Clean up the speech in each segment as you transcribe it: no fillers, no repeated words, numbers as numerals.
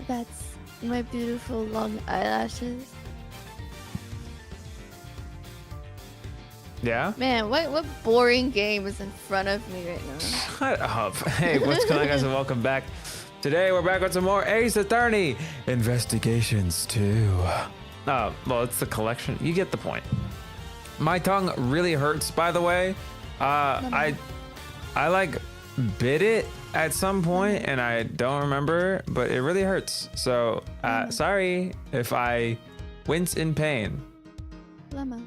That's my beautiful long eyelashes. Yeah? Man, what boring game is in front of me right now? Shut up. Hey, what's going on, guys, and welcome back. Today, we're back with some more Ace Attorney Investigations 2. Well, it's the collection. You get the point. My tongue really hurts, by the way. I like bit it at some point and I don't remember, but it really hurts. So, sorry if I wince in pain. Llama.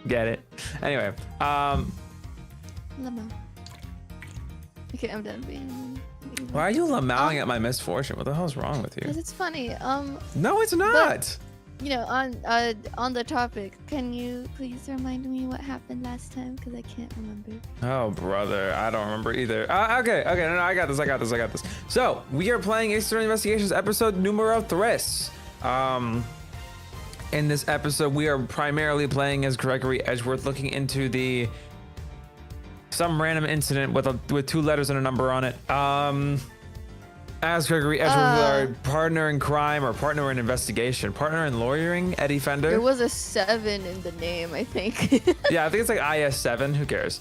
Get it? Anyway, Llama. Okay, I'm done being. why are you lamowing at my misfortune? What the hell's wrong with you? Because it's funny. No, it's not. You know, on the topic, can you please remind me what happened last time? Because I can't remember. Oh, brother, I don't remember either. Okay, no, I got this. So, we are playing Ace Attorney Investigations episode numero 3. In this episode, we are primarily playing as Gregory Edgeworth, looking into some random incident with 2 letters and a number on it. As Gregory Edgeworth, our partner in crime or partner in investigation, partner in lawyering, Eddie Fender. There was a 7 in the name, I think. Yeah, I think it's like IS7. Who cares?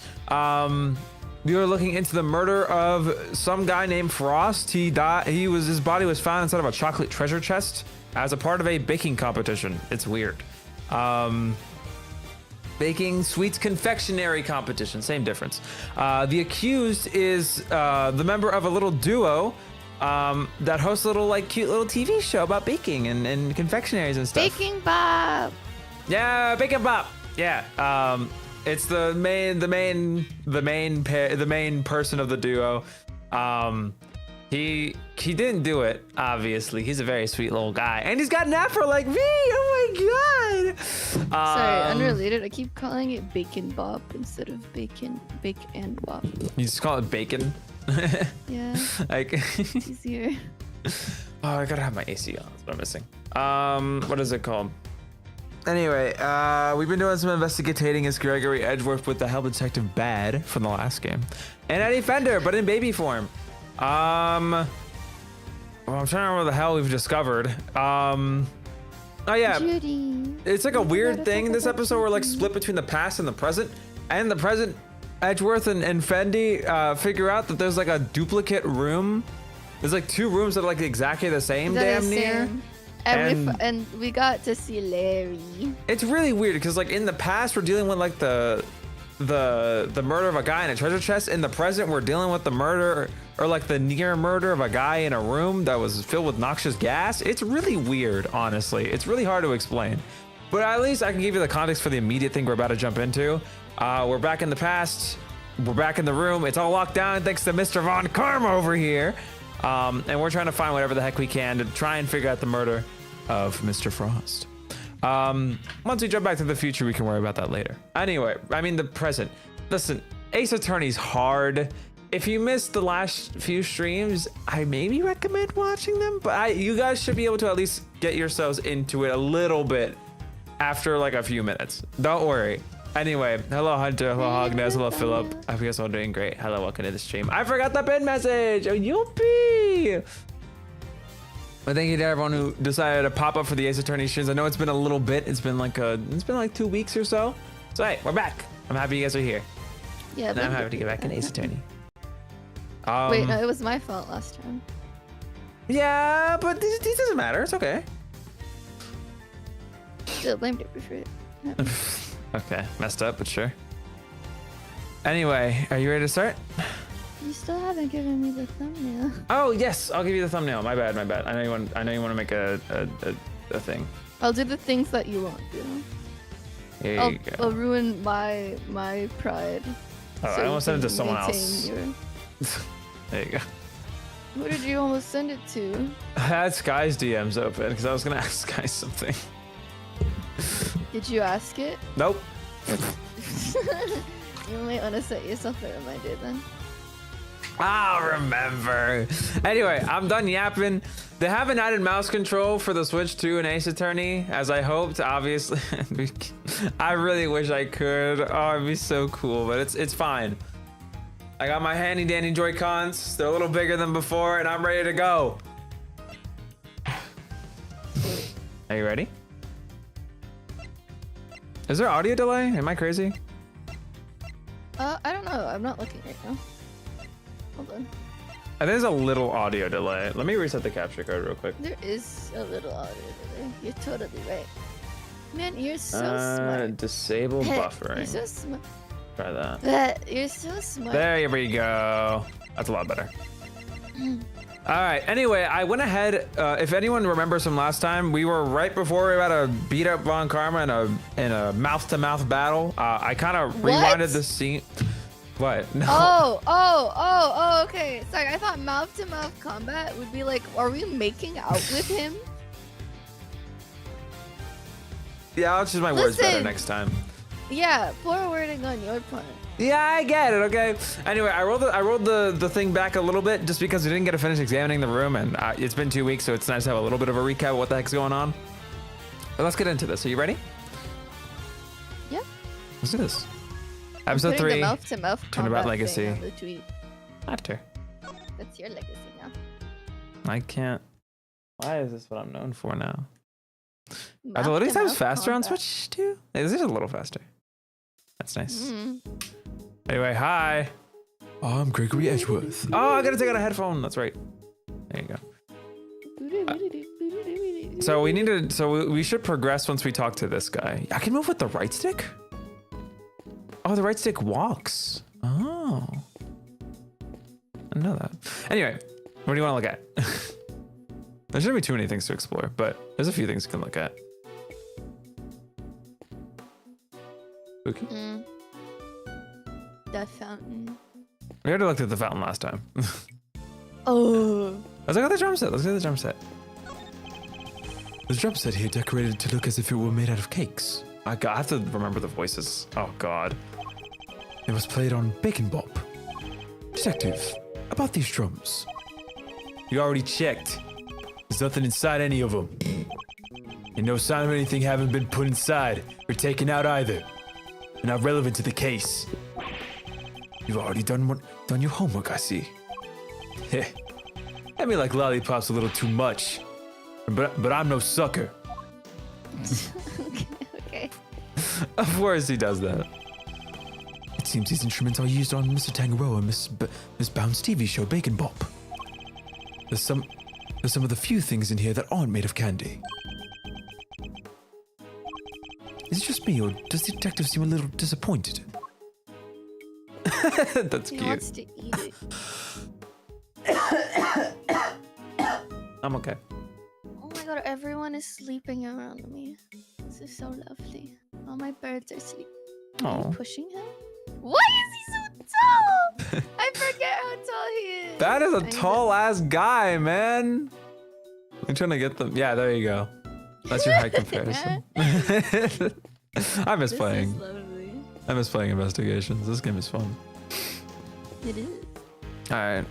We were looking into the murder of some guy named Frost. He died. His body was found inside of a chocolate treasure chest as a part of a baking competition. It's weird. Baking sweets confectionery competition. Same difference. The accused is the member of a little duo that hosts a little cute little TV show about baking and confectionaries and stuff. Baking Bob. Yeah, Baking Bob. Yeah. It's the main person of the duo. He didn't do it, obviously. He's a very sweet little guy, and he's got an afro like me. Oh my god. Sorry, unrelated. I keep calling it Bacon Bob instead of Bacon and Bob. You just call it bacon. Yeah. Like easier. Oh, I gotta have my AC on. That's what I'm missing. What is it called? Anyway, we've been doing some investigating as Gregory Edgeworth with the help of Detective Bad from the last game, and Eddie Fender, but in baby form. Well, I'm trying to remember what the hell we've discovered. Oh yeah, Judy. It's like a weird thing this episode. We're like split between the past and the present, and the present, Edgeworth and Fendi figure out that there's like a duplicate room. There's like 2 rooms that are like exactly the same, damn near. And we got to see Larry. It's really weird because like in the past we're dealing with like the murder of a guy in a treasure chest. In the present we're dealing with the murder or like the near murder of a guy in a room that was filled with noxious gas. It's really weird, honestly. It's really hard to explain, but at least I can give you the context for the immediate thing we're about to jump into. We're back in the past. We're back in the room. It's all locked down thanks to Mr. Von Karma over here. And we're trying to find whatever the heck we can to try and figure out the murder of Mr. Frost. Once we jump back to the future, we can worry about that later. Anyway, I mean the present. Listen, Ace Attorney's hard. If you missed the last few streams, I maybe recommend watching them, but you guys should be able to at least get yourselves into it a little bit after like a few minutes. Don't worry. Anyway, hello Hunter, hello Hogness, hello Philip. I hope you guys all doing great. Hello, welcome to the stream. I forgot the pin message. Oh, youpee! But thank you to everyone who decided to pop up for the Ace Attorney streams. I know it's been a little bit. It's been like 2 weeks or so. So hey, we're back. I'm happy you guys are here. Yeah. And I'm happy to get back in Ace Attorney. Wait, no, it was my fault last time. Yeah, but this doesn't matter. It's okay. Still blamed it for it. Okay, messed up, but sure. Anyway, are you ready to start? You still haven't given me the thumbnail. Oh yes, I'll give you the thumbnail. My bad. I know you want to make a thing. I'll do the things that you won't do. Here you go. I'll ruin my pride. Oh, I almost sent it to someone else. Your... There you go. Who did you almost send it to? I had Sky's DMs open because I was gonna ask Sky something. Did you ask it? Nope. You might want to set yourself a reminder then. I'll remember. Anyway, I'm done yapping. They haven't added mouse control for the Switch 2 and Ace Attorney, as I hoped, obviously. I really wish I could. Oh, it'd be so cool, but it's fine. I got my handy dandy Joy-Cons. They're a little bigger than before, and I'm ready to go. Are you ready? Is there audio delay? Am I crazy? I don't know. I'm not looking right now. Hold on. There's a little audio delay. Let me reset the capture card real quick. There is a little audio delay. You're totally right. Man, you're so smart. Disable buffering. You're so smart. Try that. You're so smart. There we go. That's a lot better. All right. Anyway, I went ahead. If anyone remembers from last time, we were right before we were about to beat up Von Karma in a mouth-to-mouth battle. I kind of rewinded the scene. What? No. Oh, okay. Sorry, I thought mouth-to-mouth combat would be like, are we making out with him? Yeah, I'll choose my words better next time. Yeah, poor wording on your part. Yeah, I get it. Okay. Anyway, I rolled the thing back a little bit just because we didn't get to finish examining the room, and it's been 2 weeks, so it's nice to have a little bit of a recap of what the heck's going on. But let's get into this. Are you ready? Yeah. Let's do this. Episode 3. The mouth-to-mouth Turnabout Legacy. on the tweet. After. That's your legacy now. I can't. Why is this what I'm known for now? Are the loading times faster on Switch too? This is a little faster. That's nice. Anyway, hi. I'm Gregory Edgeworth. Oh, I gotta take out a headphone. That's right. There you go. So we need to. So we should progress once we talk to this guy. I can move with the right stick. Oh, the right stick walks. Oh, I know that. Anyway, what do you want to look at? There shouldn't be too many things to explore, but there's a few things you can look at. Spooky? The fountain. We already looked at the fountain last time. Oh. Let's look at the drum set. Let's look at the drum set. The drum set here decorated to look as if it were made out of cakes. I have to remember the voices. Oh, God. It was played on Bacon Bop. Detective, about these drums. You already checked. There's nothing inside any of them. And no sign of anything having been put inside or taken out either. They're not relevant to the case. You've already done your homework, I see. Heh. I mean, like lollipops a little too much. But I'm no sucker. Okay. Of course he does that. It seems these instruments are used on Mr. Tangaroa and Miss Bounce TV show Bacon Bop. There's some of the few things in here that aren't made of candy. Is it just me, or does the detective seem a little disappointed? That's cute. He wants to eat it. I'm okay. Oh my god, everyone is sleeping around me. This is so lovely. All my birds are sleeping. Are you pushing him? Why is he so tall? I forget how tall he is. That is a tall ass guy, man. I'm trying to get them. Yeah, there you go. That's your height comparison. I miss playing. This is lovely. I miss playing investigations. This game is fun. It is. All right.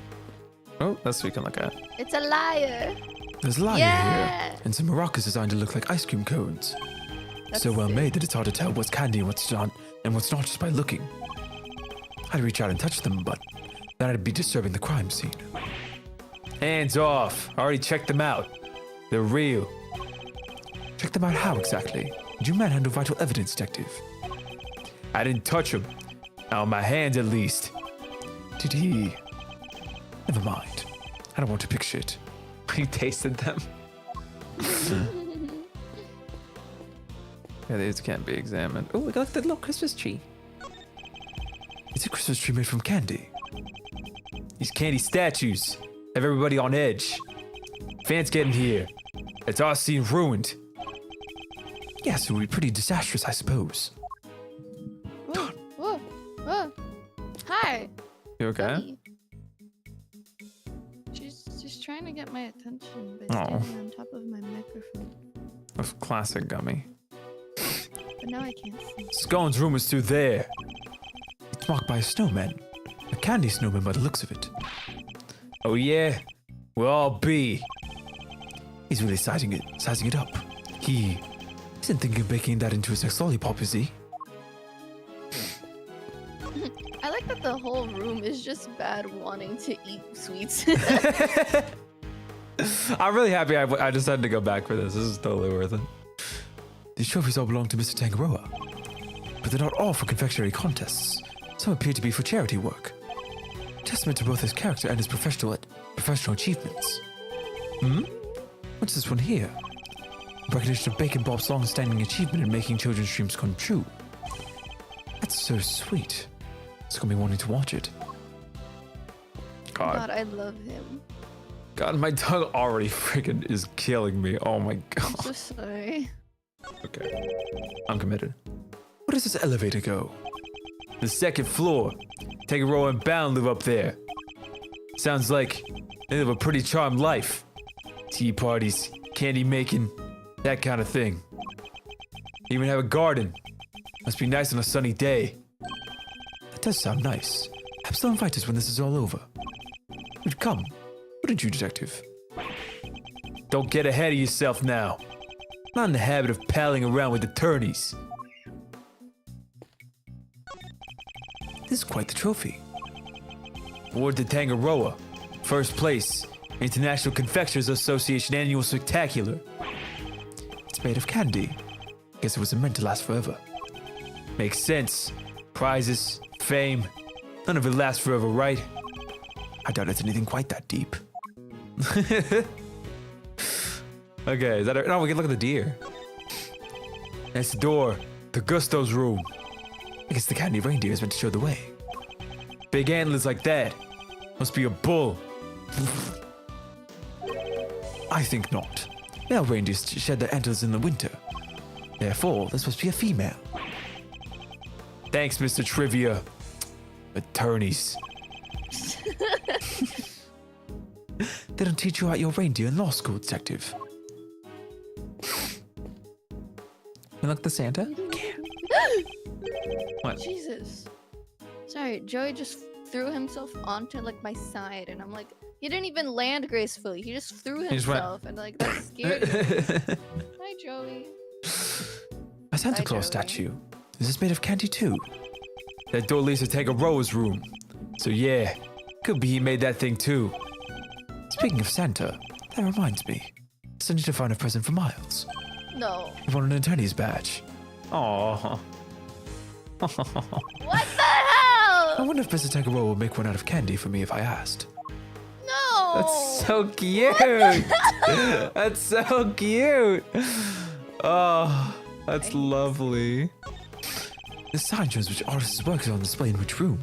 Oh, that's what we can look at. It's a liar. There's lyre here, and some maracas designed to look like ice cream cones. That's So well sick. made that it's hard to tell what's candy and what's not, And what's not just by looking. I'd reach out and touch them, but then I'd be disturbing the crime scene. Hands off. I already checked them out. They're real. Check them out how exactly? Did you manhandle vital evidence, detective? I didn't touch him. Not on my hands, at least. Did he? Never mind. I don't want to pick shit. You tasted them? Yeah, these can't be examined. Oh, we got the little Christmas tree. It's a Christmas tree made from candy. These candy statues have everybody on edge. Fans getting here. It's our scene ruined. Yes, it would be pretty disastrous, I suppose. Whoa, whoa, whoa. Hi. You okay? Buddy. She's trying to get my attention by standing on top of my microphone. That's classic Gummy. But now I can't see. Scone's room is through there. It's marked by a snowman. A candy snowman by the looks of it. Oh yeah? We'll all be. He's really sizing it up. He isn't thinking of making that into a sex lollipop, is he? I like that the whole room is just bad wanting to eat sweets. I'm really happy I decided to go back for this. This is totally worth it. These trophies all belong to Mr. Tangaroa. But they're not all for confectionery contests. Some appear to be for charity work. Testament to both his character and his professional achievements. What's this one here? Recognition of Bacon Bob's long-standing achievement in making children's dreams come true. That's so sweet. It's gonna be wanting to watch it. God, I love him. God, my tongue already freaking is killing me. Oh my god. I'm so sorry. Okay. I'm committed. Where does this elevator go? The second floor. Take a row and bound live up there. Sounds like they live a pretty charmed life. Tea parties, candy making, that kind of thing. They even have a garden. Must be nice on a sunny day. That does sound nice. Perhaps they'll invite us when this is all over. You'd come, wouldn't you, detective? Don't get ahead of yourself now. I'm not in the habit of palling around with attorneys. This is quite the trophy. Award to Tangaroa. First place, International Confectioners Association Annual Spectacular. It's made of candy. Guess it wasn't meant to last forever. Makes sense. Prizes, fame, none of it lasts forever, right? I doubt it's anything quite that deep. Okay, is that it? No, we can look at the deer. That's the door. The Gusto's room. I guess the candy reindeer is meant to show the way. Big antlers like that. Must be a bull. I think not. Male reindeers shed their antlers in the winter. Therefore, this must be a female. Thanks, Mr. Trivia. Attorneys. They don't teach you about your reindeer in law school, detective. You look the Santa? What? Jesus. Sorry, Joey just threw himself onto like my side, and I'm like, he didn't even land gracefully. He just threw himself, and like that scared me. Hi, Joey. A Santa Claus statue. Is this made of candy too? That door leads to Tangaroa's room. So yeah, could be he made that thing too. Speaking of Santa, that reminds me. I need to find a present for Miles. No. I want an attorney's badge. Aww. What the hell? I wonder if Mr. Tangaroa will make one out of candy for me if I asked. No. That's so cute. That's so cute. Oh, that's lovely. The sign shows which artist's work is on display in which room.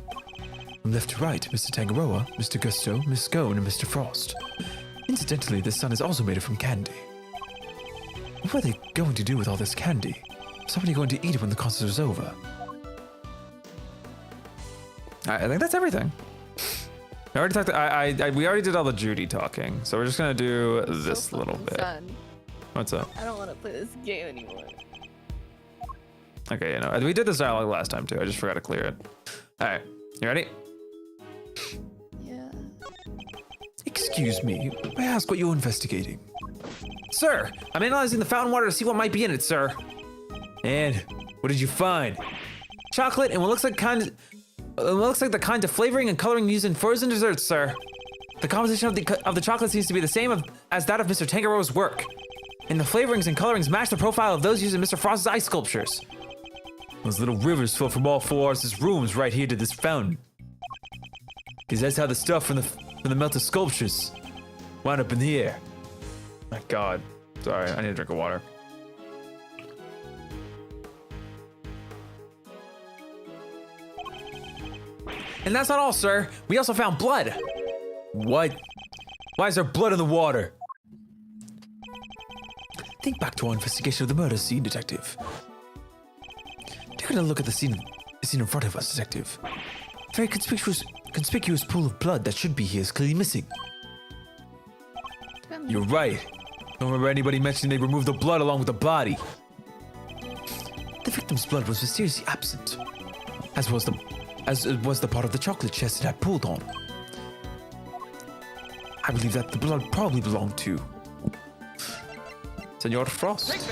From left to right, Mr. Tangaroa, Mr. Gusto, Miss Scone, and Mr. Frost. Incidentally, this sun is also made from candy. What are they going to do with all this candy? Somebody going to eat it when the concert is over? I think that's everything. I already talked. We already did all the Judy talking, so we're just gonna do this little bit. Done. What's up? I don't want to play this game anymore. Okay, you know, we did this dialogue last time too. I just forgot to clear it. All right, you ready? Yeah. Excuse me, may I ask what you're investigating? Sir, I'm analyzing the fountain water to see what might be in it, sir. And what did you find? chocolate and what looks like the kind of flavoring and coloring used in frozen desserts, sir. The composition of the chocolate seems to be the same as that of Mr. Tangaro's work. And the flavorings and colorings match the profile of those used in Mr. Frost's ice sculptures. Those little rivers flow from all 4 artists' rooms right here to this fountain. Because that's how the stuff from the melted sculptures wound up in here. My God. Sorry, I need a drink of water. And that's not all, sir. We also found blood. What? Why is there blood in the water? Think back to our investigation of the murder scene, Detective. Take a look at the scene in front of us, Detective. Very conspicuous pool of blood that should be here is clearly missing. You're right. Don't remember anybody mentioning they removed the blood along with the body. The victim's blood was mysteriously absent, as was the part of the chocolate chest it had pulled on. I believe that the blood probably belonged to Senor Frost.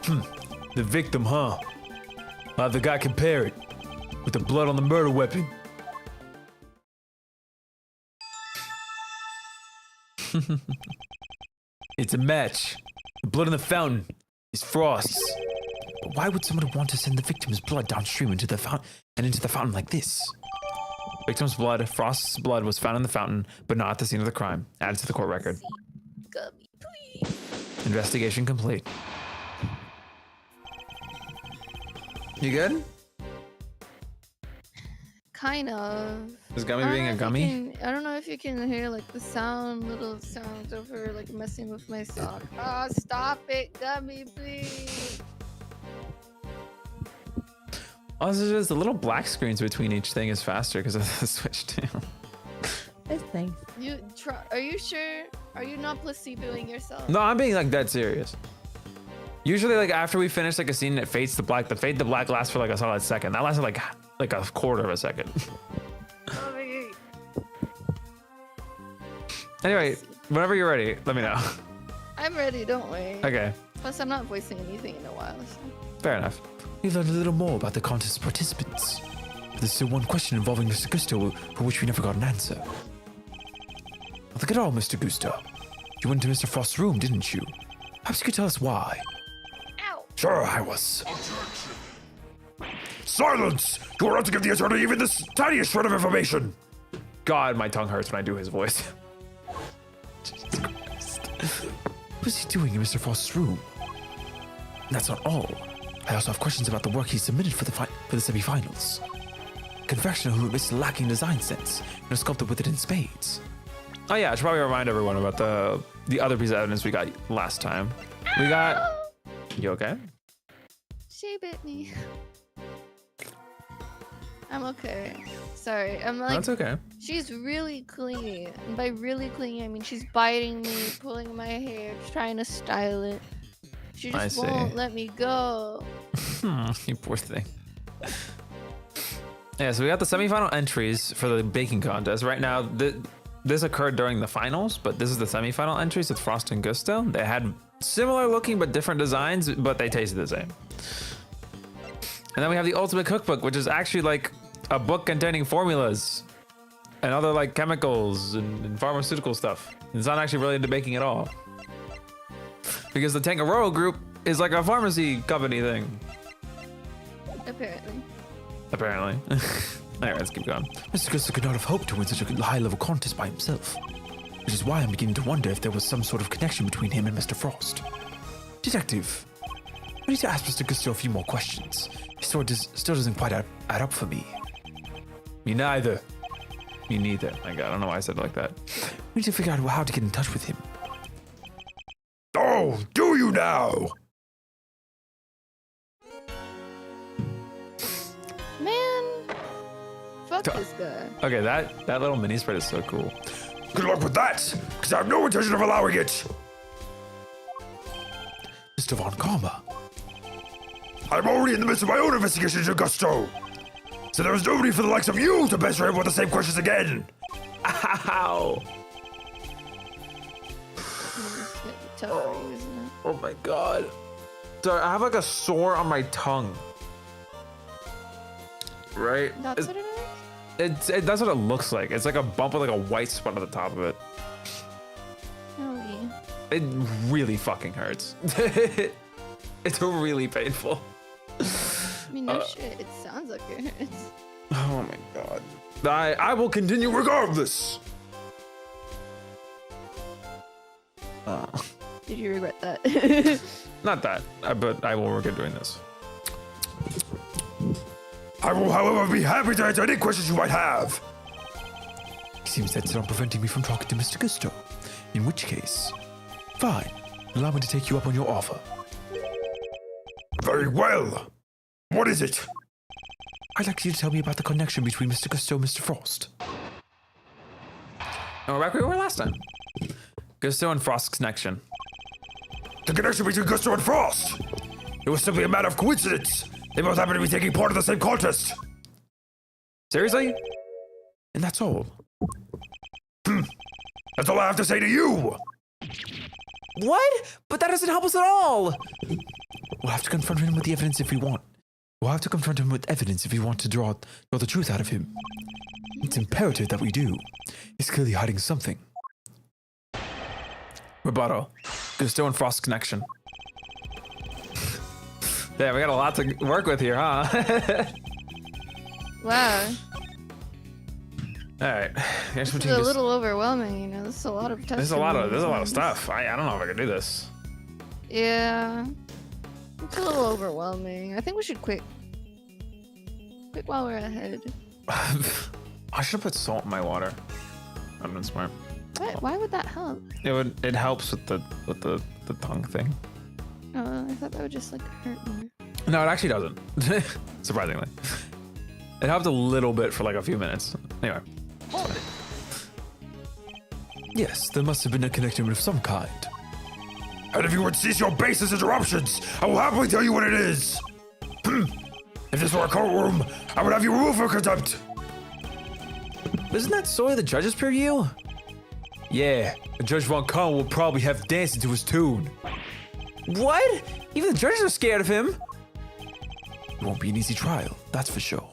The victim, huh? I'll have the guy compare it with the blood on the murder weapon. It's a match. The blood in the fountain is Frost's. But why would someone want to send the victim's blood downstream into the fountain like this? Victim's blood, Frost's blood, was found in the fountain, but not at the scene of the crime. Added to the court record. Gummy, please. Investigation complete. You good? Kind of. Is Gummy being a gummy? I don't know if you can hear like the little sounds over like messing with my sock. Oh, stop it, Gummy, please. Also, just the little black screens between each thing is faster because of the Switch too. That's nice. Are you sure? Are you not placeboing yourself? No, I'm being like dead serious. Usually, like after we finish like a scene, it fades to black. The fade to black lasts for like a solid second. That lasted like a quarter of a second. Anyway, whenever you're ready, let me know. I'm ready. Don't worry. Okay. Plus, I'm not voicing anything in a while. So. Fair enough. We learned a little more about the contest participants. But there's still one question involving Mr. Gusto for which we never got an answer. Well, look at all, Mr. Gusto. You went to Mr. Frost's room, didn't you? Perhaps you could tell us why. Ow! Sure, I was. Silence! You are not to give the attorney even this tiniest shred of information! God, my tongue hurts when I do his voice. Jesus Christ. What was he doing in Mr. Frost's room? And that's not all. I also have questions about the work he submitted for the semifinals. Confectioner who admits to lacking design sense and a sculptor with it in spades. Oh yeah, I should probably remind everyone about the other piece of evidence we got last time. We got... You okay? She bit me. I'm okay. Sorry, I'm like... That's okay. She's really clingy. And by really clingy, I mean she's biting me, pulling my hair, trying to style it. She just won't let me go. You poor thing. Yeah, so we got the semifinal entries for the baking contest. Right now, this occurred during the finals, but this is the semifinal entries with Frost and Gusto. They had similar looking but different designs, but they tasted the same. And then we have the ultimate cookbook, which is actually like a book containing formulas and other like chemicals and pharmaceutical stuff. It's not actually related to baking at all. Because the Tangaroa group is like a pharmacy company thing. Apparently. Alright, let's keep going. Mr. Gusto could not have hoped to win such a high-level contest by himself. Which is why I'm beginning to wonder if there was some sort of connection between him and Mr. Frost. Detective, I need to ask Mr. Gusto a few more questions. His story still doesn't quite add up for me. Me neither. Me neither. My God, I don't know why I said it like that. We need to figure out how to get in touch with him. Oh, do you now? Man, fuck this guy. Okay, that little mini spread is so cool. Good luck with that, because I have no intention of allowing it. Mr. Von Karma. I'm already in the midst of my own investigation into Gusto. So there was nobody for the likes of you to pester him with the same questions again. Ow. Oh Oh my God. I have like a sore on my tongue. Right? That's what it is? That's what it looks like. It's like a bump with like a white spot at the top of it. Oh, yeah. It really fucking hurts. It's really painful. I mean, no shit. It sounds like it hurts. Oh my god. I will continue regardless. Did you regret that? Not that, but I will regret doing this. I will, however, be happy to answer any questions you might have. It seems that's not preventing me from talking to Mr. Gusto. In which case, fine. Allow me to take you up on your offer. Very well. What is it? I'd like you to tell me about the connection between Mr. Gusto and Mr. Frost. And we're back where we were last time. Gusto and Frost's connection. The connection between Gusto and Frost. It was simply a matter of coincidence. They both happen to be taking part in the same contest. Seriously? And that's all. That's all I have to say to you. What? But that doesn't help us at all. We'll have to confront him with the evidence if we want. We'll have to confront him with evidence if we want to draw the truth out of him. It's imperative that we do. He's clearly hiding something. Rebuttal. Gusto and Frost's connection. Damn, we got a lot to work with here, huh? Wow. All right. It's a little overwhelming, you know. This is a lot of testing. There's a lot of stuff. I don't know if I can do this. Yeah. It's a little overwhelming. I think we should quit. Quit while we're ahead. I should put salt in my water. I've been smart. Why would that help? It helps with the tongue thing. Oh, I thought that would just like hurt more. No, it actually doesn't. Surprisingly. It helped a little bit for like a few minutes. Anyway. Yes, there must have been a connection of some kind. And if you would cease your baseless interruptions, I will happily tell you what it is. If this were a courtroom, I would have you removed for contempt. Isn't that solely the judge's preview? Yeah, Judge Von Kahn will probably have dancing to his tune. What? Even the judges are scared of him. It won't be an easy trial, that's for sure.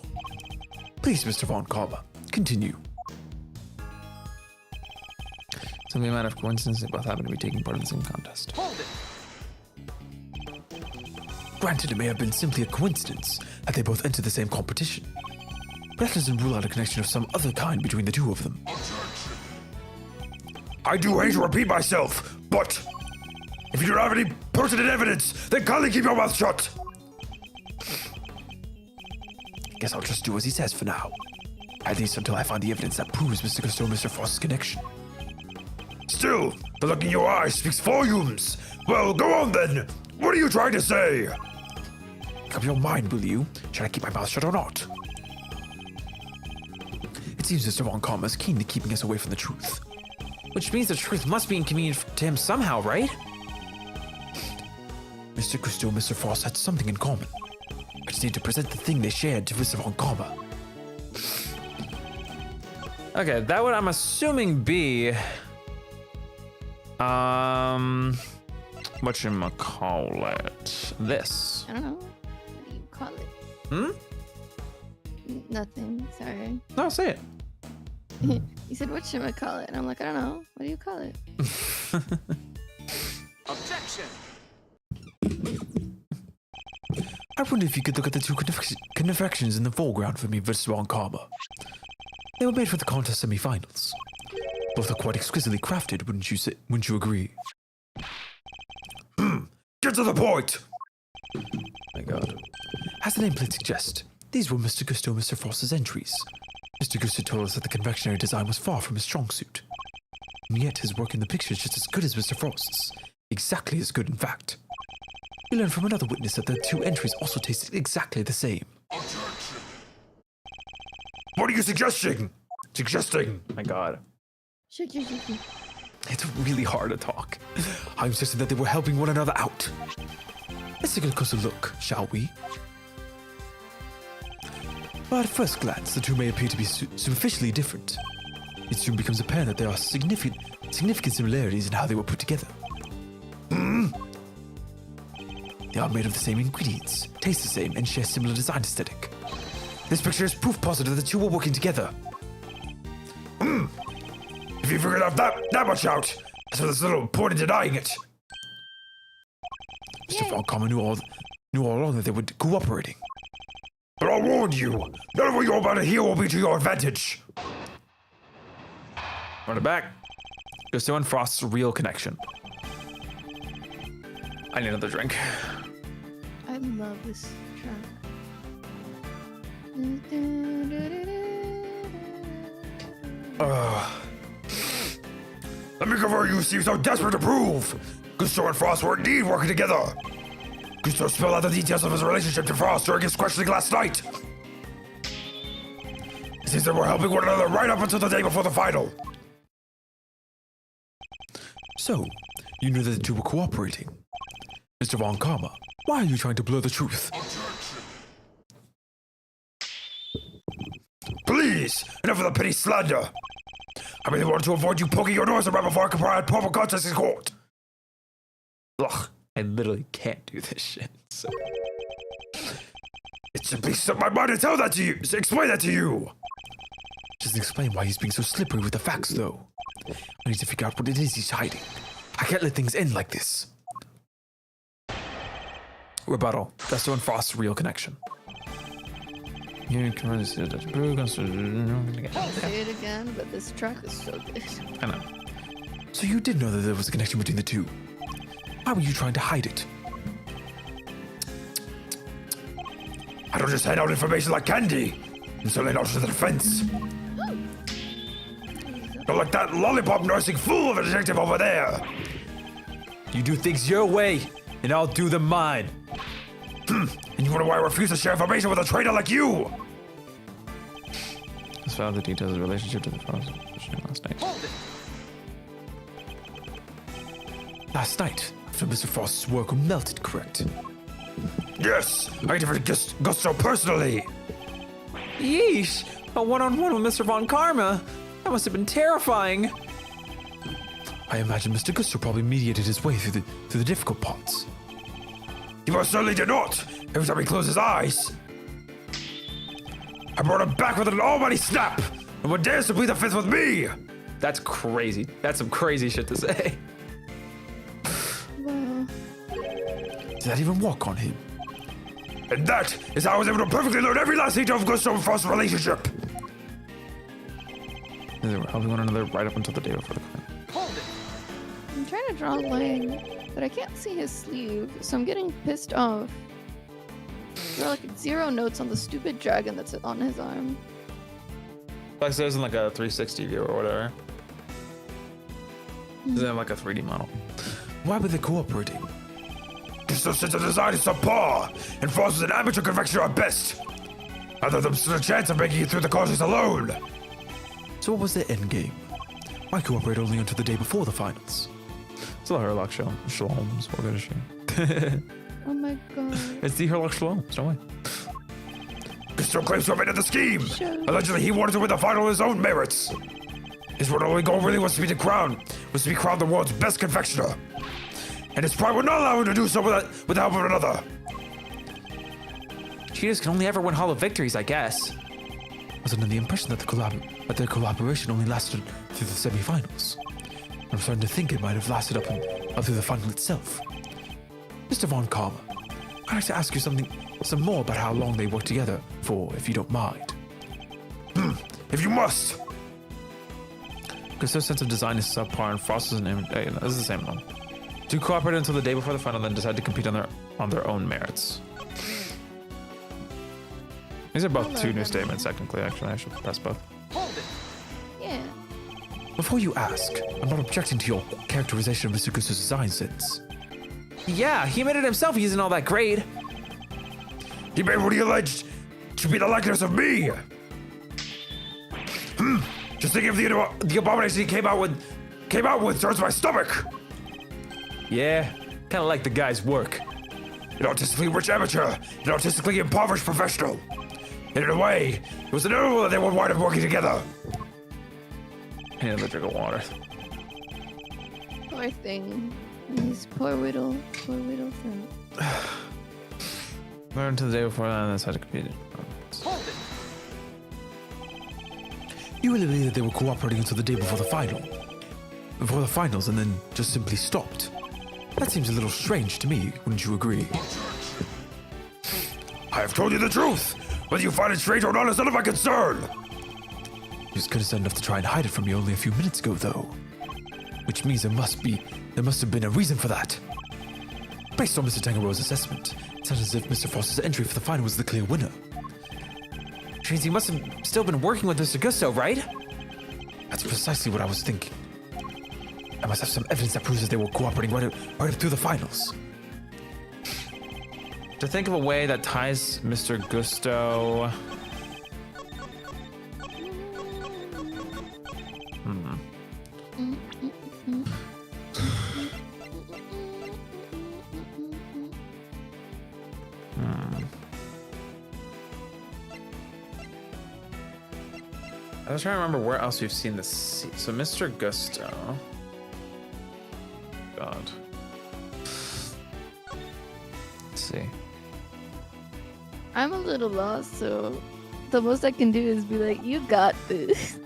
Please, Mr. Von Kahn, continue. Simply a matter of coincidence they both happen to be taking part in the same contest. Hold it. Granted, it may have been simply a coincidence that they both entered the same competition. But that doesn't rule out a connection of some other kind between the two of them. I do hate to repeat myself, but if you don't have any pertinent evidence, then kindly keep your mouth shut. Guess I'll just do as he says for now. At least until I find the evidence that proves Mr. Gusto and Mr. Frost's connection. Still, the look in your eyes speaks volumes. Well, go on then. What are you trying to say? Make up your mind, will you? Should I keep my mouth shut or not? It seems Mr. Von Kahn is keen to keeping us away from the truth. Which means the truth must be inconvenient to him somehow, right? Mr. Gusto and Mr. Frost had something in common. I just need to present the thing they shared to Mr. Von Kahn. Okay, that would, I'm assuming, be... whatchamacallit? This. I don't know. What do you call it? Nothing. Sorry. No, say it. You said whatchamacallit, and I'm like, I don't know. What do you call it? Objection. I wonder if you could look at the two confections in the foreground for me, Mr. Von Kahn. They were made for the contest semi-finals. Both are quite exquisitely crafted, wouldn't you agree? Get to the point! My God. As the nameplate suggests, these were Mr. Gusto and Mr. Frost's entries. Mr. Gusto told us that the confectionery design was far from his strong suit. And yet his work in the picture is just as good as Mr. Frost's. Exactly as good, in fact. We learned from another witness that the two entries also tasted exactly the same. What are you suggesting? My God. Shake. It's really hard to talk. I'm certain that they were helping one another out. Let's take a closer look, shall we? But at first glance, the two may appear to be superficially different. It soon becomes apparent that there are significant similarities in how they were put together. The are made of the same ingredients, taste the same, and share similar design aesthetic. This picture is proof positive that the two were working together. If you figured out that much out, so there's little point in denying it. Mr. Von Karma knew all along that they were cooperating. But I'll warn you, none of what you're about to hear will be to your advantage. Run it back. Gusto and Frost's real connection. I need another drink. I love this track. Let me cover you seem so desperate to prove. Gusto and Frost were indeed working together. Gusto spilled out the details of his relationship to Frost during his questioning last night. It seems they were helping one another right up until the day before the final. So, you knew that the two were cooperating. Mr. Von Karma, why are you trying to blur the truth? Please, enough of the petty slander. I really wanted to avoid you poking your nose around before I could provide proper context in court. Ugh, I literally can't do this shit. So. It simply slipped my mind to tell that to you, to explain that to you. Doesn't explain why he's being so slippery with the facts, though. I need to figure out what it is he's hiding. I can't let things end like this. Rebuttal. Gusto and Frost's real connection. You can really see that. I'll say it again, but this track is so good. I know. So you did know that there was a connection between the two. Why were you trying to hide it? I don't just hand out information like candy. I'm certainly not to the defense. Not like that lollipop nursing fool of a detective over there. You do things your way, and I'll do them mine. And you wonder why I refuse to share information with a traitor like you? Let's find out the details of the relationship to the Frost last night. Last night, after Mr. Frost's work melted, correct? Yes, I defeated Gusto personally. Yeesh! A one-on-one with Mr. Von Karma? That must have been terrifying. I imagine Mr. Gusto probably mediated his way through the difficult parts. He most certainly did not. Every time he closed his eyes, I brought him back with an almighty snap. And one dares to plead the fifth with me. That's crazy. That's some crazy shit to say. Wow. Did that even work on him? And that is how I was able to perfectly learn every last detail of Gusto and Frost's relationship. They were helping one another right up until the day before the crime. I'm trying to draw a line, but I can't see his sleeve, so I'm getting pissed off. There are like 0 notes on the stupid dragon that's on his arm. Like there's in like a 360 view or whatever. Is it like a 3D model? Why were they cooperating? Gusto's sense of design is subpar, and Frost is an amateur confectioner at best. Neither of them stood a chance of making it through the contest alone. So what was their end game? Why cooperate only until the day before the finals? It's the Herlock show. Shaloms. What good is she? Oh my god. It's the Herlock Shaloms. Don't wait. Gusto claims to have ended the scheme. Sure. Allegedly, he wanted to win the final on his own merits. His one only goal really was to be crowned the world's best confectioner. And his pride would not allow him to do so with the help of another. Cheetahs can only ever win hollow victories, I guess. I was under the impression that their collaboration only lasted through the semifinals. I'm starting to think it might have lasted up through the final itself. Mr. Von Karma, I'd like to ask you some more about how long they worked together for, if you don't mind. If you must. Gusto's sense of design is subpar, and Frost is an image. This is the same one. To cooperate until the day before the final, then decide to compete on their own merits. These are both two new statements, technically. Actually, I should press both. Yeah. Before you ask, I'm not objecting to your characterization of Mr. Gusto's design sense. Yeah, he made it himself. He isn't all that great. He made what he alleged to be the likeness of me. Just thinking of the abomination he came out with turns my stomach. Yeah, kind of like the guy's work. An artistically rich amateur, an artistically impoverished professional. And in a way, it was inevitable that they would wind up working together. I need another drink of water. Poor thing. His poor little thing. Learn to the day before that and that's how to compete. Hold it. You really believe that they were cooperating until the day before the finals, and then just simply stopped. That seems a little strange to me, wouldn't you agree? I have told you the truth. Whether you find it strange or not is none of my concern. You was concerned enough to try and hide it from me only a few minutes ago, though. Which means there must have been a reason for that. Based on Mr. Tangaro's assessment, it sounds as if Mr. Frost's entry for the final was the clear winner. Which means he must have still been working with Mr. Gusto, right? That's precisely what I was thinking. I must have some evidence that proves that they were cooperating right up through the finals. To think of a way that ties Mr. Gusto. I was trying to remember where else we've seen this. So Mr. Gusto. God. Let's see. I'm a little lost, so the most I can do is be like, you got this.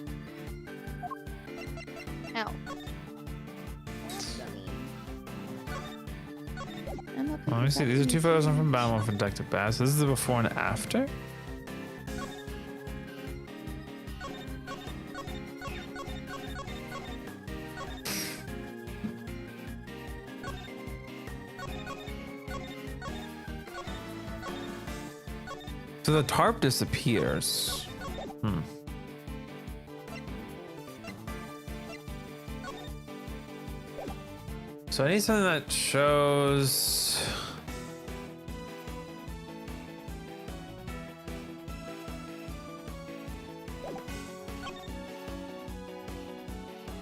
Ow. Let me see. These are two photos, one from Battle, one from Deck to Bass. This is the before and after. So the tarp disappears. So I need something that shows.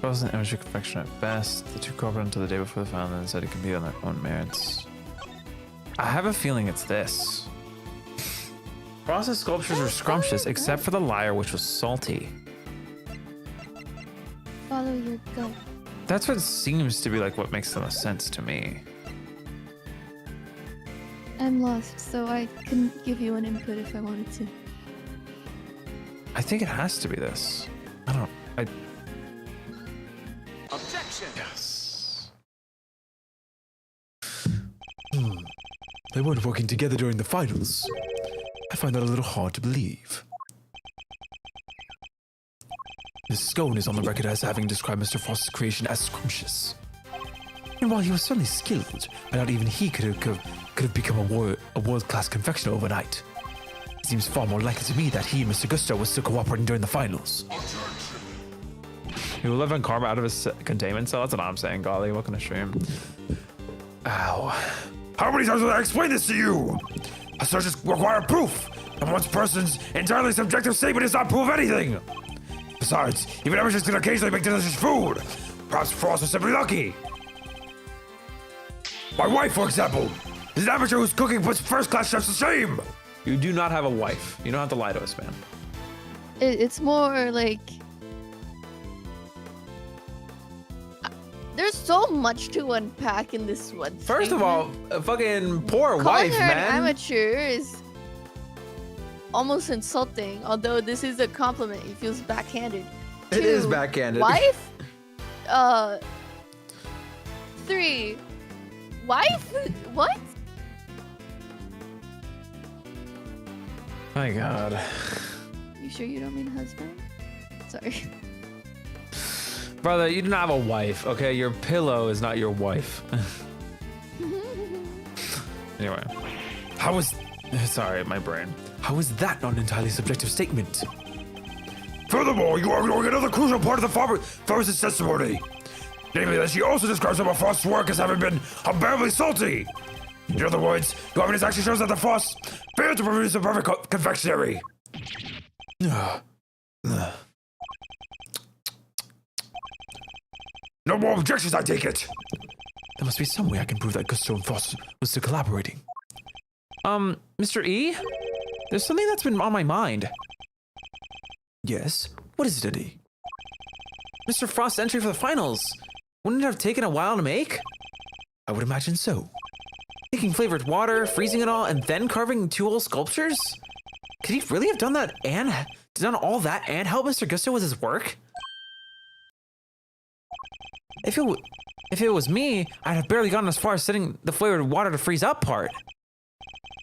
Wasn't imagery perfection at best. The two cooperate until the day before the final and decided to compete on their own merits. I have a feeling it's this. Frost's sculptures were scrumptious, except for the lyre, which was salty. Follow your gut. That's what seems to be like what makes the most sense to me. I'm lost, so I couldn't give you an input if I wanted to. I think it has to be this. Objection. Yes. They weren't working together during the finals. I find that a little hard to believe. Miss Scone is on the record as having described Mr. Frost's creation as scrumptious. And while he was certainly skilled, I doubt even he could have become a world-class confectioner overnight. It seems far more likely to me that he and Mr. Gusto were still cooperating during the finals. He will live in karma out of his containment cell. That's what I'm saying, golly. What can I stream? Ow. How many times will I explain this to you? A search requires proof, and one person's entirely subjective statement does not prove anything. Besides, even amateurs can occasionally make delicious food. Perhaps Frost was simply lucky. My wife, for example, is an amateur whose cooking puts first-class chefs to shame. You do not have a wife. You don't have to lie to us, man. It's more like there's so much to unpack in this one. First of all, a fucking poor Calling wife, her man. an amateur is almost insulting. Although this is a compliment, it feels backhanded. It 2, is backhanded. Wife. 3. Wife. What? My God. You sure you don't mean husband? Sorry. Brother, you do not have a wife, okay? Your pillow is not your wife. Anyway. How is... Sorry, my brain. How is that not an entirely subjective statement? Furthermore, you are ignoring another crucial part of the pharmacist's testimony. Namely, that she also describes some of Frost's work as having been unbearably salty. In other words, the evidence actually shows that the Frost failed to produce a perfect confectionery. No more objections, I take it. There must be some way I can prove that Gusto and Frost was still collaborating. Mr. E? There's something that's been on my mind. Yes? What is it, Eddie? Mr. Frost's entry for the finals. Wouldn't it have taken a while to make? I would imagine so. Making flavored water, freezing it all, and then carving 2 whole sculptures? Could he really have done that and done all that and help Mr. Gusto with his work? If it was me, I'd have barely gotten as far as setting the flavored water to freeze up part.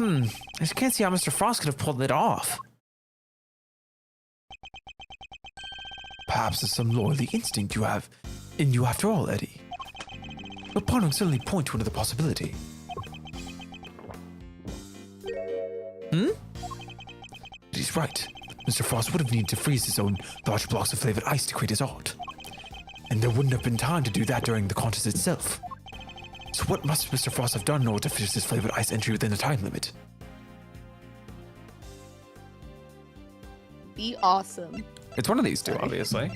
I just can't see how Mr. Frost could have pulled it off. Perhaps there's some lordly instinct you have in you after all, Eddie. But pondering certainly point to another possibility. He's right. Mr. Frost would have needed to freeze his own large blocks of flavored ice to create his art. And there wouldn't have been time to do that during the contest itself. So what must Mr. Frost have done in order to finish his flavored ice entry within the time limit? Be awesome. It's one of these two, obviously.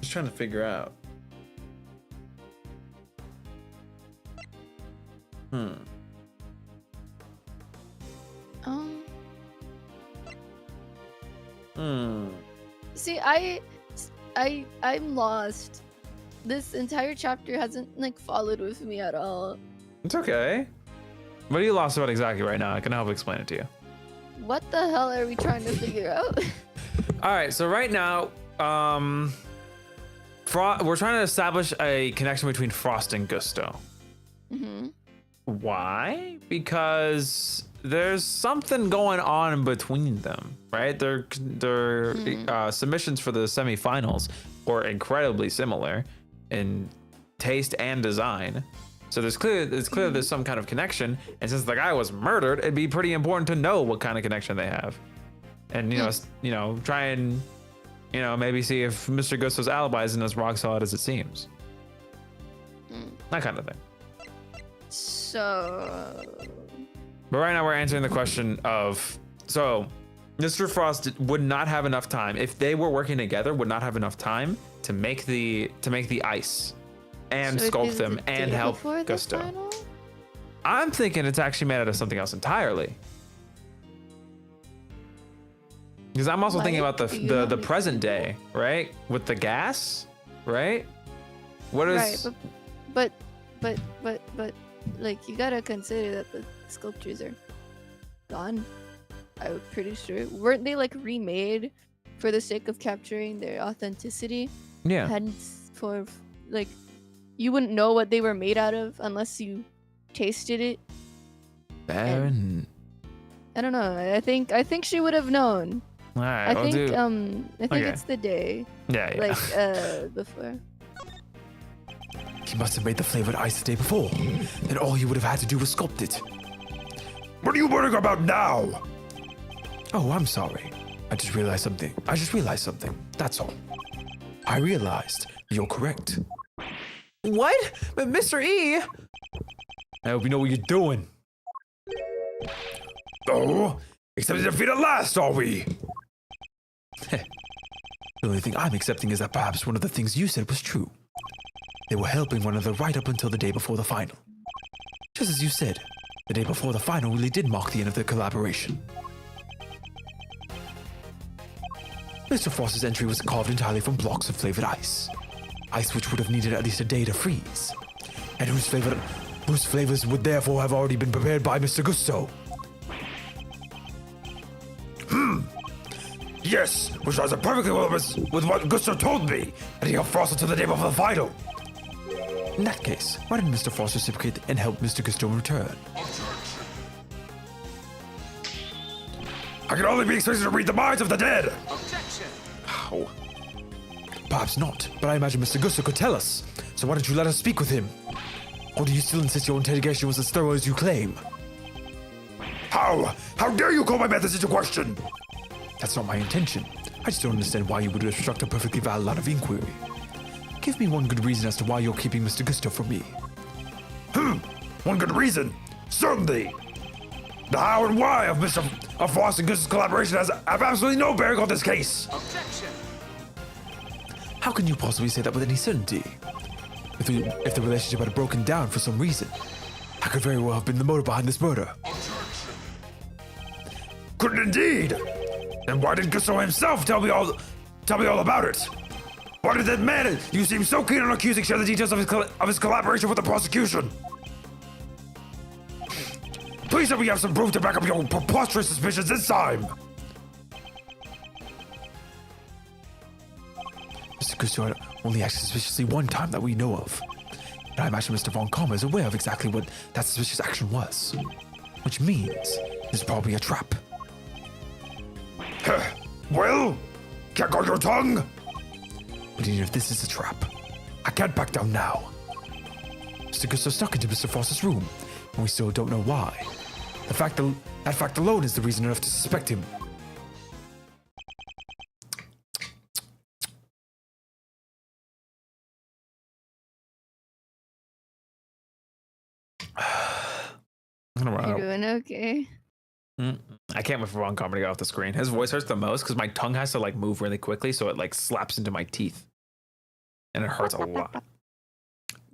Just trying to figure out. See, I'm lost. This entire chapter hasn't like followed with me at all. It's okay. What are you lost about exactly right now? I can help explain it to you. What the hell are we trying to figure out? All right, so right now, we're trying to establish a connection between Frost and Gusto. Why? Because there's something going on in between them, right? Their submissions for the semifinals were incredibly similar in taste and design. So it's clear there's some kind of connection. And since the guy was murdered, it'd be pretty important to know what kind of connection they have. And try and maybe see if Mr. Gusto's alibi isn't as rock solid as it seems. That kind of thing. So, but right now we're answering the question of, so Mr. Frost would not have enough time, if they were working together, would not have enough time to make the ice and sculpt them and help Gusto. Final? I'm thinking it's actually made out of something else entirely. Because I'm also thinking about the present day, right? With the gas, right? What is right, but like you gotta consider that the sculptures are gone. I'm pretty sure. Weren't they like remade for the sake of capturing their authenticity? Yeah. Hence, for like, you wouldn't know what they were made out of unless you tasted it. Baron. I don't know. I think she would have known. All right, I think okay. it's the day. Yeah. Like before. He must have made the flavored ice the day before. Then all he would have had to do was sculpt it. What are you worrying about now? Oh, I'm sorry. I just realized something. That's all. I realized you're correct. What? But Mr. E! I hope you know what you're doing. Oh, except to defeat at last, are we? The only thing I'm accepting is that perhaps one of the things you said was true. They were helping one another right up until the day before the final. Just as you said, the day before the final really did mark the end of their collaboration. Mr. Frost's entry was carved entirely from blocks of flavored ice. Ice which would have needed at least a day to freeze, and whose flavors would therefore have already been prepared by Mr. Gusto. Yes, which lines up perfectly well with what Gusto told me, that he helped Frost until the day before the final. In that case, why didn't Mr. Frost reciprocate and help Mr. Gusto return? I can only be expected to read the minds of the dead. Objection. How? Perhaps not, but I imagine Mr. Gusto could tell us. So why don't you let us speak with him? Or do you still insist your interrogation was as thorough as you claim? How? How dare you call my methods into question? That's not my intention. I just don't understand why you would obstruct a perfectly valid line of inquiry. Give me one good reason as to why you're keeping Mr. Gusto from me. One good reason? Certainly. The how and why of Frost and Gusto's collaboration have absolutely no bearing on this case. Objection. How can you possibly say that with any certainty? If the relationship had broken down for some reason, I could very well have been the motive behind this murder. Could it indeed? Then why did Gusto himself tell me all about it? Why did that man you seem so keen on accusing share the details of his collaboration with the prosecution? Please let me have some proof to back up your preposterous suspicions this time. Mr. Gusto only acted suspiciously one time that we know of. But I imagine Mr. Von Karma is aware of exactly what that suspicious action was. Which means it's probably a trap. Well, can't guard your tongue. But even if this is a trap, I can't back down now. Mr. Gusto stuck into Mr. Frost's room, and we still don't know why. That fact alone is the reason enough to suspect him. You're doing okay. I can't wait for Ron Carmen to get off the screen. His voice hurts the most because my tongue has to like move really quickly, so it like slaps into my teeth, and it hurts a lot.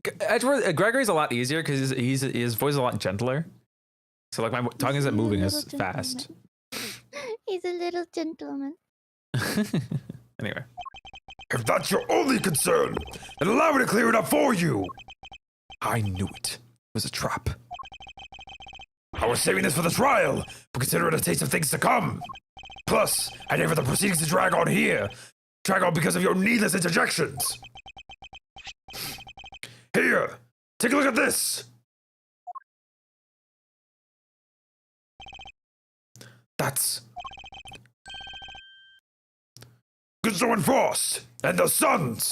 Gregory's a lot easier because his voice is a lot gentler, so like my tongue isn't moving as fast. He's a little gentleman. Anyway, If that's your only concern, then allow me to clear it up for you. I knew it. It was a trap. I was saving this for the trial, but consider it a taste of things to come. Plus, I didn't for the proceedings to drag on here. Drag on because of your needless interjections. Here, take a look at this. That's... Gusto and Frost, and the sons.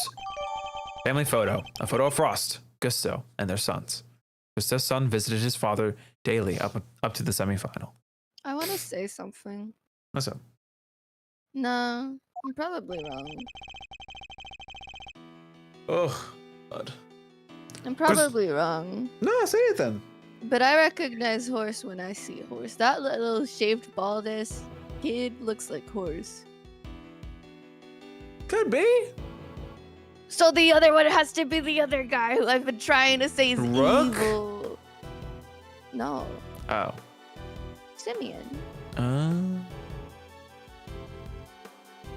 family photo. A photo of Frost, Gusto, and their sons. Gusto's son visited his father daily up to the semifinal. I want to say something. What's up? No, you're probably wrong. Oh, God. I'm probably wrong. No, say it then. But I recognize horse when I see horse. That little shaved bald-ass kid looks like horse. Could be. So the other one has to be the other guy who I've been trying to say is Rook? evil. No, Oh. Simeon.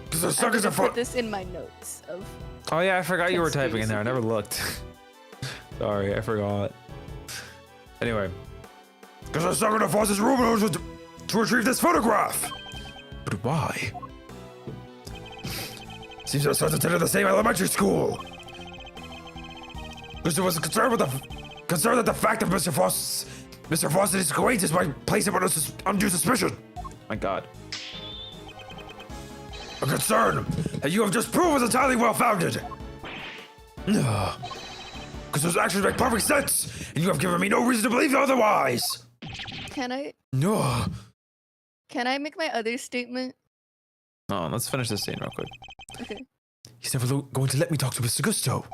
Because the I'm suckers gonna are put this in my notes of. Oh yeah, I forgot you were typing in Conspiracy there. I never looked. Sorry, I forgot. Anyway, because I stuck into Frost's room in order to retrieve this photograph. But why? Seems our sons attended the same elementary school. Gusto was concerned that the fact of Mr. Frost and his acquaintance might place him under undue suspicion. my God. A concern that you have just proved was entirely well-founded. Gusto's actions make perfect sense, and you have given me no reason to believe otherwise. Can I No. make my other statement? Oh, let's finish this scene real quick. Okay. He's never going to let me talk to Mr. Gusto.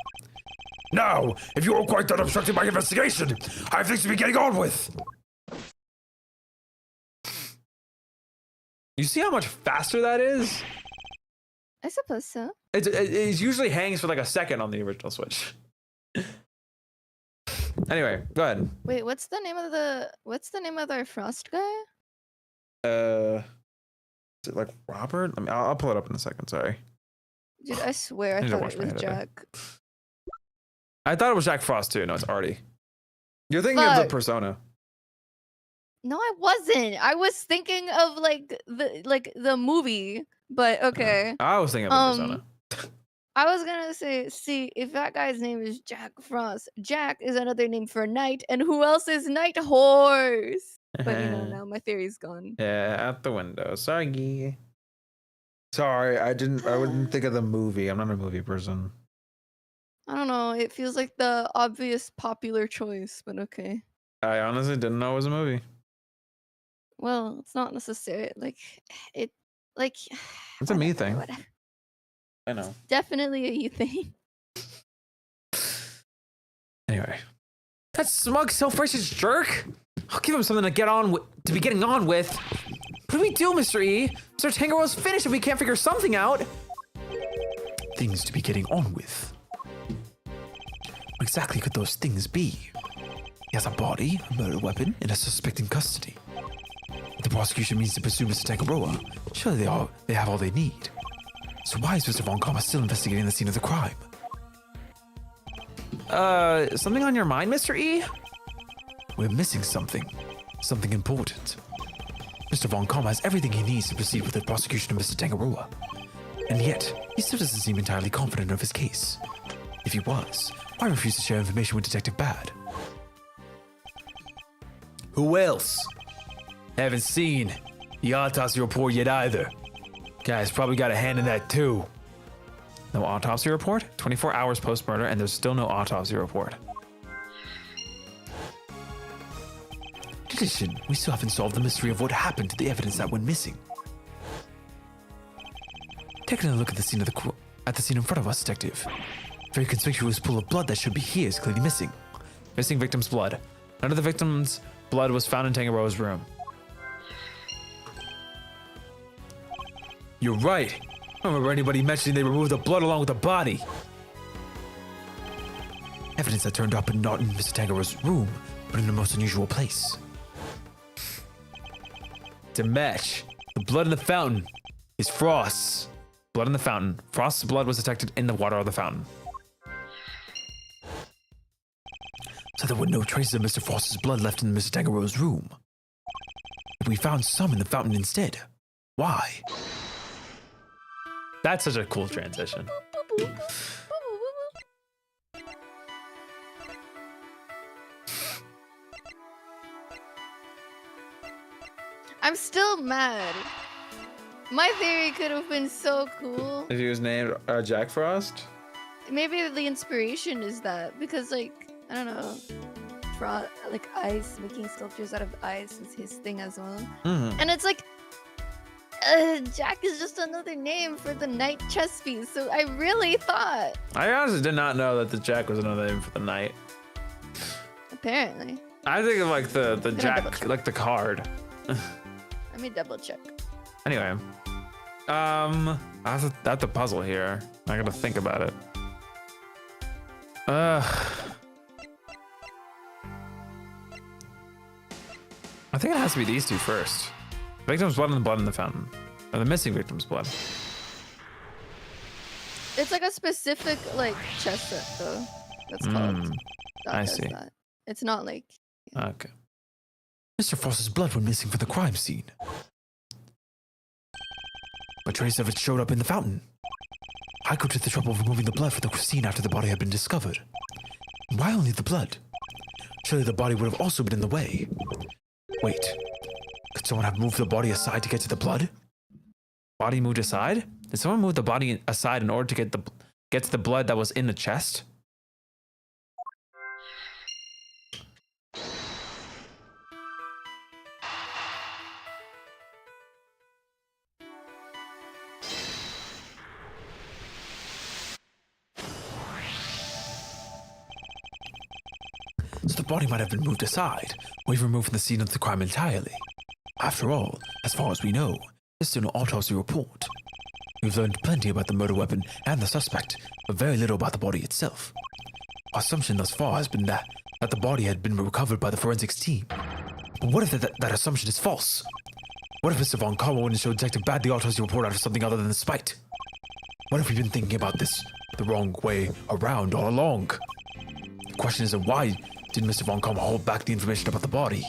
Now, if you are quite done obstructing my investigation, I have things to be getting on with. You see how much faster that is? I suppose so. It usually hangs for like a second on the original Switch. Anyway, go ahead. Wait, what's the name of our Frost guy? Is it like Robert? I mean, I'll pull it up in a second. Sorry. Dude, I swear I need to thought wash it my was head, I Jack. I thought it was Jack Frost too. No, it's Artie. You're thinking of the Fuck. Persona. No, I wasn't. I was thinking of the movie, but okay. I was thinking of the Persona. I was gonna say, see, if that guy's name is Jack Frost, Jack is another name for night, and who else is Night Horse? But you know, now my theory's gone. Yeah, out the window. Sorry. Sorry, I wouldn't think of the movie. I'm not a movie person. I don't know. It feels like the obvious popular choice, but okay. I honestly didn't know it was a movie. Well, it's not necessary. It's It's a me thing. Whatever. I know. Definitely a you thing. Anyway. That smug, self-righteous jerk. I'll give him something to get on with, to be getting on with. What do we do, Mr. E? Mr. Tangerwell's finished if we can't figure something out. Things to be getting on with. What exactly could those things be? He has a body, a murder weapon, and a suspect in custody. If the prosecution means to pursue Mr. Tangaroa, surely they have all they need. So why is Mr. Von Karma still investigating the scene of the crime? Something on your mind, Mr. E? We're missing something. Something important. Mr. Von Karma has everything he needs to proceed with the prosecution of Mr. Tangaroa. And yet, he still doesn't seem entirely confident of his case. If he was, why refuse to share information with Detective Bad? Who else? Haven't seen the autopsy report yet either. Guy's probably got a hand in that too. No autopsy report? 24 hours post-murder, and there's still no autopsy report. In addition, we still haven't solved the mystery of what happened to the evidence that went missing. Taking a look at the scene in front of us, Detective. Very conspicuous pool of blood that should be here is clearly missing. Missing victim's blood. None of the victim's blood was found in Tangaroa's room. You're right. I don't remember anybody mentioning they removed the blood along with the body. Evidence that turned up not in Mr. Tangaroa's room, but in the most unusual place. To match, the blood in the fountain is Frost's. Blood in the fountain. Frost's blood was detected in the water of the fountain. So there were no traces of Mr. Frost's blood left in Mr. Tangaroa's room. But we found some in the fountain instead. Why? That's such a cool transition. I'm still mad. My theory could have been so cool. If he was named Jack Frost? Maybe the inspiration is that because, like, I don't know, like ice, making sculptures out of ice is his thing as well. Mm-hmm. And it's like, Jack is just another name for the knight chess piece. So I really thought. I honestly did not know that the Jack was another name for the knight. Apparently. I think of like the Jack, like the card. Let me double check. Anyway, that's the puzzle here. I gotta think about it. I think it has to be these two first. Victim's blood and the blood in the fountain. Or the missing victim's blood. It's like a specific like chess set though. That's called. I see. That. It's not like. Okay. Mr. Frost's blood went missing from the crime scene. But trace of it showed up in the fountain. I go to the trouble of removing the blood from the scene after the body had been discovered. Why only the blood? Surely the body would have also been in the way. Wait, could someone have moved the body aside to get to the blood? Body moved aside? Did someone move the body aside in order to get to the blood that was in the chest? So the body might have been moved aside, or even removed from the scene of the crime entirely. After all, as far as we know, there's still no autopsy report. We've learned plenty about the murder weapon and the suspect, but very little about the body itself. Our assumption thus far has been that the body had been recovered by the forensics team. But what if that assumption is false? What if Mr. Von Karma wouldn't show Detective Bad the autopsy report out of something other than spite? What if we've been thinking about this the wrong way around all along? The question isn't why did Mr. Von Karma hold back the information about the body?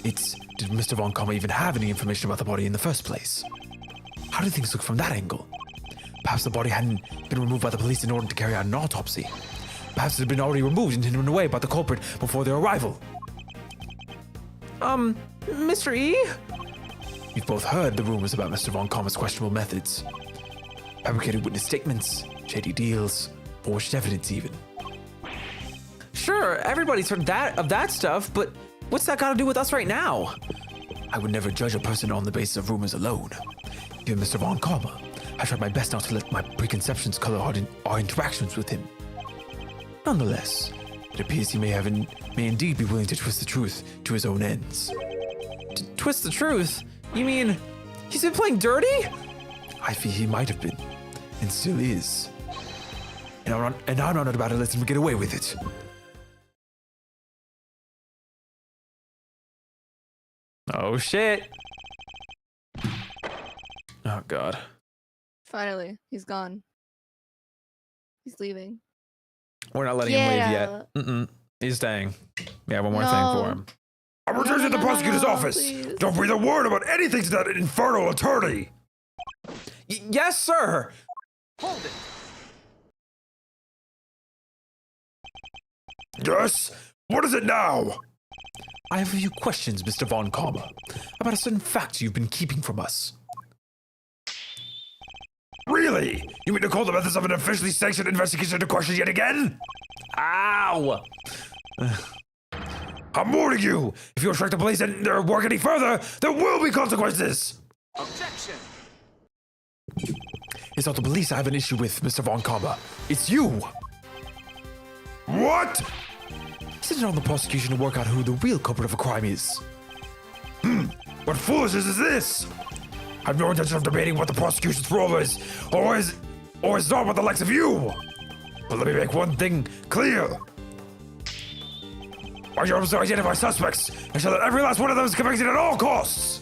It's, did Mr. Von Karma even have any information about the body in the first place? How do things look from that angle? Perhaps the body hadn't been removed by the police in order to carry out an autopsy. Perhaps it had been already removed and hidden away by the culprit before their arrival. Mr. E? We've both heard the rumors about Mr. Von Karma's questionable methods. Fabricated witness statements, shady deals, forged evidence even. Sure, everybody's heard of that stuff, but what's that got to do with us right now? I would never judge a person on the basis of rumors alone. Given Mr. Von Karma, I tried my best not to let my preconceptions color our interactions with him. Nonetheless, it appears he may indeed be willing to twist the truth to his own ends. Twist the truth? You mean he's been playing dirty? I fear he might have been, and still is. And I'm not about to let him get away with it. Oh shit. Oh god. Finally, he's gone. He's leaving. We're not letting him leave yet. out. He's staying. We have one more thing for him. I'm returning to the prosecutor's office. please. Don't breathe a word about anything to that infernal attorney. Yes, sir. Hold it. Yes? What is it now? I have a few questions, Mr. Von Karma, about a certain fact you've been keeping from us. Really? You mean to call the methods of an officially sanctioned investigation into question yet again? Ow! I'm warning you. If you obstruct the police and their work any further, there will be consequences. Objection. It's not the police I have an issue with, Mr. Von Karma. It's you! What? Isn't it on the prosecution to work out who the real culprit of a crime is? What foolishness is this? I've no intention of debating what the prosecution's role is, or is not with the likes of you. But let me make one thing clear. My job is to identify suspects and show that every last one of them is convicted at all costs.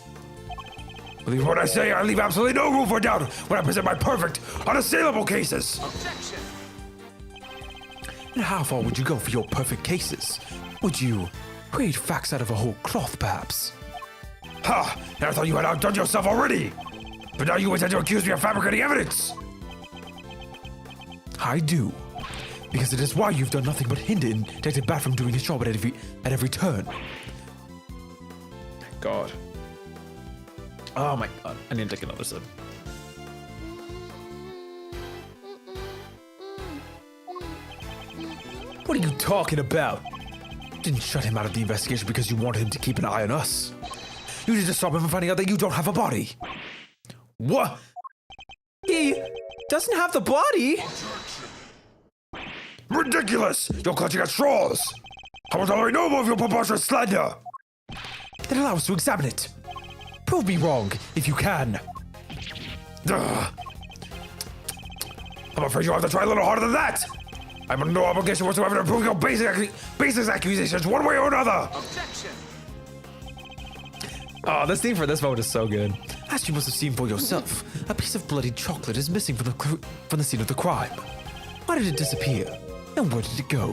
Believe what I say, I leave absolutely no room for doubt when I present my perfect, unassailable cases. Objection. And how far would you go for your perfect cases? Would you create facts out of a whole cloth, perhaps? Ha! And I thought you had outdone yourself already. But now you intend to accuse me of fabricating evidence. I do. Because it is why you've done nothing but hinder Detective Bat from doing his job at every turn. God. Oh my God. I need to take another sip. What are you talking about? You didn't shut him out of the investigation because you wanted him to keep an eye on us. You need to stop him from finding out that you don't have a body. What? He doesn't have the body. Ridiculous! You're clutching at straws. I will tolerate no more of your preposterous slander. Then allow us to examine it. Prove me wrong, if you can. Ugh. I'm afraid you'll have to try a little harder than that. I'm under no obligation whatsoever to prove your basic accusations one way or another. Objection. Oh, this theme for this vote is so good. As you must have seen for yourself, a piece of bloody chocolate is missing from the scene of the crime. Why did it disappear? And where did it go?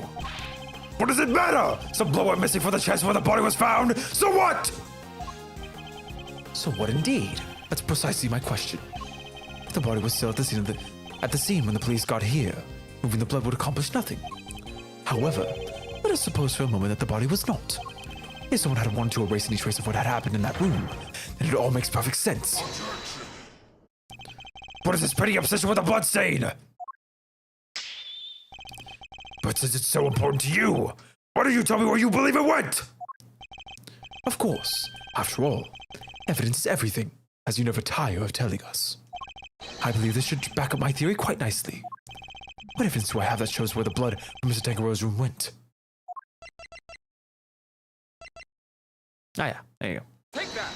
What does it matter? Some blood went missing from the chest where the body was found. So what? So what indeed? That's precisely my question. If the body was still at the scene when the police got here, moving the blood would accomplish nothing. However, let us suppose for a moment that the body was not. If someone had wanted to erase any trace of what had happened in that room, then it all makes perfect sense. What is this petty obsession with a blood stain? But since it's so important to you, why don't you tell me where you believe it went? Of course. After all, evidence is everything, as you never tire of telling us. I believe this should back up my theory quite nicely. What evidence do I have that shows where the blood from Mr. Tangaro's room went? Oh yeah, there you go. Take that.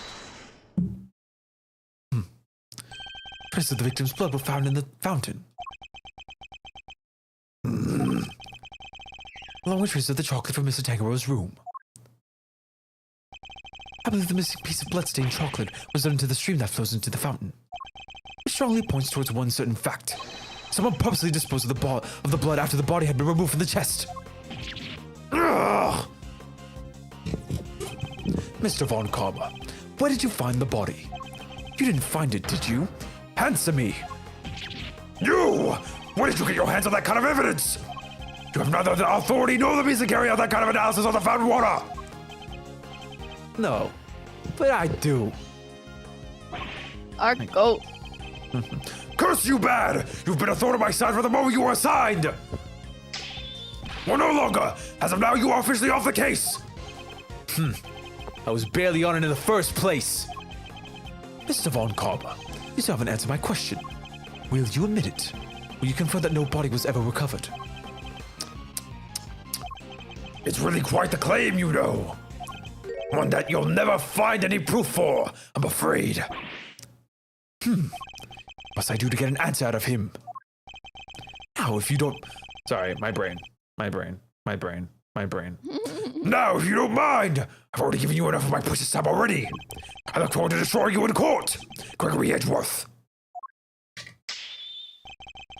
Traces of the victim's blood were found in the fountain. Along with traces of the chocolate from Mr. Tangaro's room. I believe the missing piece of bloodstained chocolate was thrown into the stream that flows into the fountain. It strongly points towards one certain fact. Someone purposely disposed of the blood after the body had been removed from the chest. Ugh. Mr. Von Karma, where did you find the body? You didn't find it, did you? Answer me. You! Where did you get your hands on that kind of evidence? You have neither the authority nor the means to carry out that kind of analysis on the fountain water. No, but I do. Our goat. Curse you bad! You've been a thorn in my side from the moment you were assigned! Well, no longer! As of now, you are officially off the case! I was barely on it in the first place. Mr. Von Karma, you still haven't answered my question. Will you admit it? Will you confirm that no body was ever recovered? It's really quite the claim, you know. One that you'll never find any proof for, I'm afraid. Must I do to get an answer out of him? Now, if you don't... Sorry, my brain. Now, if you don't mind, I've already given you enough of my precious time already. I look forward to destroying you in court, Gregory Edgeworth.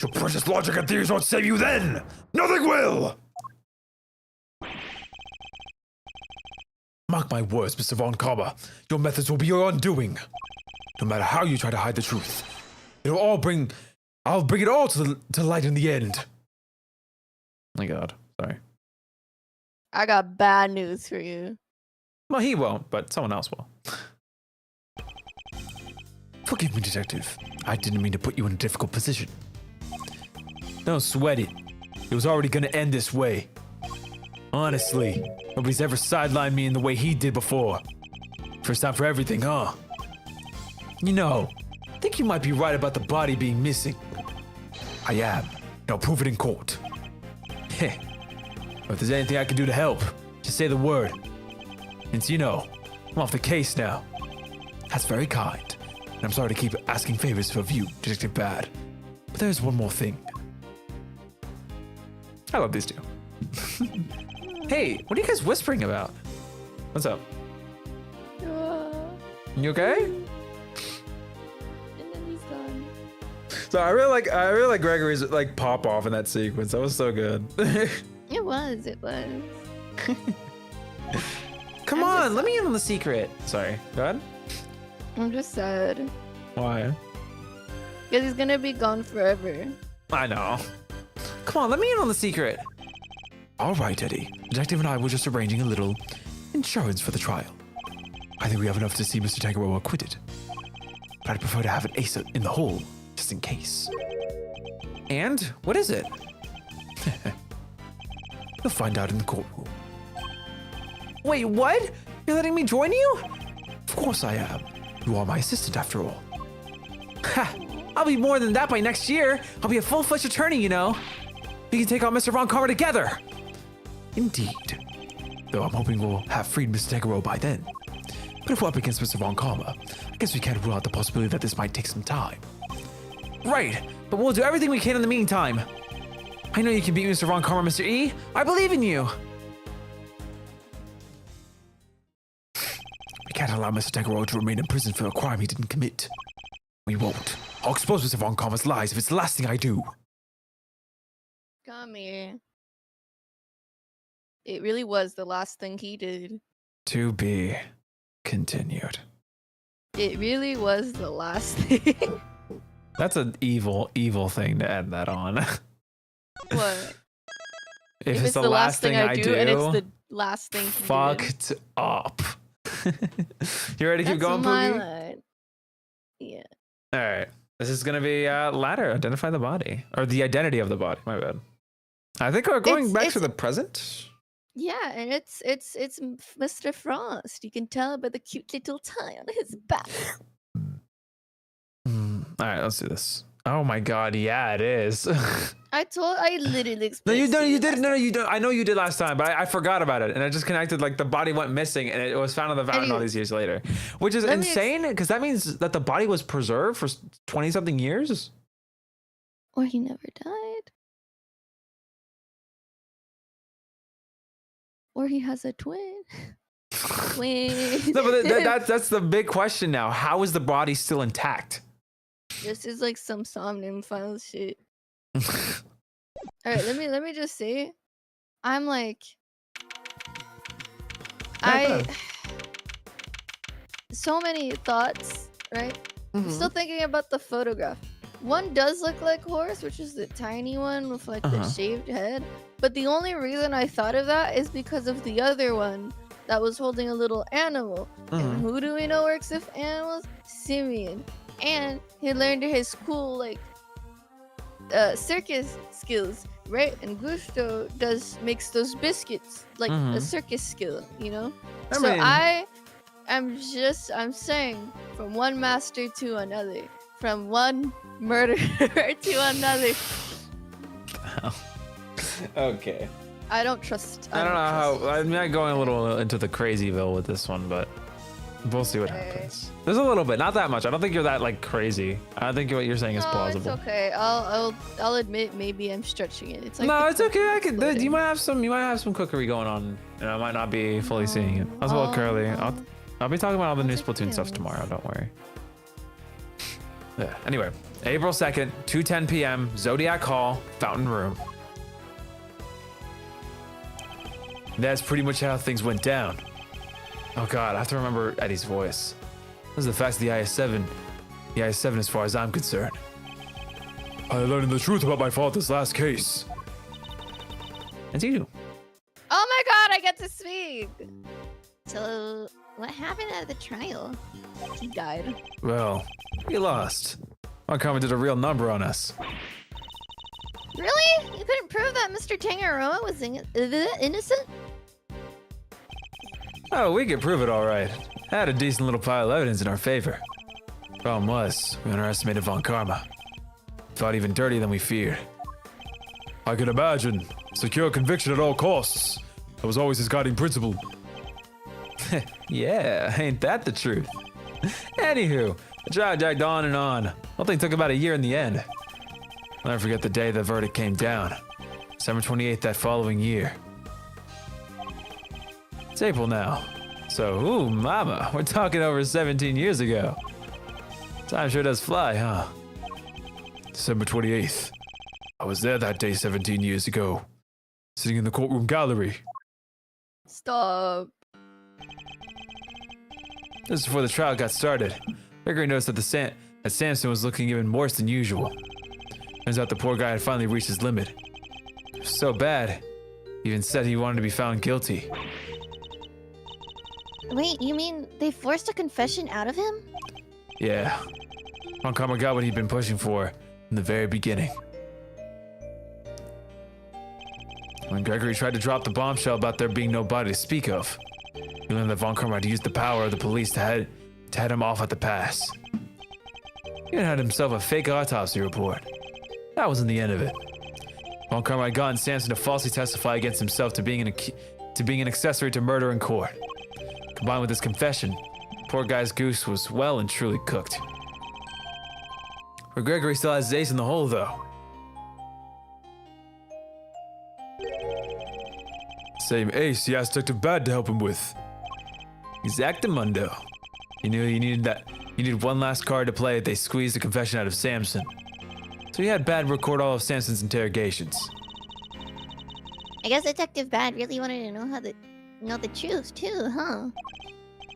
Your precious logic and theories won't save you then! Nothing will! Mark my words, Mr. Von Karma. Your methods will be your undoing. No matter how you try to hide the truth, I'll bring it all to light in the end. My God, sorry. I got bad news for you. Well, he won't, but someone else will. Forgive me, Detective. I didn't mean to put you in a difficult position. Don't sweat it. It was already gonna end this way. Honestly, nobody's ever sidelined me in the way he did before. First time for everything, huh? You know, I think you might be right about the body being missing. I am. I'll prove it in court. Heh. But if there's anything I can do to help, just say the word. Since you know, I'm off the case now. That's very kind. And I'm sorry to keep asking favors of you, Detective Bad. But there's one more thing. I love these two. Hey, what are you guys whispering about? What's up? You okay? And then he's gone. So I really like Gregory's like pop off in that sequence. That was so good. It was. Come on, let me in on the secret. Sorry, go ahead. I'm just sad. Why? Because he's gonna be gone forever. I know. Come on, let me in on the secret. All right, Eddie. Detective and I were just arranging a little insurance for the trial. I think we have enough to see Mr. Tangaroa acquitted. But I'd prefer to have an ace in the hole, just in case. And what is it? You'll find out in the courtroom. Wait, what? You're letting me join you? Of course I am. You are my assistant after all. Ha! I'll be more than that by next year. I'll be a full-fledged attorney, you know. We can take on Mr. Von Karma together. Indeed. Though I'm hoping we'll have freed Mr. Tangaroa by then. But if we're up against Mr. Von Karma, I guess we can't rule out the possibility that this might take some time. Right, but we'll do everything we can in the meantime. I know you can beat Mr. Von Karma, Mr. E. I believe in you. We can't allow Mr. Tangaroa to remain in prison for a crime he didn't commit. We won't. I'll expose Mr. Von Karma's lies if it's the last thing I do. Come here. It really was the last thing he did. To be continued. It really was the last thing. That's an evil, evil thing to end that on. What? If it's the last thing I do, and it's the last thing he did. fucked up. You ready to keep That's going, my Poogie? line. Yeah. All right. This is going to be ladder. Identify the body. Or the identity of the body. My bad. I think we're going back to the present. Yeah, and it's Mr. Frost. You can tell by the cute little tie on his back. All right, let's do this. Oh my god, yeah, it is. I literally No, explained. you to don't. You did. last No, you don't. I know you did last time, but I forgot about it, and I just connected. Like the body went missing, and it was found in the fountain all these years later, which is Let me insane because that means that the body was preserved for 20-something years. Or he never died. Or he has a twin. Twin. No, but that's the big question now. How is the body still intact? This is like some Somnium Files shit. All right, let me just say, I'm like, so many thoughts, right? I'm still thinking about the photograph. One does look like horse, which is the tiny one with like the shaved head. But the only reason I thought of that is because of the other one that was holding a little animal. And who do we know works with animals? Simeon. And he learned his cool like circus skills, right? And Gusto makes those biscuits like a circus skill, you know? I'm saying from one master to another, from one murderer to another. Okay. I don't trust. I don't know how. I'm not going a little into the crazyville with this one, but we'll see what happens. There's a little bit, not that much. I don't think you're that like crazy. I think what you're saying is plausible. It's okay. I'll admit maybe I'm stretching it. It's like no, it's okay. I can. You might have some cookery going on, and I might not be fully seeing it. As well, Curly. I'll be talking about all the new Splatoon stuff tomorrow. Don't worry. Yeah. Anyway, April 2nd, 2:10 p.m., Zodiac Hall, Fountain Room. That's pretty much how things went down. Oh God, I have to remember Eddie's voice. Those are the facts of the IS-7. The IS-7 as far as I'm concerned. I learned the truth about my father's last case. And you. Oh my god, I get to speak! So, what happened at the trial? He died. Well, we lost. Karma did a real number on us. Really? You couldn't prove that Mr. Tangaroa was innocent? Oh, we could prove it all right. Had a decent little pile of evidence in our favor. Problem was, we underestimated Von Karma. Fought even dirtier than we feared. I can imagine. Secure conviction at all costs. That was always his guiding principle. Yeah, ain't that the truth? Anywho, the trial dragged on and on. Whole thing took about a year in the end. I'll never forget the day the verdict came down. December 28th that following year. It's April now. So, ooh, mama, we're talking over 17 years ago. Time sure does fly, huh? December 28th. I was there that day 17 years ago. Sitting in the courtroom gallery. Stop. This is before the trial got started. Gregory noticed that that Samson was looking even worse than usual. Turns out the poor guy had finally reached his limit. It was so bad, he even said he wanted to be found guilty. Wait, you mean they forced a confession out of him? Yeah. Von Karma got what he'd been pushing for from the very beginning. When Gregory tried to drop the bombshell about there being nobody to speak of, he learned that Von Karma had used the power of the police to head him off at the pass. He even had himself a fake autopsy report. That wasn't the end of it. Von Karma had gotten Samson to falsely testify against himself to being an accessory to murder in court. Combined with his confession, poor guy's goose was well and truly cooked. But Gregory still has his ace in the hole, though. Same ace he asked Detective Bad to help him with. Exactamundo. He knew he needed one last card to play if they squeezed the confession out of Samson. So he had Bad record all of Samson's interrogations. I guess Detective Bad really wanted to know the truth too, huh?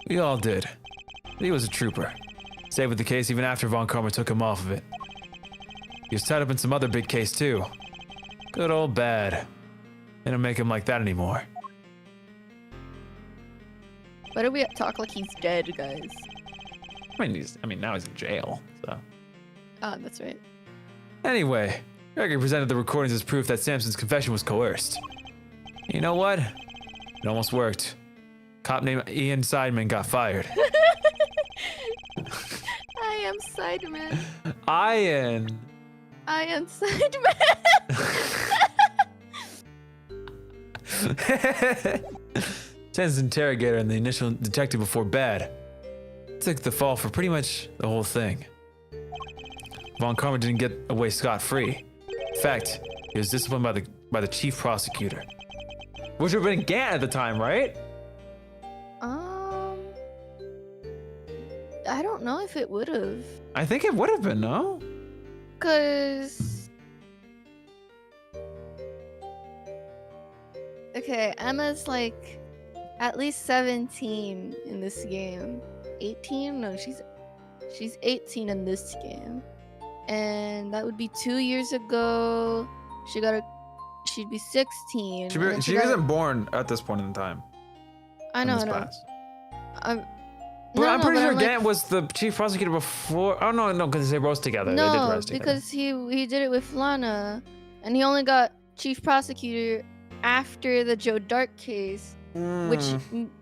We all did. But he was a trooper. Stayed with the case even after Von Karma took him off of it. He was tied up in some other big case too. Good old Bad. They don't make him like that anymore. Why do we talk like he's dead, guys? I mean, now he's in jail, so. Ah, that's right. Anyway, Gregory presented the recordings as proof that Samson's confession was coerced. You know what? It almost worked. Cop named Ian Sideman got fired. I am Sideman. Ian. I am Sideman. Samson's interrogator and the initial detective before Bad took the fall for pretty much the whole thing. Von Karma didn't get away scot-free. In fact, he was disciplined by the chief prosecutor. Which would have been Gant at the time, right? I don't know if it would have. I think it would have been, no? Cause okay, Emma's like at least 17 in this game. 18? No, she's 18 in this game. And that would be 2 years ago. She'd be 16. She wasn't born at this point in time. I know. But I'm pretty sure like, Gant was the chief prosecutor before. Oh no, because they rose together. They did no, rise together. because he did it with Lana, and he only got chief prosecutor after the Joe Dark case, which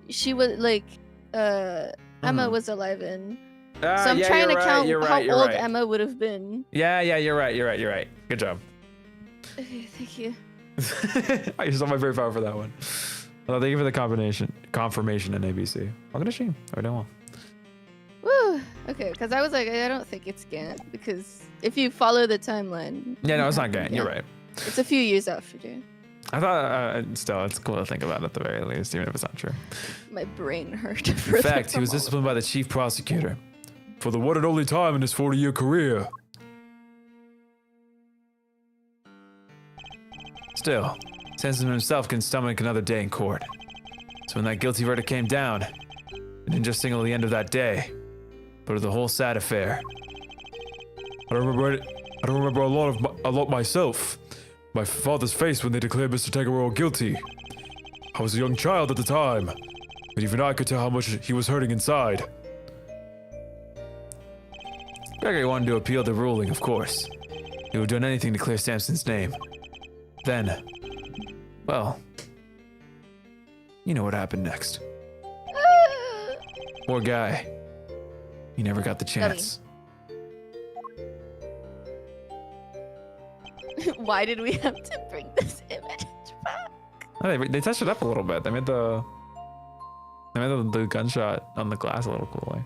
she was like, Emma was alive in. So I'm trying to count how old Emma would have been. Yeah, you're right. Good job. Okay, thank you. I used all my very power for that one. Well, thank you for the confirmation in ABC. Welcome to stream. I don't want. Woo! Okay, because I was like, I don't think it's Gant, because if you follow the timeline. Yeah, no, it's not Gant. You're right. It's a few years after. I thought, still, it's cool to think about at the very least, even if it's not true. My brain hurt. In fact, he was disciplined by the chief prosecutor. For the one and only time in his 40-year career. Still, Samson himself can stomach another day in court. So when that guilty verdict came down, it didn't just signal the end of that day, but of the whole sad affair. I don't remember a lot myself. My father's face when they declared Mr. Tangeroa guilty. I was a young child at the time, but even I could tell how much he was hurting inside. Gregory wanted to appeal the ruling, of course. He would have done anything to clear Samson's name. Then, well, you know what happened next. Poor guy. He never got the chance. Why did we have to bring this image back? Oh, they touched it up a little bit. They made the gunshot on the glass a little cooler.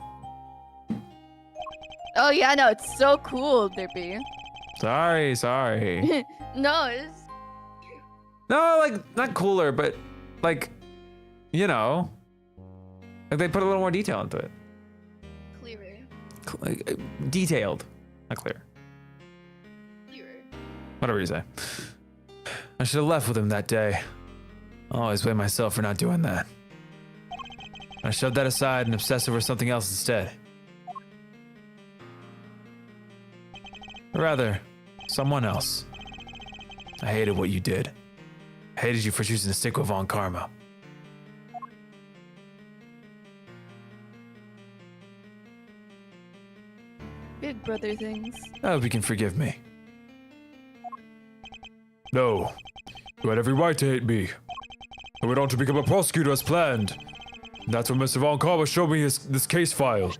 Oh yeah, no, it's so cool, Dippy. Sorry. No, it's No, like, not cooler, but, like, you know. Like, they put a little more detail into it. clearer. Detailed. Not clear. Clearer. Whatever you say. I should have left with him that day. I always blame myself for not doing that. I shoved that aside and obsessed over something else instead. Or rather, someone else. I hated what you did. I hated you for choosing to stick with Von Karma. Big brother things. I hope you can forgive me. No, you had every right to hate me. I went on to become a prosecutor as planned. And that's when Mr. Von Karma showed me this case file.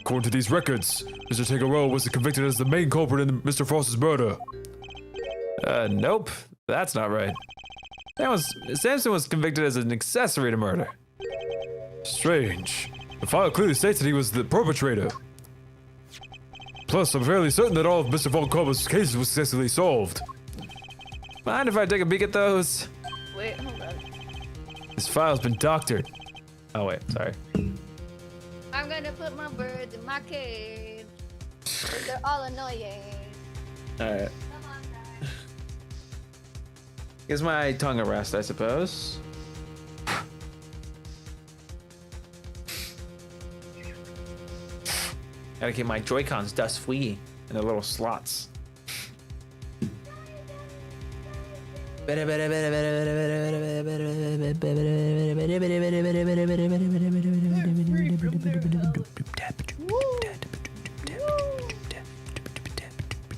According to these records, Mr. Tangeroa was convicted as the main culprit in Mr. Frost's murder. Nope. That's not right. Samson was convicted as an accessory to murder. Strange. The file clearly states that he was the perpetrator. Plus, I'm fairly certain that all of Mr. Von Karma's cases were successfully solved. Mind if I take a peek at those? Wait, hold on. This file's been doctored. Oh wait, sorry. I'm gonna put my birds in my cage. 'Cause they're all annoying. Alright. Come on, guys. Gives my tongue a rest, I suppose. Gotta keep my Joy-Cons dust-free in their little slots.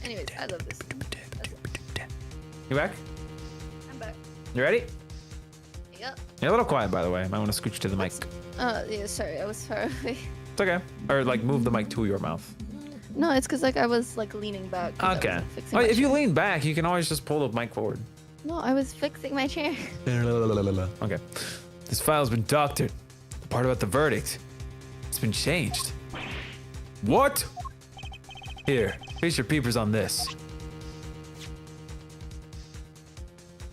Anyways, I love this. You back? I'm back. You ready? Yep. You're a little quiet, by the way. I might want to scooch to the mic. Yeah, sorry, I was far away. It's okay. Or like move the mic to your mouth. No, it's because like I was like leaning back. 'Cause I Okay. wasn't fixing Oh, my if you chair. lean back, you can always just pull the mic forward. No, I was fixing my chair. Okay. This file's been doctored. The part about the verdict, it's been changed. What? Here, face your peepers on this.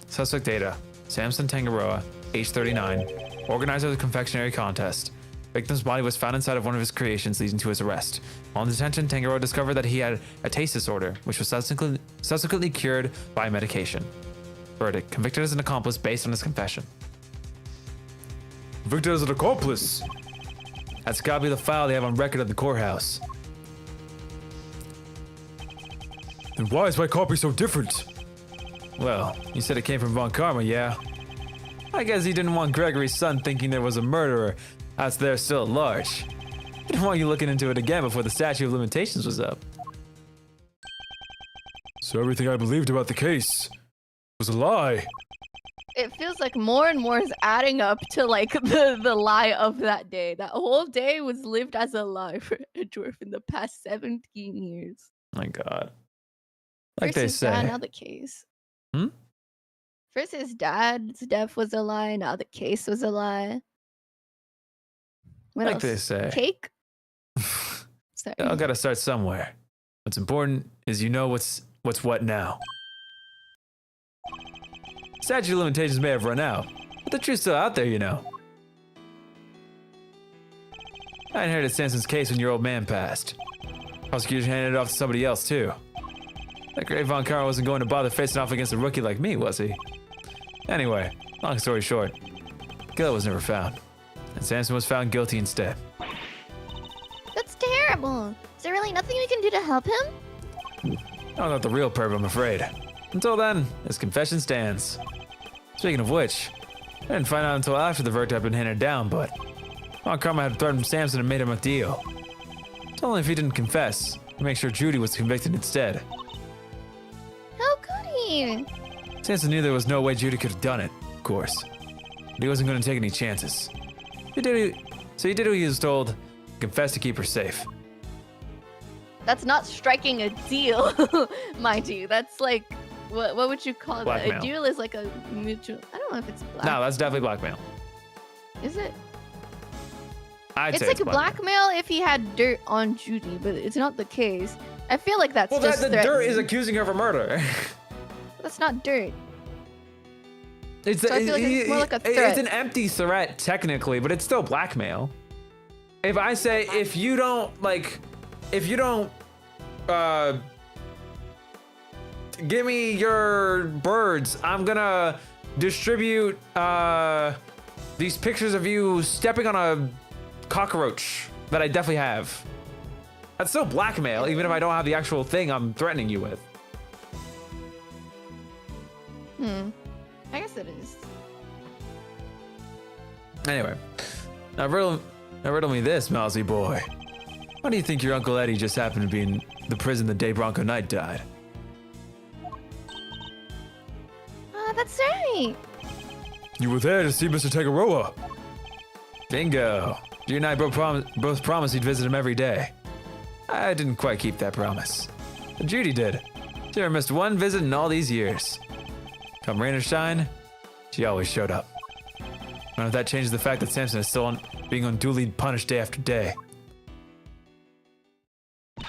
Suspect data. Samson Tangeroa, age 39, organizer of the confectionery contest. Victim's body was found inside of one of his creations, leading to his arrest. While in detention, Tangeroa discovered that he had a taste disorder, which was subsequently cured by medication. Verdict: convicted as an accomplice based on his confession. Convicted as an accomplice. That's gotta be the file they have on record at the courthouse. Then why is my copy so different? Well, you said it came from Von Karma, yeah? I guess he didn't want Gregory's son thinking there was a murderer out there still at large. He didn't want you looking into it again before the statute of limitations was up. So everything I believed about the case was a lie. It feels like more and more is adding up to like the lie of that day. That whole day was lived as a lie for Edgeworth in the past 17 years. My God. Like First they his dad, say. now the case. Hmm? First his dad's death was a lie, now the case was a lie. What Like else? they say. Cake? Sorry. I gotta start somewhere. What's important is you know what's what now. Statute of limitations may have run out, but the truth's still out there, you know. I inherited Samson's case when your old man passed. Prosecutors handed it off to somebody else, too. That great Von Carl wasn't going to bother facing off against a rookie like me, was he? Anyway, long story short, Gil was never found, and Samson was found guilty instead. That's terrible. Is there really nothing we can do to help him? I'm not the real perp, I'm afraid. Until then, his confession stands. Speaking of which, I didn't find out until after the verdict had been handed down, but Von Karma had threatened Samson and made him a deal. Told him if he didn't confess, he'd make sure Judy was convicted instead. How could he? Samson knew there was no way Judy could have done it, of course. But he wasn't going to take any chances. He did what he was told, confessed to keep her safe. That's not striking a deal, mind you. That's like, what would you call that? Blackmail. A deal is like a mutual. I don't know if it's black. No, that's definitely blackmail. Is it? I'd It's say like a blackmail if he had dirt on Judy, but it's not the case. I feel like that's Well, just the dirt threatening. is accusing her of a murder. That's not dirt. It's, So I feel like it's more like a It's threat. an empty threat, technically, but it's still blackmail. If I say, if you don't, give me your birds, I'm gonna distribute, these pictures of you stepping on a cockroach that I definitely have. That's still blackmail, even if I don't have the actual thing I'm threatening you with. I guess it is. Anyway, now riddle me this, mousy boy. Why do you think your Uncle Eddie just happened to be in the prison the day Bronco Knight died? That's right. You were there to see Mr. Tegaroa. Bingo. You and I both promised you'd visit him every day. I didn't quite keep that promise. But Judy did. She never missed one visit in all these years. Come rain or shine, she always showed up. I don't know if that changes the fact that Samson is still being unduly punished day after day. How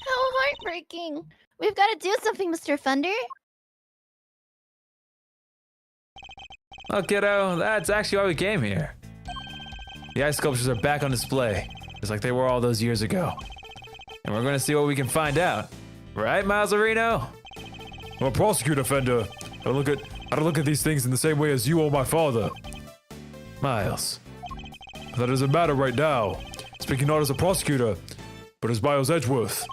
heartbreaking. We've got to do something, Mr. Thunder. Well, kiddo, that's actually why we came here. The ice sculptures are back on display, just like they were all those years ago. And we're going to see what we can find out. Right, Miles Areno? I'm a prosecutor, Fender. I don't look at these things in the same way as you or my father. Miles. But that doesn't matter right now. Speaking not as a prosecutor, but as Miles Edgeworth.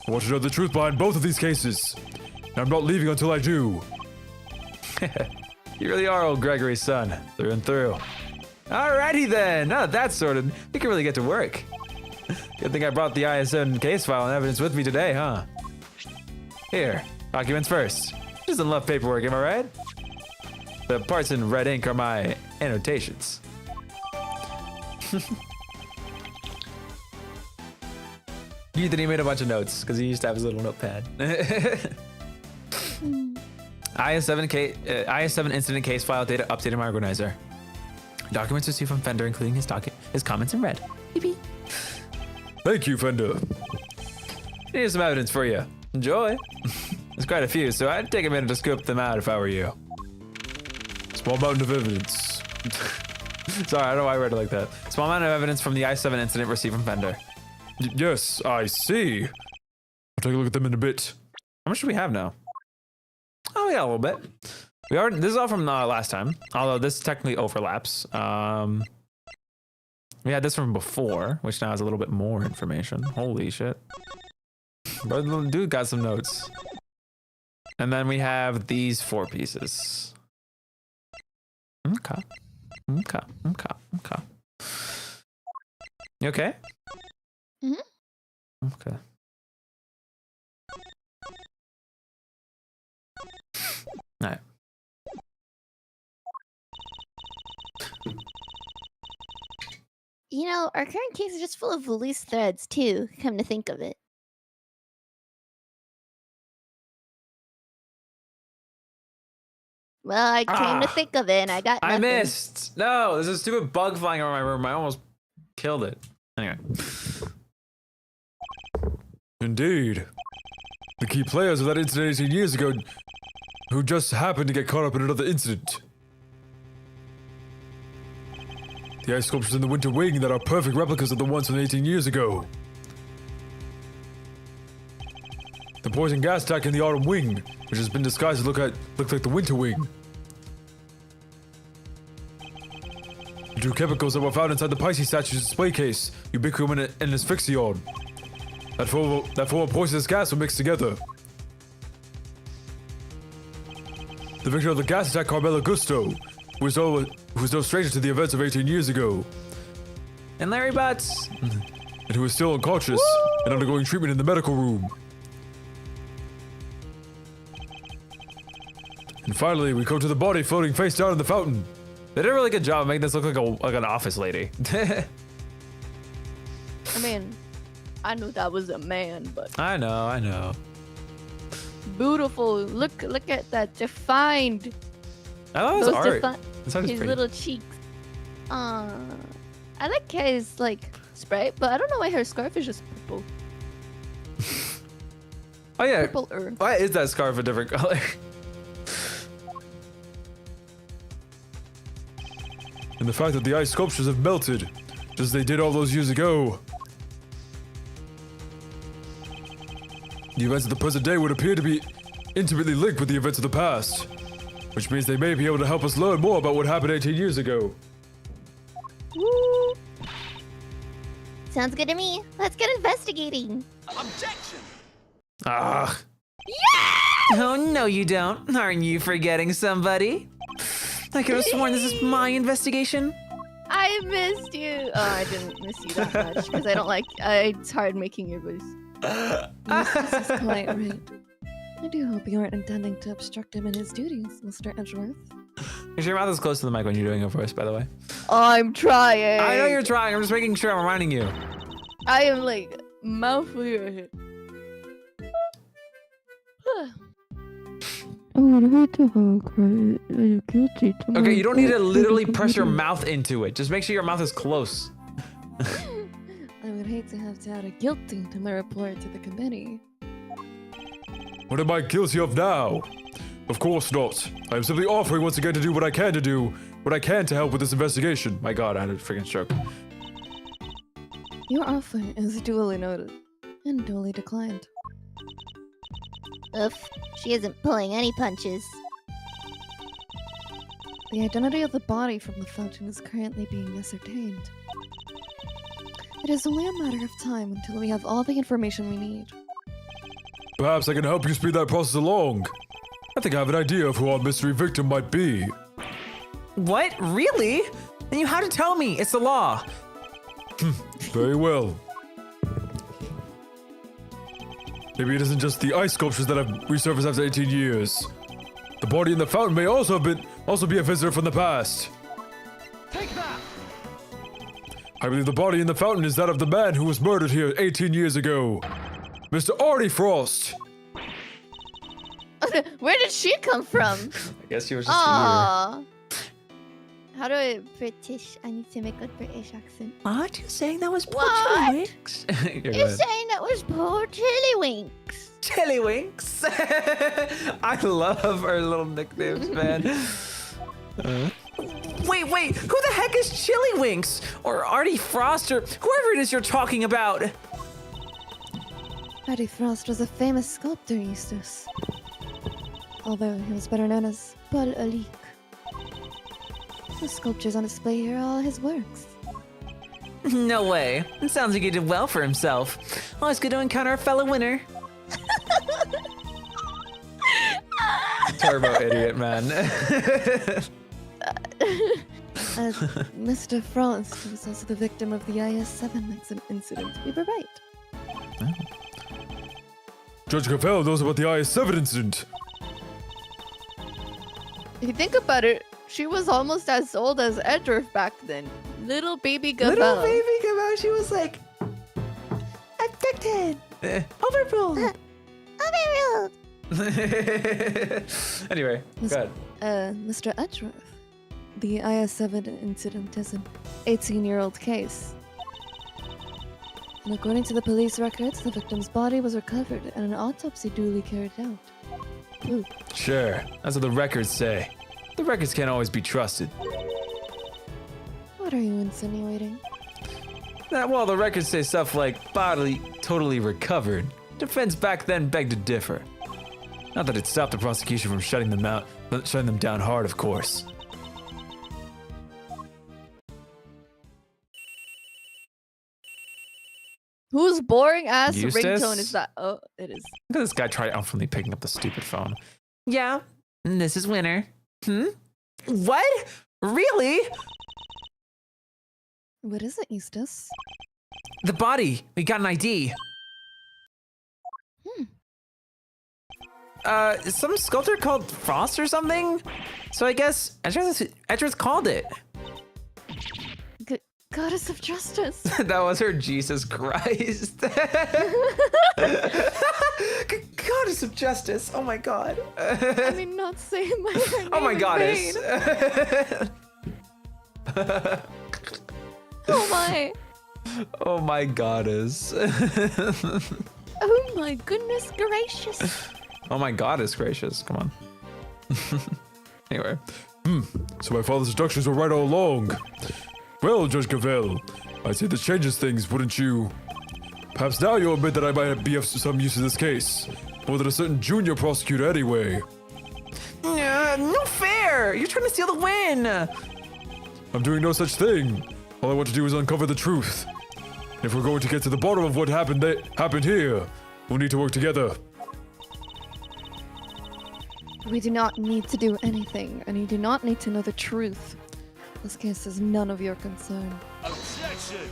I want to know the truth behind both of these cases. And I'm not leaving until I do. You really are old Gregory's son, through and through. Alrighty then, now that that's sorted, we can really get to work. Good thing I brought the ISN case file and evidence with me today, huh? Here, documents first. She doesn't love paperwork, am I right? The parts in red ink are my annotations. Ethan, he made a bunch of notes because he used to have his little notepad. IS7 incident case file data updated my organizer. Documents received from Fender, including his comments in red. Beep, beep. Thank you, Fender. Here's some evidence for you. Enjoy. There's quite a few, so I'd take a minute to scoop them out if I were you. Small mountain of evidence. Sorry, I don't know why I read it like that. Small amount of evidence from the I-7 incident received from Fender. Yes, I see. I'll take a look at them in a bit. How much do we have now? Oh, yeah, a little bit. This is all from last time, although this technically overlaps. We had this from before, which now has a little bit more information. Holy shit. But the dude got some notes. And then we have these 4 pieces. Okay. You okay? Mm-hmm. Okay. All right. You know, our current case is just full of loose threads, too, come to think of it. Well, I came to think of it, and I got nothing. I missed. No, there's a stupid bug flying over my room. I almost killed it. Anyway. Indeed. The key players of that incident 18 years ago who just happened to get caught up in another incident. The ice sculptures in the Winter Wing that are perfect replicas of the ones from 18 years ago. The poison gas attack in the autumn wing, which has been disguised to look like the winter wing. The two chemicals that were found inside the Pisces statue's display case, ubiquitous and asphyxion. That form of poisonous gas were mixed together. The victim of the gas attack, Carmela Gusto, who was no stranger to the events of 18 years ago. And Larry Butts. And who is still unconscious and undergoing treatment in the medical room. And finally, we come to the body floating face down in the fountain. They did a really good job of making this look like an office lady. I mean, I knew that was a man, but I know. beautiful. Look at that defined. I thought it was art. This art is His pretty. little cheeks. I like Kay's like sprite, but I don't know why her scarf is just purple. Oh yeah. Purple. Why is that scarf a different color? And the fact that the ice sculptures have melted, just as they did all those years ago. The events of the present day would appear to be intimately linked with the events of the past, which means they may be able to help us learn more about what happened 18 years ago. Woo. Sounds good to me. Let's get investigating. Objection! Ah. Oh no, you don't. Aren't you forgetting somebody? I could have sworn this is my investigation. I missed you. Oh, I didn't miss you that much because I don't like. It's hard making your voice. This is quite right. I do hope you aren't intending to obstruct him in his duties, Mr. Edgeworth. Make sure your mouth is close to the mic when you're doing your voice, by the way. I'm trying. I know you're trying. I'm just making sure I'm reminding you. I am like mouth here. I would hate to hug her. Are you guilty to Okay, you don't need to literally press your mouth into it. Just make sure your mouth is close. I would hate to have to add a guilty to my report to the committee. What am I guilty of now? Of course not. I am simply offering once again to do what I can to help with this investigation. My god, I had a freaking stroke. Your offer is duly noted and duly declined. Oof. She isn't pulling any punches. The identity of the body from the fountain is currently being ascertained. It is only a matter of time until we have all the information we need. Perhaps I can help you speed that process along. I think I have an idea of who our mystery victim might be. What? Really? Then you have to tell me. It's the law. Very well. Maybe it isn't just the ice sculptures that have resurfaced after 18 years. The body in the fountain may also be a visitor from the past. Take that! I believe the body in the fountain is that of the man who was murdered here 18 years ago. Mr. Artie Frost. Where did she come from? I guess you were just Aww. How do I? British. I need to make a British accent. What? You're saying that was What? Winks? You're saying that was poor Chillywinks. Chillywinks. I love our little nicknames, man. Wait, who the heck is Chillywinks? Or Artie Frost, or whoever it is you're talking about? Artie Frost was a famous sculptor, Eustace. Although he was better known as Paul Alik. The sculptures on display here are all his works. No way. It sounds like he did well for himself. Always good to encounter a fellow winner. Turbo idiot, man. Mr. Frost was also the victim of the IS-7 incident. We were right. Judge Cavell knows about the IS-7 incident. If you think about it, she was almost as old as Edgeworth back then. Little baby Gavel. Little baby Gavel, she was like... Abducted! Overruled! Overruled! Anyway, go ahead. Mr. Edgeworth, the IS-7 incident is an 18-year-old case. And according to the police records, the victim's body was recovered and an autopsy duly carried out. Ooh. Sure, that's what the records say. The records can't always be trusted. What are you insinuating? Well, the records say stuff like body totally recovered. Defense back then begged to differ. Not that it stopped the prosecution from shutting them down hard, of course. Whose boring ass Eustace? ringtone is that? Oh, it is. Look at this guy triumphantly picking up the stupid phone. Yeah, this is Winter. What? Really? What is it, Eustace? The body. We got an ID. Some sculptor called Frost or something? So I guess Edgeworth called it. Goddess of Justice. That was her Jesus Christ. Goddess of Justice. Oh my God. I mean, not saying my name Oh my in Goddess. vain. Oh my. Oh my Goddess. Oh my goodness gracious. Oh my Goddess gracious. Come on. Anyway. So my father's deductions were right all along. Well, Judge Cavell, I'd say this changes things, wouldn't you? Perhaps now you'll admit that I might be of some use in this case. More than a certain junior prosecutor anyway. No fair! You're trying to steal the win! I'm doing no such thing. All I want to do is uncover the truth. And if we're going to get to the bottom of what happened here, we'll need to work together. We do not need to do anything, and you do not need to know the truth. This case is none of your concern. Objection!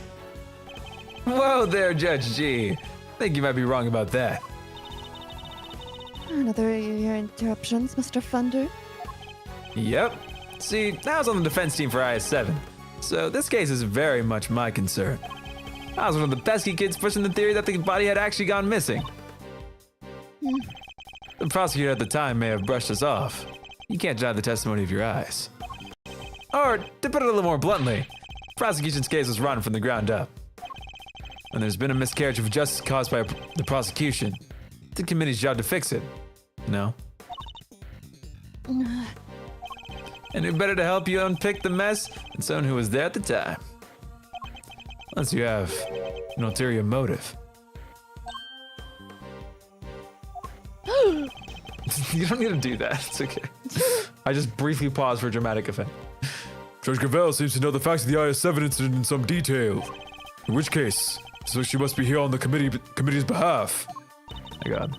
Whoa there, Judge G. Think you might be wrong about that. Another of your interruptions, Mr. Thunder. Yep. See, I was on the defense team for IS-7, so this case is very much my concern. I was one of the pesky kids pushing the theory that the body had actually gone missing. The prosecutor at the time may have brushed us off. You can't deny the testimony of your eyes. Or, to put it a little more bluntly, prosecution's case was rotten from the ground up. When there's been a miscarriage of justice caused by the prosecution, it's the committee's job to fix it. No? And who better to help you unpick the mess than someone who was there at the time? Unless you have an ulterior motive. You don't need to do that, it's okay. I just briefly paused for dramatic effect. Judge Cavell seems to know the facts of the IS-7 incident in some detail. In which case, so she must be here on the committee's behalf. My God.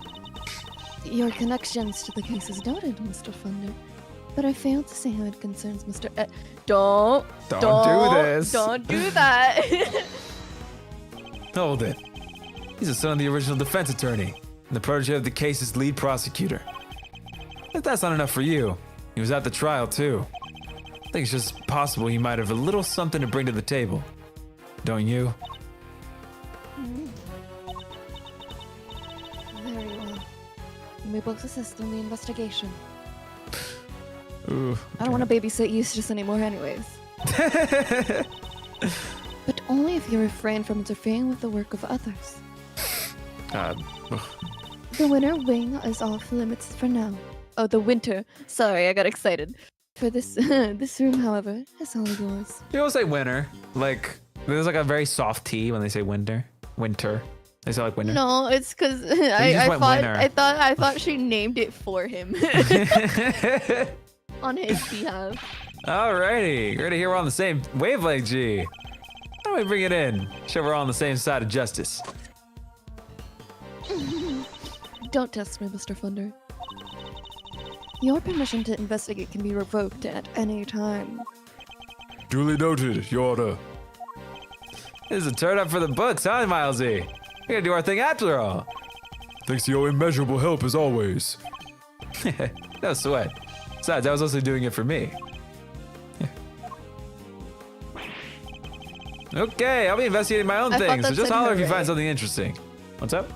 Your connections to the case is noted, Mr. Thunder. But I failed to see how it concerns Mr. Don't do this. Don't do that. Hold it. He's the son of the original defense attorney, and the protege of the case's lead prosecutor. If that's not enough for you, he was at the trial too. I think it's just possible he might have a little something to bring to the table. Don't you? Very well. We both assist in the investigation. Ooh. I don't want to babysit Eustace anymore anyways. But only if you refrain from interfering with the work of others. The winter wing is off limits for now. Oh, the winter. Sorry, I got excited. For this this room, however, is all yours. You always say winter. Like, there's like a very soft T when they say winter. Winter. They say like winter. No, it's because just I went thought winner. I thought she named it for him on his behalf. Alrighty. Great to hear we're on the same wavelength, G. How do we bring it in? Show we're all on the same side of justice. Don't test me, Mr. Thunder. Your permission to investigate can be revoked at any time. Duly noted, Your Honor. This is a turn up for the books, huh, Milesy? We gotta do our thing after all. Thanks to your immeasurable help as always. No sweat. Besides, I was also doing it for me. Okay, I'll be investigating my own I thought things, so that just said holler if you hooray. find something interesting. What's up?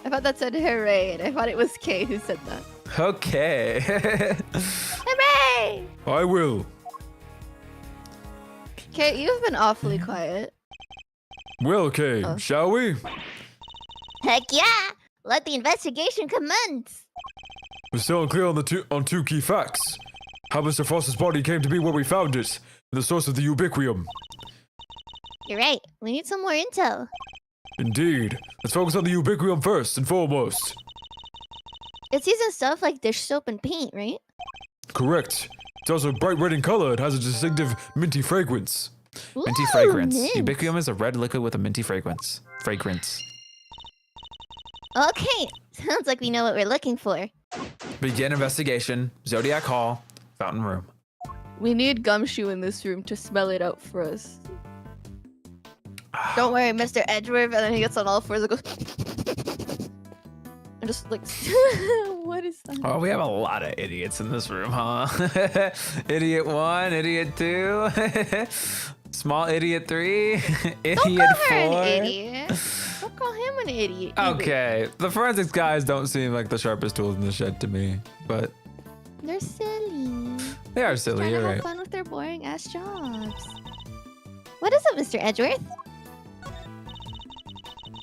I thought that said hooray, and I thought it was Kay who said that. Okay. Hooray! I will. Kay, you've been awfully quiet. Well, Kay, Oh. shall we? Heck yeah! Let the investigation commence! We're still unclear on two key facts. How Mr. Frost's body came to be where we found it, and the source of the ubiquium. You're right. We need some more intel. Indeed. Let's focus on the ubiquitous first and foremost. It's using stuff like dish soap and paint, right? Correct. It's also bright red in color. It has a distinctive minty fragrance. Minty Ooh, fragrance. mint. Ubiquitous is a red liquid with a minty fragrance. Okay, sounds like we know what we're looking for. Begin investigation. Zodiac Hall. Fountain room. We need Gumshoe in this room to smell it out for us. Don't worry, Mr. Edgeworth. And then he gets on all fours and goes. And just like, what is that? Oh, we have a lot of idiots in this room, huh? Idiot 1, idiot 2, small idiot 3, idiot Don't call her 4. an idiot. Don't call him an idiot. either. Okay, the forensics guys don't seem like the sharpest tools in the shed to me, but They're silly. they are silly, Trying you're to have right. fun with their boring ass jobs. What is up, Mr. Edgeworth?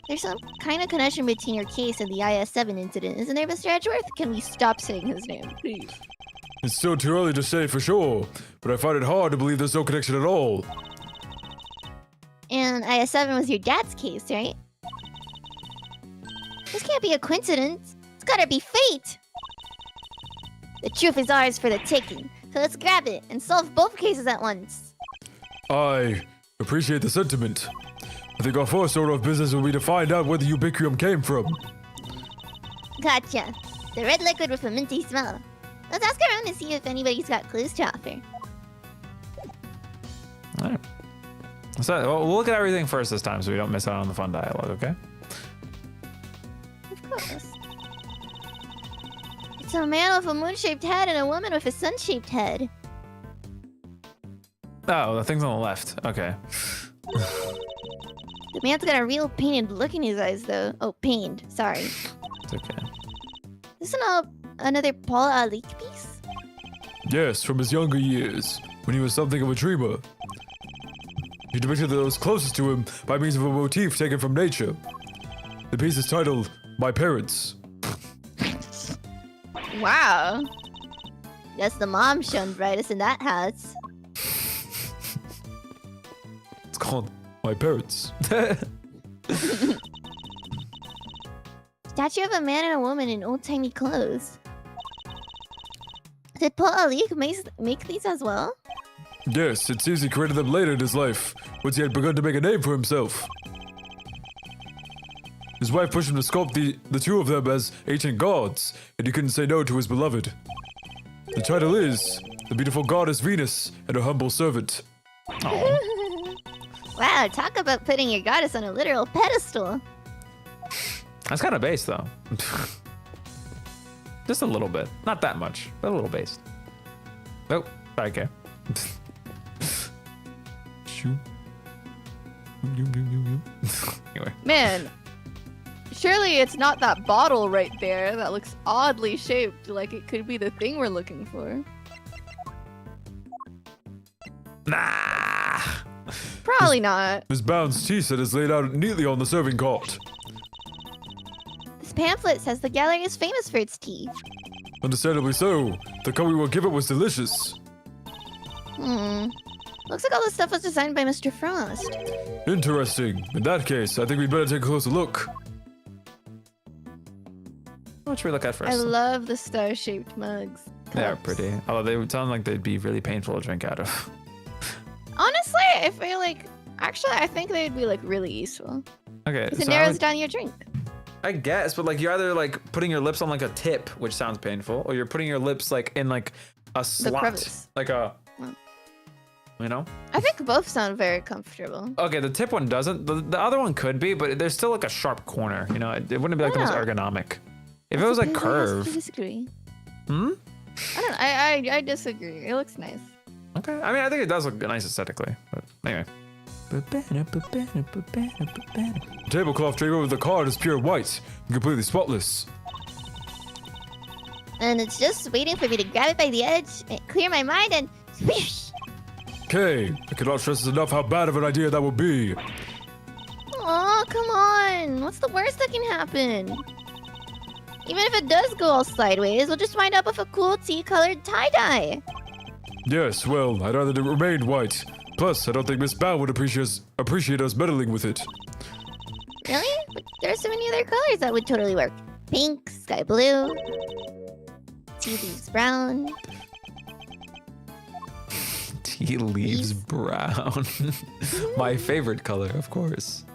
There's some kind of connection between your case and the IS-7 incident, isn't there, Mr. Edgeworth? Can we stop saying his name, please? It's still too early to say for sure, but I find it hard to believe there's no connection at all. And IS-7 was your dad's case, right? This can't be a coincidence. It's gotta be fate. The truth is ours for the taking, so let's grab it and solve both cases at once. I appreciate the sentiment. I think our first order of business will be to find out where the ubiquitous came from. Gotcha. The red liquid with a minty smell. Let's ask around to see if anybody's got clues to offer. All right. So we'll look at everything first this time so we don't miss out on the fun dialogue, okay? Of course. It's a man with a moon-shaped head and a woman with a sun-shaped head. Oh, the thing's on the left. Okay. The man's got a real pained look in his eyes, though. Oh, pained. Sorry. It's okay. Isn't another Paul Alik piece? Yes, from his younger years, when he was something of a dreamer. He depicted those closest to him by means of a motif taken from nature. The piece is titled My Parents. Wow. Guess the mom shone brightest in that house. It's called My Parents. Statue of a man and a woman in old-timey clothes. Did Paul Alik make these as well? Yes, it seems he created them later in his life, once he had begun to make a name for himself. His wife pushed him to sculpt the two of them as ancient gods, and he couldn't say no to his beloved. The title is The Beautiful Goddess Venus and Her Humble Servant. Wow, talk about putting your goddess on a literal pedestal. That's kind of based though. Just a little bit. Not that much, but a little based. Oh, okay. Anyway. Man, surely it's not that bottle right there that looks oddly shaped, like it could be the thing we're looking for. Nah. Probably not. Miss Bound's tea set is laid out neatly on the serving cart. This pamphlet says the gallery is famous for its tea. Understandably so. The cup we will give it was delicious. Looks like all this stuff was designed by Mr. Frost. Interesting. In that case, I think we'd better take a closer look. What should we look at first? I love the star-shaped mugs. They are Cups. pretty. Although they would sound like they'd be really painful to drink out of. Honestly, I feel like actually I think they'd be like really useful. Okay. Because it so I narrows would- down your drink. I guess, but like you're either like putting your lips on like a tip, which sounds painful, or you're putting your lips like in like a slot, crevice. like a, Mm. you know. I think both sound very comfortable. Okay, the tip one doesn't. The other one could be, but there's still like a sharp corner. You know, it wouldn't be like the most Yeah. ergonomic. If it was like I curved, disagree. hmm. I don't know. I disagree. It looks nice. Okay, I mean I think it does look nice aesthetically, but anyway. The tablecloth draped over the card is pure white and completely spotless. And it's just waiting for me to grab it by the edge, and clear my mind, and swish! Kay, I cannot stress enough how bad of an idea that would be. Oh, come on! What's the worst that can happen? Even if it does go all sideways, we'll just wind up with a cool tea-colored tie-dye. Yes, well, I'd rather it remained white. Plus, I don't think Miss Bound would appreciate us meddling with it. Really? But there are so many other colors that would totally work. Pink, sky blue, tea leaves brown. Tea leaves brown. My favorite color, of course.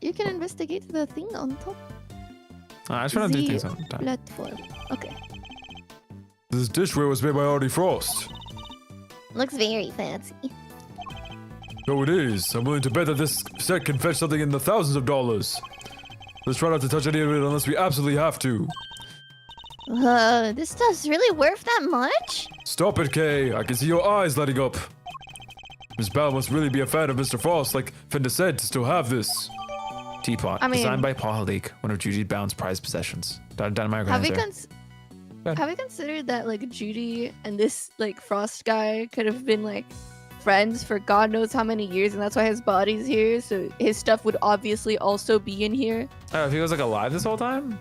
You can investigate the thing on top. I just want to do The things on time. platform. Okay. This dishware was made by Artie Frost. Looks very fancy. No, it is. I'm willing to bet that this set can fetch something in the thousands of dollars. Let's try not to touch any of it unless we absolutely have to. This stuff's really worth that much? Stop it, Kay. I can see your eyes lighting up. Miss Bow must really be a fan of Mr. Frost, like Fenda said, to still have this. Teapot, I mean- designed by Paul Leak, one of Judy Bound's prized possessions. Dynamite Have we organizer. ahead. have we considered that like Judy and this like Frost guy could have been like friends for God knows how many years, and that's why his body's here, so his stuff would obviously also be in here. Oh, if he was like alive this whole time?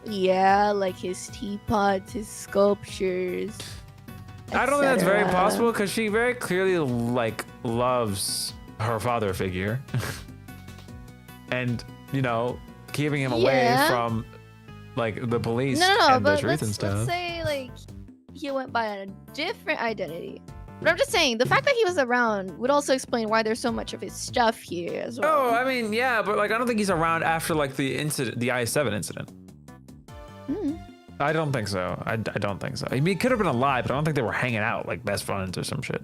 Yeah, like his teapots, his sculptures. I don't think that's very etc. possible because she very clearly like loves her father figure, and you know, keeping him away Yeah. from like the police No, and the but truth let's and stuff. say like he went by a different identity. But I'm just saying, the fact that he was around would also explain why there's so much of his stuff here as well. Oh, I mean, yeah, but like I don't think he's around after like the incident, the I-7 incident. Hmm. I don't think so. I don't think so. I mean, he could have been alive, but I don't think they were hanging out like best friends or some shit.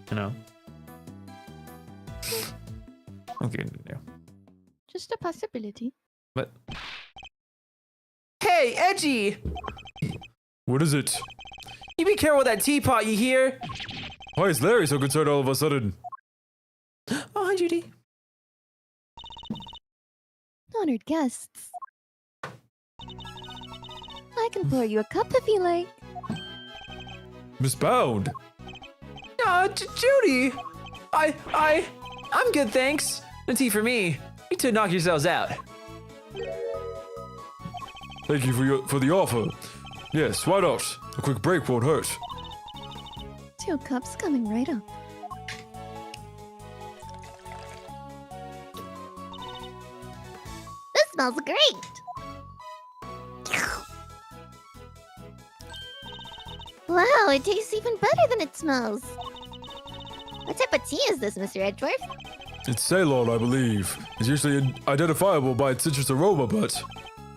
You know? Okay, yeah. Just a possibility. But hey, Edgy, What is it? you be careful with that teapot, you hear? Why is Larry so concerned all of a sudden? Oh, hi, Judy. Honored guests. I can pour you a cup if you like. Miss Bound. Judy, I'm good, thanks. No tea for me. You two knock yourselves out. Thank you for the offer. Yes, why not? A quick break won't hurt. 2 cups coming right up. This smells great! Wow, it tastes even better than it smells. What type of tea is this, Mr. Edgeworth? It's Ceylon, I believe. It's usually identifiable by its citrus aroma, but...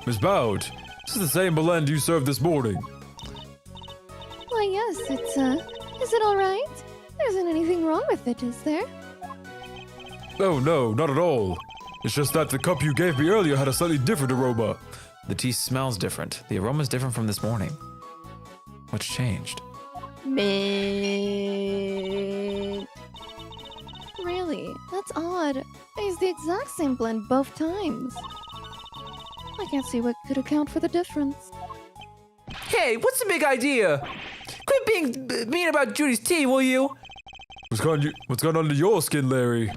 Miss Bound, this is the same blend you served this morning. Why, yes, it's, is it alright? There isn't anything wrong with it, is there? Oh no, not at all. It's just that the cup you gave me earlier had a slightly different aroma. The tea smells different. The aroma's different from this morning. What's changed? Mint. Really? That's odd. I used the exact same blend both times. I can't see what could account for the difference. Hey, what's the big idea? Quit being mean about Judy's tea, will you? What's gone under your skin, Larry?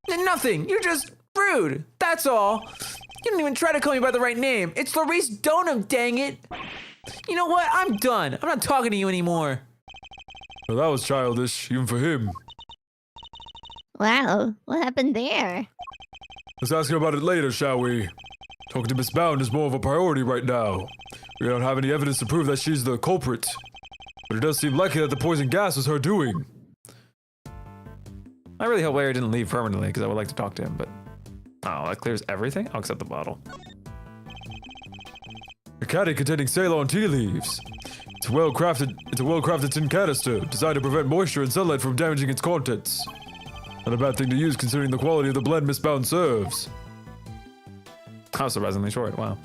Nothing. You're just rude. That's all. You didn't even try to call me by the right name. It's Larice Donham, dang it. You know what? I'm done. I'm not talking to you anymore. Well, that was childish, even for him. Wow, what happened there? Let's ask her about it later, shall we? Talking to Miss Bound is more of a priority right now. We don't have any evidence to prove that she's the culprit. But it does seem likely that the poison gas was her doing. I really hope Larry didn't leave permanently because I would like to talk to him, but... Oh, that clears everything? I'll accept the bottle. A caddy containing Ceylon tea leaves. It's a well-crafted tin canister designed to prevent moisture and sunlight from damaging its contents. Not a bad thing to use considering the quality of the blend Miss Bound serves. That was surprisingly short. Wow.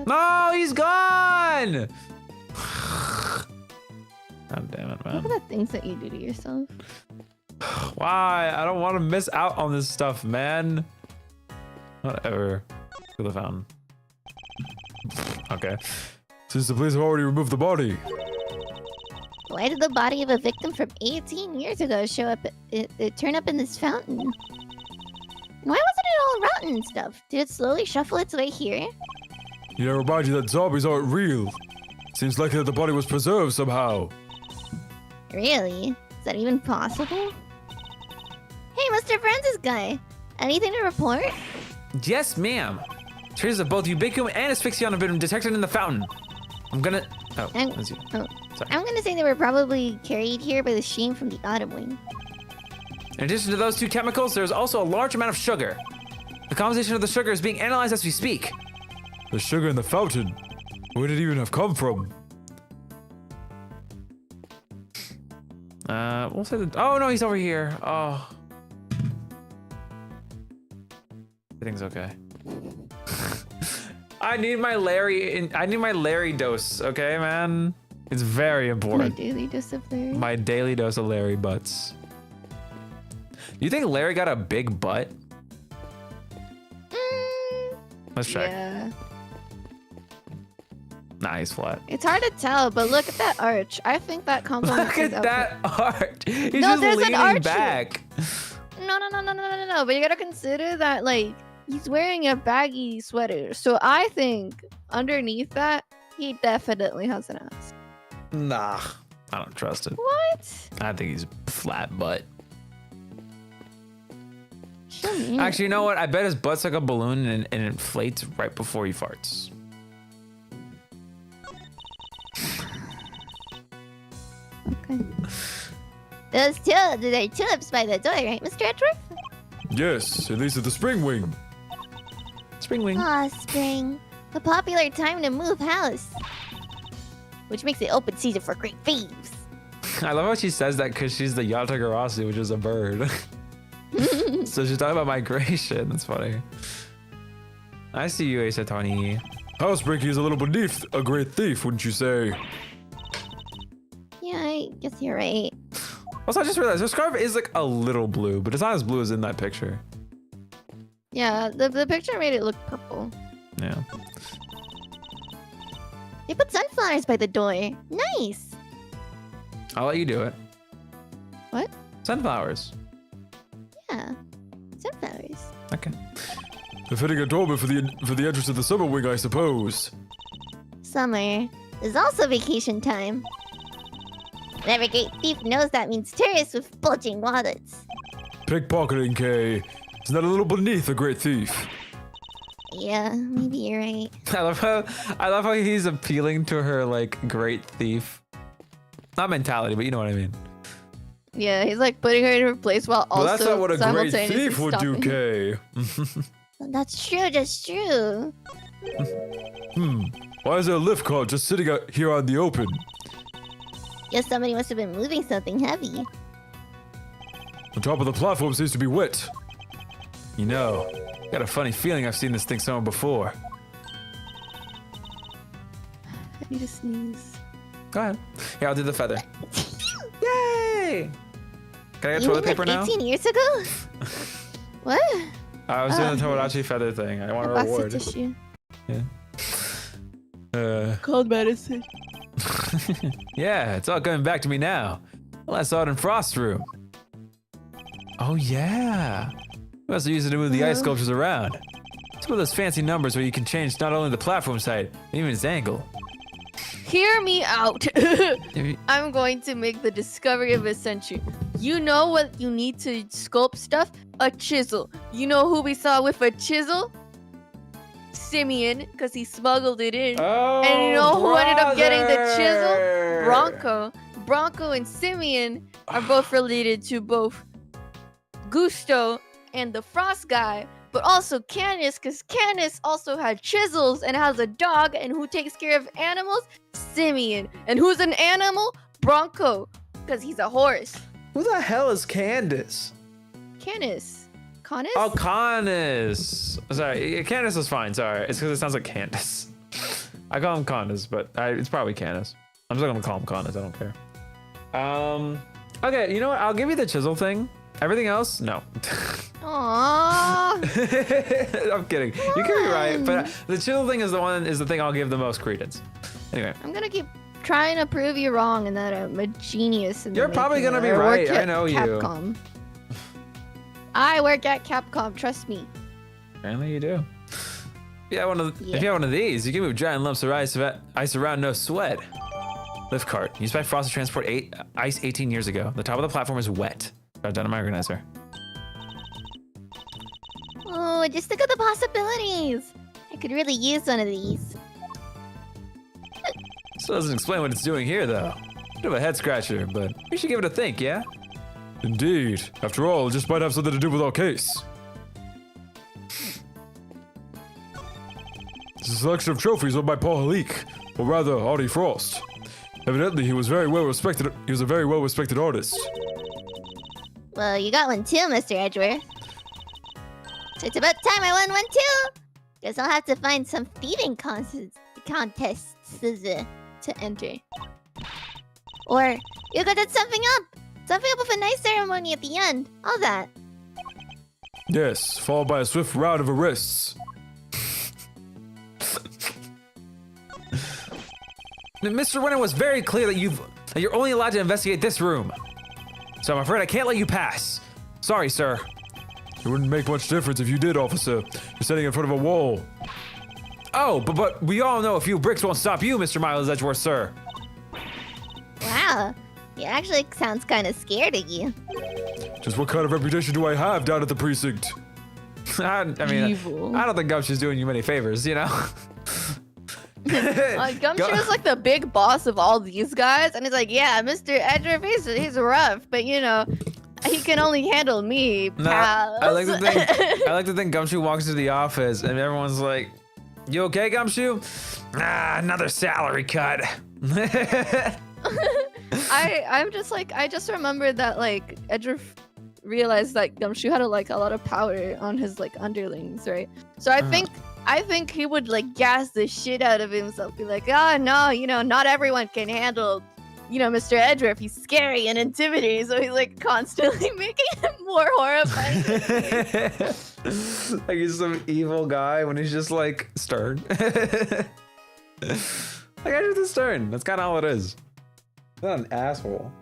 No, he's gone! God damn it, What man. are the things that you do to yourself? Why? I don't want to miss out on this stuff, man. Whatever. To the fountain. Okay. Since the police have already removed the body. Why did the body of a victim from 18 years ago show up? It turn up in this fountain. Why wasn't it all rotten and stuff? Did it slowly shuffle its way here? You know, remind you that zombies aren't real. Seems likely that the body was preserved somehow. Really? Is that even possible? Hey, Mr. Francis guy. Anything to report? Yes, ma'am. Traces of both ubiquium and asphyxion have been detected in the fountain. I'm gonna... Oh, that's you. Sorry. I'm gonna say they were probably carried here by the stream from the autumn wing. In addition to those two chemicals, there's also a large amount of sugar. The composition of the sugar is being analyzed as we speak. The sugar in the fountain? Where did it even have come from? We'll say that... Oh, no, he's over here. Oh. Everything's okay. I need my Larry dose, okay, man? It's very important. My daily dose of Larry. My daily dose of Larry butts. Do you think Larry got a big butt? Let's check. Yeah. Nah, he's flat. It's hard to tell, but look at that arch. I think that complements Look his at that arch. He's No, just there's an leaning arch back. No. But you gotta consider that, like, he's wearing a baggy sweater. So I think underneath that, he definitely has an ass. Nah, I don't trust it. What? I think he's flat butt. Show me. Actually, you know what? I bet his butt's like a balloon and it inflates right before he farts. Okay. Those tulips are tulips by the door, right, Mr. Edgeworth? Yes, at least at the spring wing. Spring wing. Ah, spring. The popular time to move house. Which makes it open season for great thieves. I love how she says that because she's the Yatagarasu, which is a bird. So she's talking about migration. That's funny. I see you, Asatani. Housebreaking is a little beneath a great thief, wouldn't you say? Yeah, I guess you're right. Also, I just realized her scarf is like a little blue, but it's not as blue as in that picture. Yeah, the picture made it look purple. Yeah. They put sunflowers by the door. Nice. I'll let you do it. What? Sunflowers. Yeah, sunflowers. Okay. Befitting adornment for the entrance of the summer wing, I suppose. Summer is also vacation time. And every great thief knows that means tourists with bulging wallets. Pickpocketing, Kay. Isn't that a little beneath a great thief? Yeah, maybe you're right. I love how he's appealing to her like great thief. Not mentality, but you know what I mean. Yeah, he's like putting her in her place while also Well, that's not what a great simultaneously thief would do, stopping. Kay. That's true, that's true. Why is there a lift car just sitting out here on the open? Guess somebody must have been moving something heavy. The top of the platform seems to be wet. You know, I got a funny feeling I've seen this thing somewhere before. I need to sneeze. Go ahead. Yeah, I'll do the feather. Yay! Can I get You toilet mean paper like now? 18 years ago? What? I was doing the Tomodachi feather thing. I want a Box of reward. tissue. Cold medicine. Yeah, it's all coming back to me now. Well, I saw it in Frost's room. Oh yeah. We must use it to move the ice sculptures around. It's one of those fancy numbers where you can change not only the platform side, but even its angle. Hear me out. I'm going to make the discovery of a century. You know what you need to sculpt stuff? A chisel. You know who we saw with a chisel? Simeon, because he smuggled it in. Oh, And you know who ended up getting the chisel? Bronco. Bronco and Simeon are both related to both Gusto and the Frost guy, but also Canis, because Canis also had chisels and has a dog, and who takes care of animals? Simeon. And who's an animal? Bronco, because he's a horse. Who the hell is Candace? Canis. Canis? Oh, Canis. Sorry, Candace is fine. Sorry, it's because it sounds like Candace. I call him Candace, but it's probably Canis. I'm still gonna call him Canis. I don't care. Okay, you know what? I'll give you the chisel thing. Everything else, no. Aww. I'm kidding. You can be right, but the chisel thing is the thing I'll give the most credence. Anyway, I'm gonna keep trying to prove you wrong and that I'm a genius. In the You're probably making gonna be it. I work right. I at know you. Capcom. I work at Capcom. Trust me. apparently you do. you have one of these, you can move giant lumps of ice around, no sweat. Lift cart. Used by Frost to transport ice 18 years ago. The top of the platform is wet. Got done in my organizer. Oh, just look at the possibilities. I could really use one of these. Still doesn't explain what it's doing here, though. Bit of a head scratcher, but we should give it a think, yeah? Indeed. After all, it just might have something to do with our case. It's a selection of trophies owned by Paul Halik, or rather, Artie Frost. Evidently, he was very well respected. He was a very well respected artist. Well, you got one too, Mr. Edgeworth. So it's about time I won one too. Guess I'll have to find some thieving contests to enter. Or you could set something up with a nice ceremony at the end. All that. Yes, followed by a swift round of arrests. Mr. Winter was very clear that you're only allowed to investigate this room. So I'm afraid I can't let you pass. Sorry, sir. It wouldn't make much difference if you did, officer. You're standing in front of a wall. Oh, but we all know a few bricks won't stop you, Mr. Miles Edgeworth, sir. Wow. You actually sounds kind of scared of you. Just what kind of reputation do I have down at the precinct? I mean, Evil. I don't think Gumshoe's doing you many favors, you know? Gumshoe is like the big boss of all these guys, and he's like, yeah, Mr. Edgeworth, he's rough, but you know, he can only handle me, pals. I like to think Gumshoe walks into the office and everyone's like, "You okay, Gumshoe?" Ah, another salary cut. I'm just like, I just remembered that like Edgeworth realized that Gumshoe had a lot of power on his like underlings, right? So I think he would like gas the shit out of himself, be like, oh no, you know, not everyone can handle, you know, Mr. Edgeworth. He's scary and intimidating, so he's like constantly making him more horrifying. Like he's some evil guy when he's just like stern. Like Edgeworth is stern. That's kind of all it is. He's not an asshole.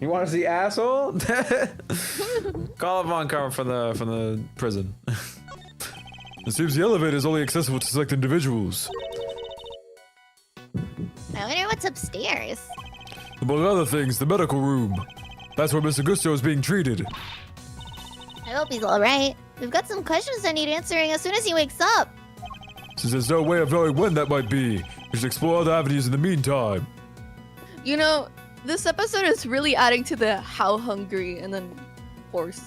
You want to see asshole? Call up Von Carver from the prison. It seems the elevator is only accessible to select individuals. I wonder what's upstairs. Among other things, the medical room. That's where Mr. Gusto is being treated. I hope he's alright. We've got some questions that need answering as soon as he wakes up. Since there's no way of knowing when that might be, we should explore other avenues in the meantime. You know, this episode is really adding to the how hungry and then horse.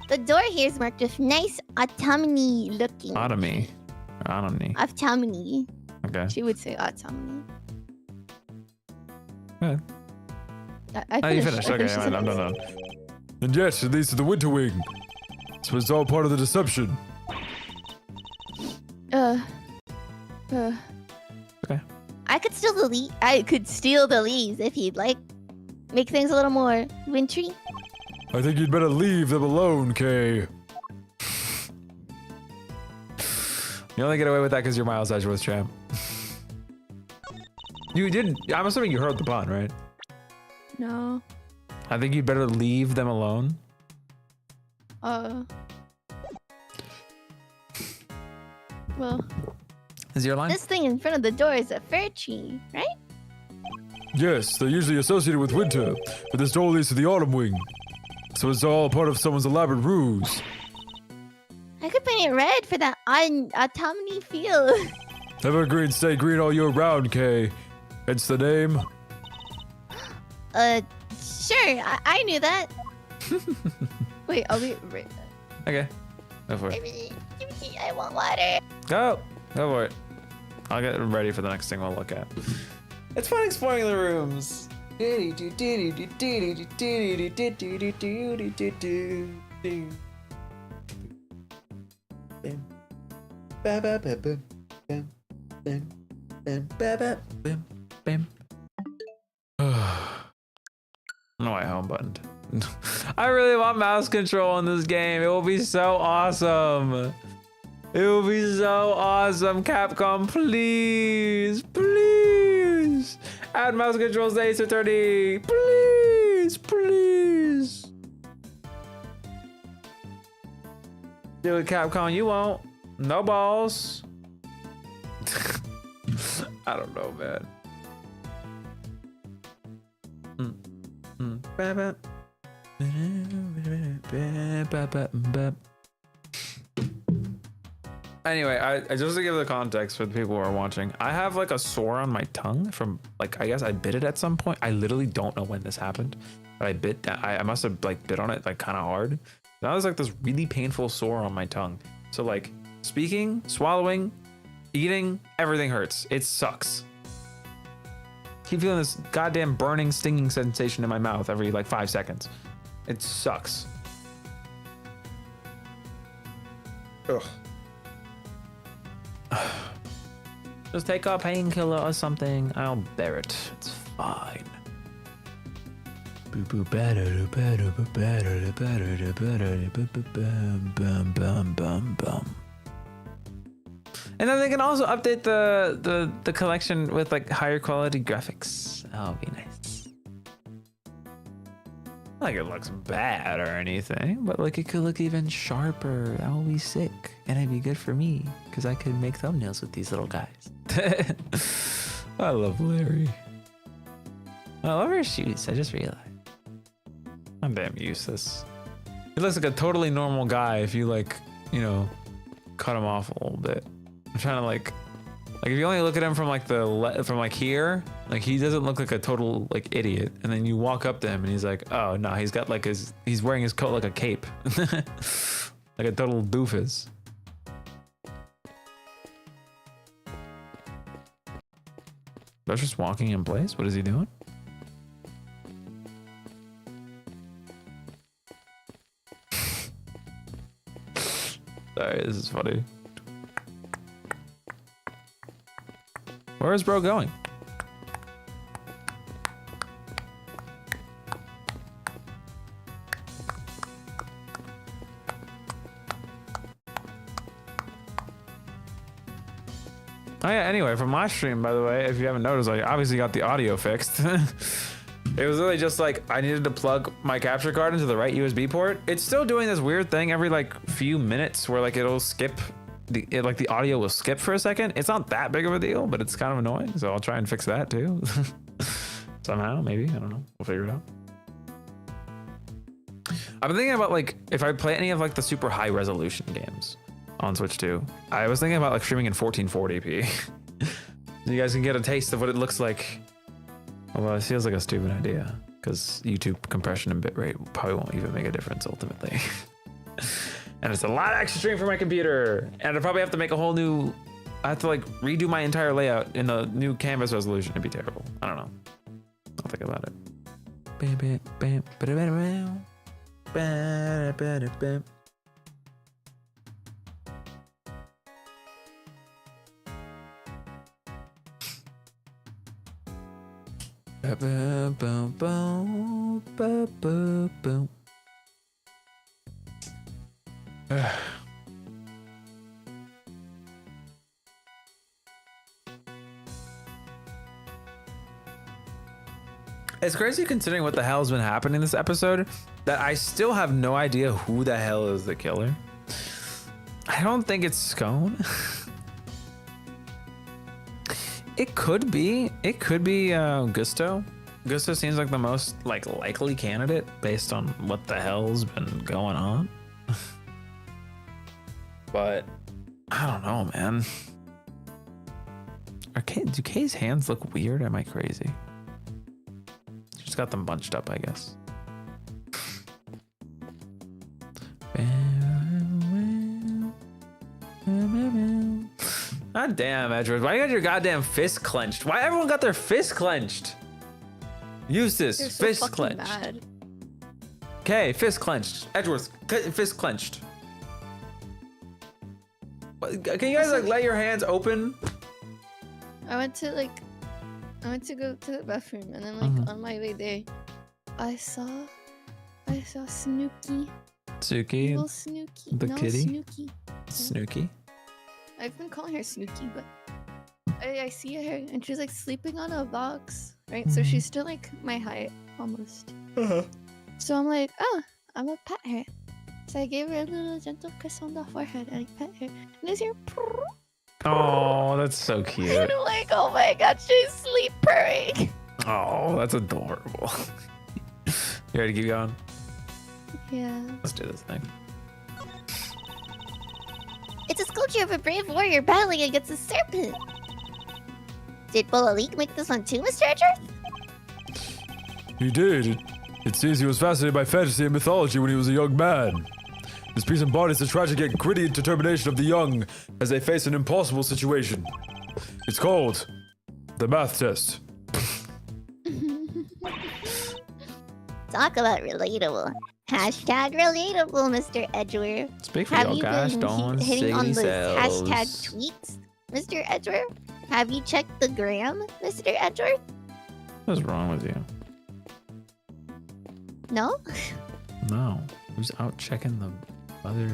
The door here is marked with nice autonomy looking. Autonomy. Autonomy. Okay. She would say autonomy. Yeah. I You finished. Okay, I'm done. And yes, it leads to the Winter Wing. So it's all part of the deception. Okay. I could steal the leaves if you'd like. Make things a little more wintry. I think you'd better leave them alone, Kay. You only get away with that because you're Miles Edgeworth, champ. You didn't. I'm assuming you heard the pun, right? No. I think you'd better leave them alone. Well. Is your line? This thing in front of the door is a fir tree, right? Yes, they're usually associated with winter, but this door leads to the Autumn Wing. So it's all part of someone's elaborate ruse. I could paint it red for that autonomy feel. Evergreens stay green all year round, Kay. Hence the name. Sure, I knew that. Wait, I'll be right back. Okay. Go for it. I want water. Go for it. I'll get ready for the next thing we'll look at. It's fun exploring the rooms. No, I home buttoned. I really want mouse control in this game. It will be so awesome. It will be so awesome. Capcom, please, please add mouse controls to Ace Attorney. Please, please. Do it, Capcom. You won't. No balls. I don't know, man. Anyway, I just to give the context for the people who are watching, I have like a sore on my tongue from like, I guess I bit it at some point. I literally don't know when this happened, but I must have like bit on it like kind of hard. Now there's like this really painful sore on my tongue. So like speaking, swallowing, eating, everything hurts. It sucks. Keep feeling this goddamn burning, stinging sensation in my mouth every like 5 seconds. It sucks. Ugh. Just take a painkiller or something. I'll bear it. It's fine. And then they can also update the collection with like higher quality graphics. That'll be nice. Not like it looks bad or anything, but like it could look even sharper. That would be sick. And it'd be good for me because I could make thumbnails with these little guys. I love Larry. I love her shoes. I just realized. I'm damn useless. He looks like a totally normal guy if you like, you know, cut him off a little bit. I'm trying to like if you only look at him from like from like here, like he doesn't look like a total like idiot. And then you walk up to him and he's like, oh no, he's got like he's wearing his coat like a cape, like a total doofus. That's just walking in place. What is he doing? Sorry, this is funny. Where is bro going? Oh yeah, anyway, from last stream, by the way, if you haven't noticed, I obviously got the audio fixed. It was really just like, I needed to plug my capture card into the right USB port. It's still doing this weird thing every like few minutes where like it'll skip, like the audio will skip for a second. It's not that big of a deal, but it's kind of annoying. So I'll try and fix that too. Somehow, maybe, I don't know. We'll figure it out. I've been thinking about like, if I play any of like the super high resolution games on Switch 2, I was thinking about like streaming in 1440p. You guys can get a taste of what it looks like. Although it feels like a stupid idea because YouTube compression and bitrate probably won't even make a difference ultimately. And it's a lot of extra stream for my computer. And I'd probably have to make a whole new, I have to like redo my entire layout in a new canvas resolution. It'd be terrible. I don't know. I'll think about it. It's crazy considering what the hell's been happening this episode that I still have no idea who the hell is the killer. I don't think it's Scone. It could be Gusto. Gusto seems like the most like likely candidate based on what the hell's been going on. But I don't know, man. Do Kay's hands look weird? Am I crazy? She's got them bunched up, I guess. God damn, Edward. Why you got your goddamn fist clenched? Why everyone got their fist clenched? Eustace, They're so fist fucking clenched. mad. Okay, fist clenched. Edgeworth, fist clenched. Can you guys like let your hands open? I went to go to the bathroom and then like on my way there, I saw Snooky. Suki, Little Snooky. the no, kitty? Snooky. Snooky. I've been calling her Snooky, but I see her and she's like sleeping on a box, right? So she's still like my height almost. So I'm like, oh, I'm gonna pet her. So I gave her a little gentle kiss on the forehead and I pet her. And this here, Oh, that's so cute. and I'm like, oh my god, she's sleep purring. Oh, that's adorable. You ready to keep going? Yeah. Let's do this thing. It's a sculpture of a brave warrior battling against a serpent. Did whileeee make this one too, Mr. Edgeworth? He did. It seems he was fascinated by fantasy and mythology when he was a young man. This piece embodies the tragic yet gritty determination of the young as they face an impossible situation. It's called the math test. Talk about relatable. Hashtag relatable, Mr. Edgeworth. Speak for Have your you gosh been darn hitting on siggity those hashtag selves. tweets, Mr. Edgeworth? Have you checked the gram, Mr. Edgeworth? What's wrong with you? No? No. Who's out checking the other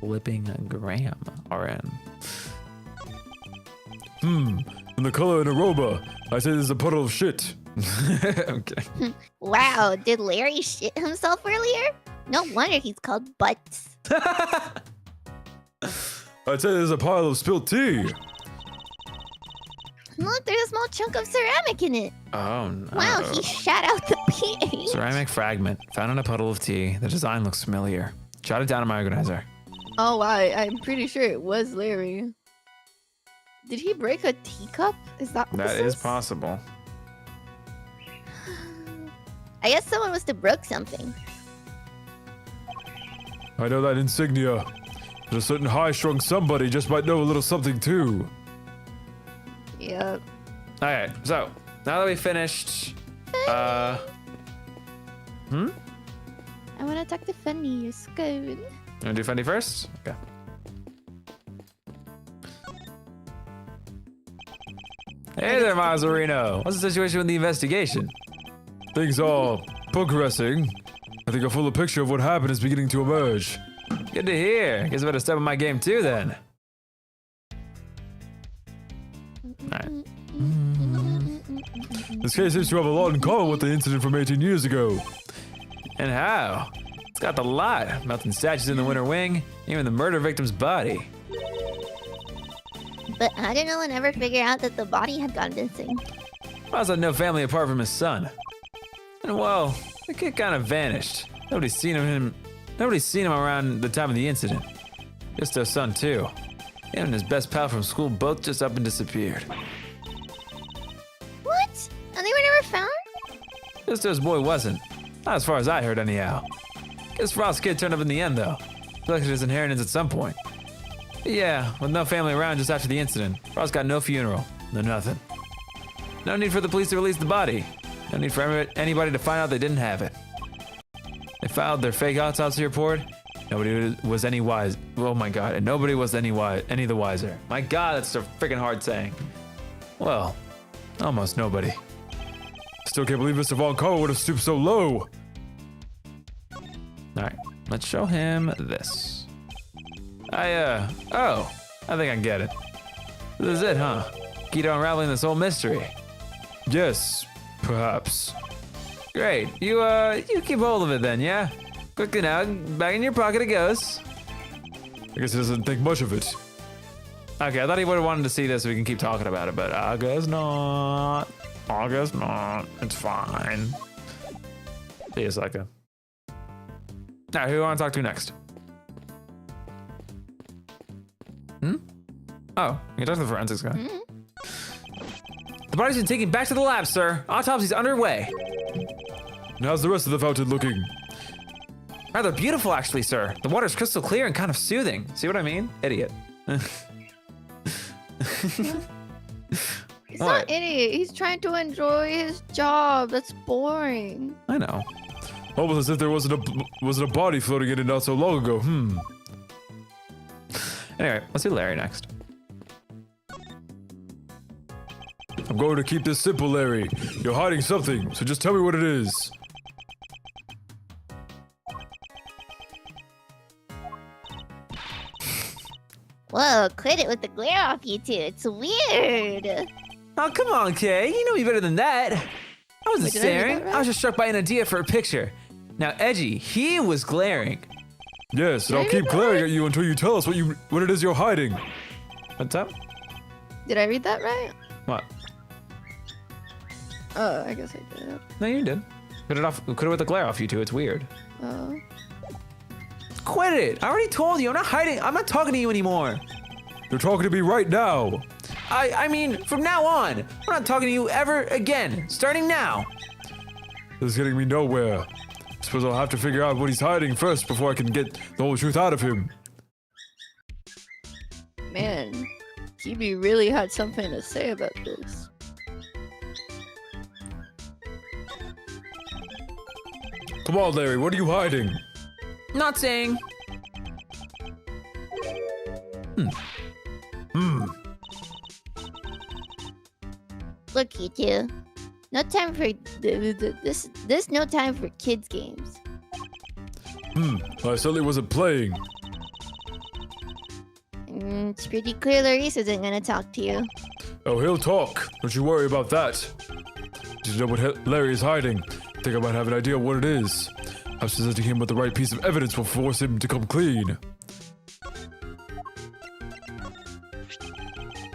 flipping gram, RN? In the color and aroma, I say this is a puddle of shit. Okay. Wow, did Larry shit himself earlier? No wonder he's called Butts. I'd say there's a pile of spilt tea. Look, there's a small chunk of ceramic in it. Oh no. Wow, he shat out the pH. Ceramic fragment found in a puddle of tea. The design looks familiar. Jot it down in my organizer. Oh, wow. I'm pretty sure it was Larry. Did he break a teacup? Is that what That this is possible. I guess someone must have broke something. I know that insignia. But a certain high-strung somebody just might know a little something too. Yep. Okay, so now that we finished, I want to talk to Funny. You're scared. you wanna do Funny first? Okay. Hey there, Mazzarino. What's the situation with the investigation? Things are progressing. I think a fuller picture of what happened is beginning to emerge. Good to hear. Guess I better step up my game too then. Alright. This case seems to have a lot in common with the incident from 18 years ago. And how? It's got the lot. Melting statues in the winter wing, even the murder victim's body. But how did no one ever figure out that the body had gone missing? Miles had no family apart from his son. And well, the kid kind of vanished. Nobody's seen him around the time of the incident. Just their son too. Him and his best pal from school both just up and disappeared. What? And they were never found? Just his boy wasn't. Not as far as I heard anyhow. Guess Frost's kid turned up in the end though. Collected his inheritance at some point. But yeah, with no family around just after the incident, Frost got no funeral, no nothing. No need for the police to release the body. No need for anybody to find out they didn't have it. They filed their fake autopsy report. Nobody was any wise. Oh my god, and nobody was any the wiser. My god, that's a freaking hard saying. Well, almost nobody. Still can't believe Mr. Von Carver would have stooped so low. Alright, let's show him this. Oh, I think I get it. This is it, huh? Key to unraveling this whole mystery. Yes, perhaps. Great, you keep hold of it then, yeah? Quickly now, back in your pocket it goes. I guess he doesn't think much of it. Okay, I thought he would have wanted to see this so we can keep talking about it, but I guess not. I guess not. It's fine. See you, Psycho. Now, who do you want to talk to next? Oh, you can talk to the forensics guy. The body's been taken back to the lab, sir. Autopsy's underway. And how's the rest of the fountain looking? Rather beautiful, actually, sir. The water's crystal clear and kind of soothing. See what I mean? Idiot. He's What? not idiot. He's trying to enjoy his job. That's boring. I know. Almost as if there wasn't a body floating in it not so long ago. Anyway, let's do Larry next. I'm going to keep this simple, Larry. You're hiding something, so just tell me what it is. Whoa, quit it with the glare off, you two. It's weird. Oh, come on, Kay. You know me better than that. I wasn't Wait, did I read staring. that right? I was just struck by an idea for a picture. Now, Edgy, he was glaring. Yes, and I'll keep glaring at you until you tell us what it is you're hiding. What's up? Did I read that right? What? Oh, I guess I did. No, you did. Cut it off. Cut it with the glare off you two. It's weird. Oh. Quit it. I already told you. I'm not hiding. I'm not talking to you anymore. You're talking to me right now. I mean, from now on, I'm not talking to you ever again. Starting now. This is getting me nowhere. I suppose I'll have to figure out what he's hiding first before I can get the whole truth out of him. Man, Kibi really had something to say about this. Come on, Larry, what are you hiding? Not saying. Look, you two. No time for this. No time for kids games. I certainly wasn't playing. It's pretty clear Larissa isn't gonna talk to you. Oh, he'll talk. Don't you worry about that. Did you know what Larry is hiding? I think I might have an idea of what it is. Perhaps presenting him with the right piece of evidence will force him to come clean.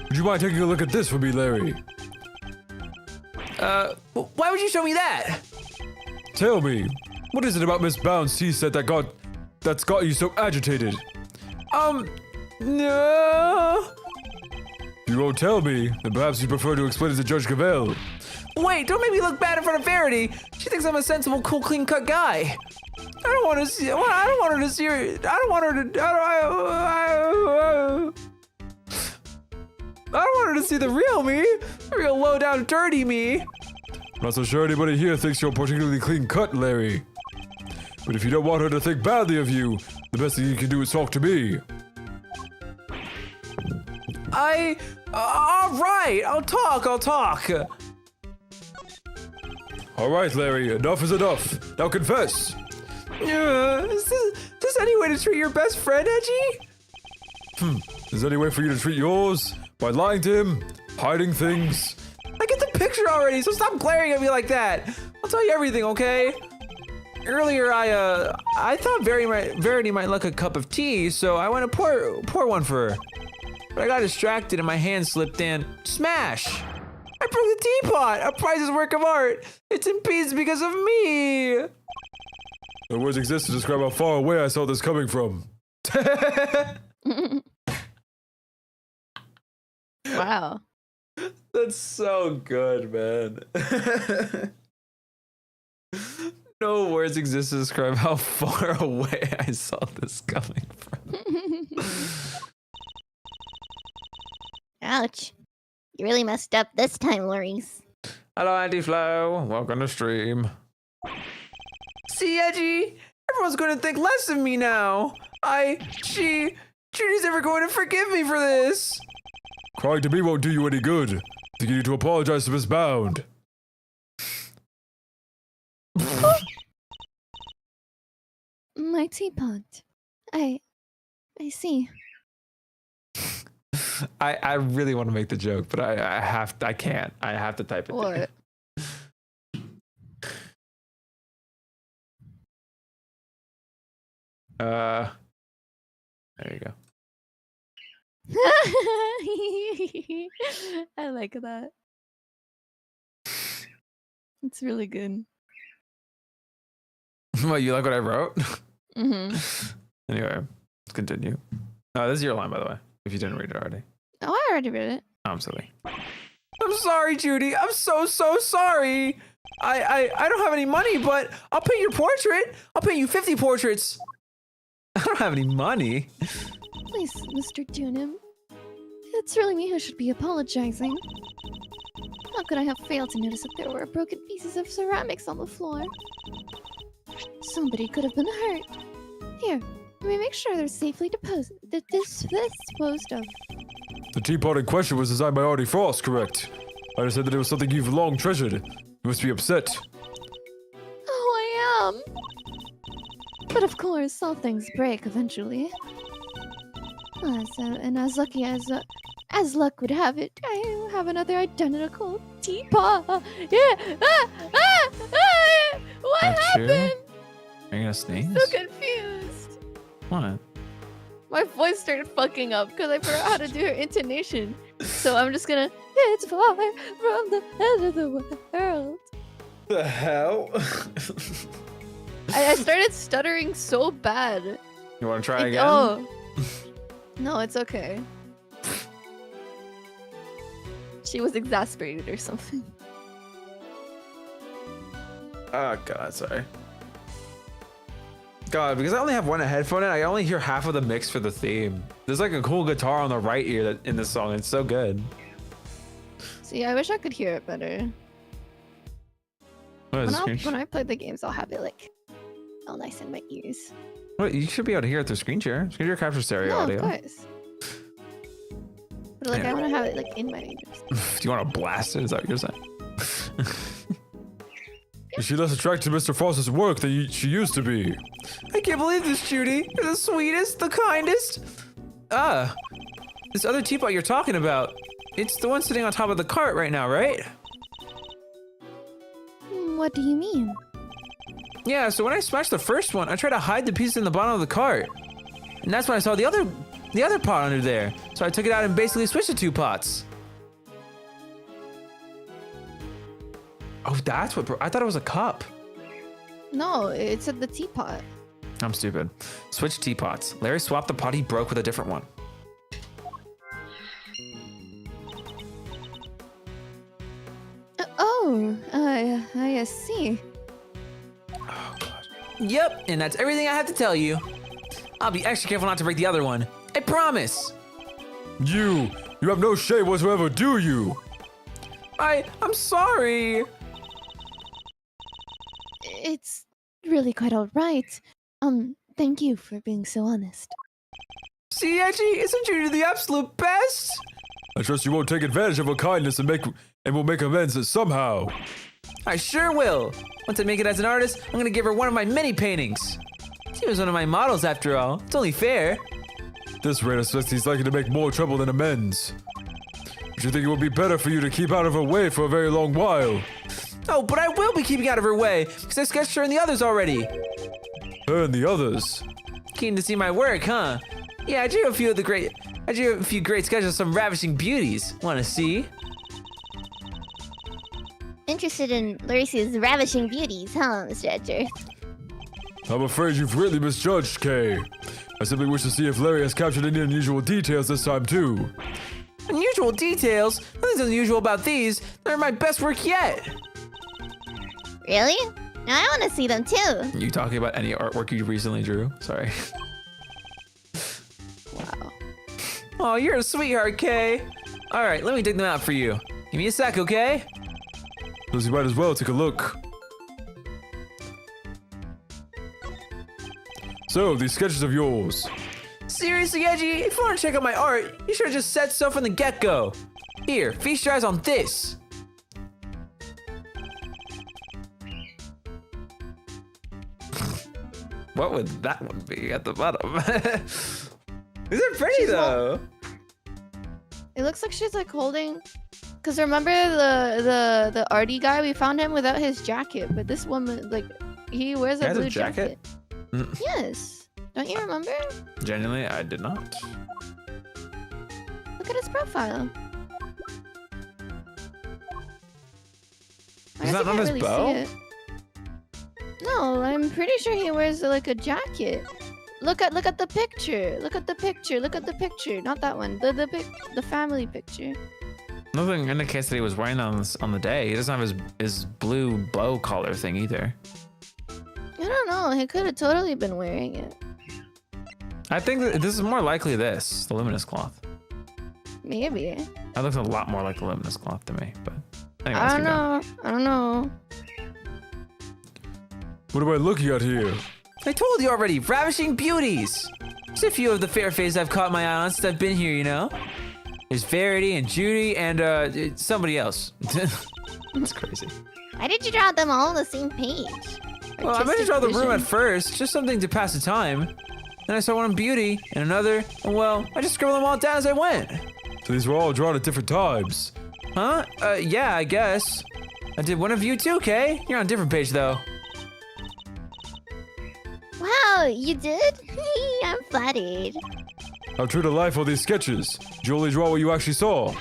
Would you mind taking a look at this for me, Larry? Why would you show me that? Tell me, what is it about Miss Bound's tea set that's got you so agitated? No. If you won't tell me, then perhaps you prefer to explain it to Judge Cavell. Wait, don't make me look bad in front of Verity. She thinks I'm a sensible, cool, clean-cut guy. I don't want to see. I don't want her to see her. I don't want her to. I don't want her to see the real me, the real low-down, dirty me. I'm not so sure anybody here thinks you're particularly clean-cut, Larry. But if you don't want her to think badly of you, the best thing you can do is talk to me. All right, I'll talk. All right, Larry, enough is enough. Now confess. Is this any way to treat your best friend, Edgy? Is there any way for you to treat yours? By lying to him? Hiding things? I get the picture already, so stop glaring at me like that. I'll tell you everything, okay? Earlier, I thought Verity might like a cup of tea, so I went to pour one for her. But I got distracted and my hand slipped in. Smash! I broke the teapot, a priceless work of art. It's in pieces because of me. The words exist to describe how far away I saw this coming from. Wow. That's so good, man. No words exist to describe how far away I saw this coming from. Ouch. You really messed up this time, Lori's. Hello, Auntie Flo. Welcome to stream. See, Edgy? Everyone's going to think less of me now. Judy's never going to forgive me for this. Crying to me won't do you any good. I think you need to apologize to Miss Bound. My teapot. I see. I really want to make the joke, but I can't. I have to type it. What? There you go. I like that. It's really good. What, you like what I wrote? Mm-hmm. Anyway, let's continue. Oh, this is your line, by the way, if you didn't read it already. Oh, I already read it. Oh, I'm silly. I'm sorry, Judy. I'm so sorry. I don't have any money, but I'll paint your portrait. I'll paint you 50 portraits. I don't have any money. Please, Mr. Dunim. It's really me who should be apologizing. How could I have failed to notice that there were broken pieces of ceramics on the floor? Somebody could have been hurt. Here, let me make sure they're safely disposed of. The teapot in question was designed by Artie Frost, correct? I just said that it was something you've long treasured. You must be upset. Oh, I am. But of course, all things break eventually. As luck would have it, I have another identical teapot. Yeah. What That's happened? Are you gonna sneeze? So confused. What? My voice started fucking up because I forgot how to do her intonation. So I'm just gonna, it's far from the end of the world. The hell? I started stuttering so bad. You want to try again? Oh. No, it's okay. She was exasperated or something. Oh god, sorry. God, because I only have one headphone in, I only hear half of the mix for the theme. There's like a cool guitar on the right ear that in this song. It's so good. See, I wish I could hear it better. What is screen? When I play the games, I'll have it like all nice in my ears. What, you should be able to hear it through screen share. Screen share captures stereo No, audio. of course. But like, Yeah. I want to have it like in my ears. Do you want to blast it? Is that what you're saying? Is she less attracted to Mr. Frost's work than she used to be? I can't believe this, Judy. You're the sweetest, the kindest. This other teapot you're talking about. It's the one sitting on top of the cart right now, right? What do you mean? Yeah, so when I smashed the first one, I tried to hide the pieces in the bottom of the cart. And that's when I saw the other pot under there. So I took it out and basically switched the two pots. Oh, that's what, I thought it was a cup. No, it's at the teapot. I'm stupid. Switch teapots. Larry swapped the pot he broke with a different one. I see. Oh, God. Yep, and that's everything I have to tell you. I'll be extra careful not to break the other one. I promise. You have no shame whatsoever, do you? I'm sorry. It's really quite all right. Thank you for being so honest. See, Edgy, isn't you the absolute best? I trust you won't take advantage of her kindness and will make amends somehow. I sure will. Once I make it as an artist, I'm gonna give her one of my many paintings. She was one of my models after all. It's only fair. This rate suspects he's likely to make more trouble than amends. But you think it would be better for you to keep out of her way for a very long while? Oh, but I will be keeping out of her way, because I sketched her and the others already. Her and the others? Keen to see my work, huh? Yeah, I drew a few great sketches of some ravishing beauties. Wanna see? Interested in Larissa's ravishing beauties, huh, Mr. Edger? I'm afraid you've really misjudged, Kay. I simply wish to see if Larry has captured any unusual details this time, too. Unusual details? Nothing's unusual about these. They're my best work yet. Really? Now I want to see them too. You talking about any artwork you recently drew? Sorry. Wow. Oh, you're a sweetheart, Kay. All right, let me dig them out for you. Give me a sec, okay? So you might as well take a look. So, these sketches of yours. Seriously, Edgy, if you want to check out my art, you should have just said so from the get-go. Here, feast your eyes on this. What would that one be at the bottom? These are pretty though. It looks like she's like holding. Cause remember the arty guy? We found him without his jacket, but this woman like he wears a has a blue jacket? jacket. Yes. Don't you remember? Genuinely, I did not. Look at his profile. I Is guess that you not can't his really bow? see it. No, I'm pretty sure he wears like a jacket. Look at the picture. Look at the picture. Look at the picture. Not that one. The family picture. Nothing indicates that he was wearing on the day. He doesn't have his blue blow collar thing either. I don't know. He could have totally been wearing it. I think that this is more likely the luminous cloth. Maybe. That looks a lot more like the luminous cloth to me, but anyway, I don't know. I don't know. What am I looking at here? I told you already, ravishing beauties. There's a few of the fair faces I've caught my eye on since I've been here, you know? There's Verity and Judy and somebody else. That's crazy. Why did you draw them all on the same page? Well, I meant to draw the room at vision. first, just something to pass the time. Then I saw one on Beauty and another, and well, I just scribbled them all down as I went. So these were all drawn at different times. Huh? Yeah, I guess. I did one of you too, Kay. You're on a different page though. Wow, Oh, you did? I'm flattered. How true to life are these sketches? Did you only draw what you actually saw?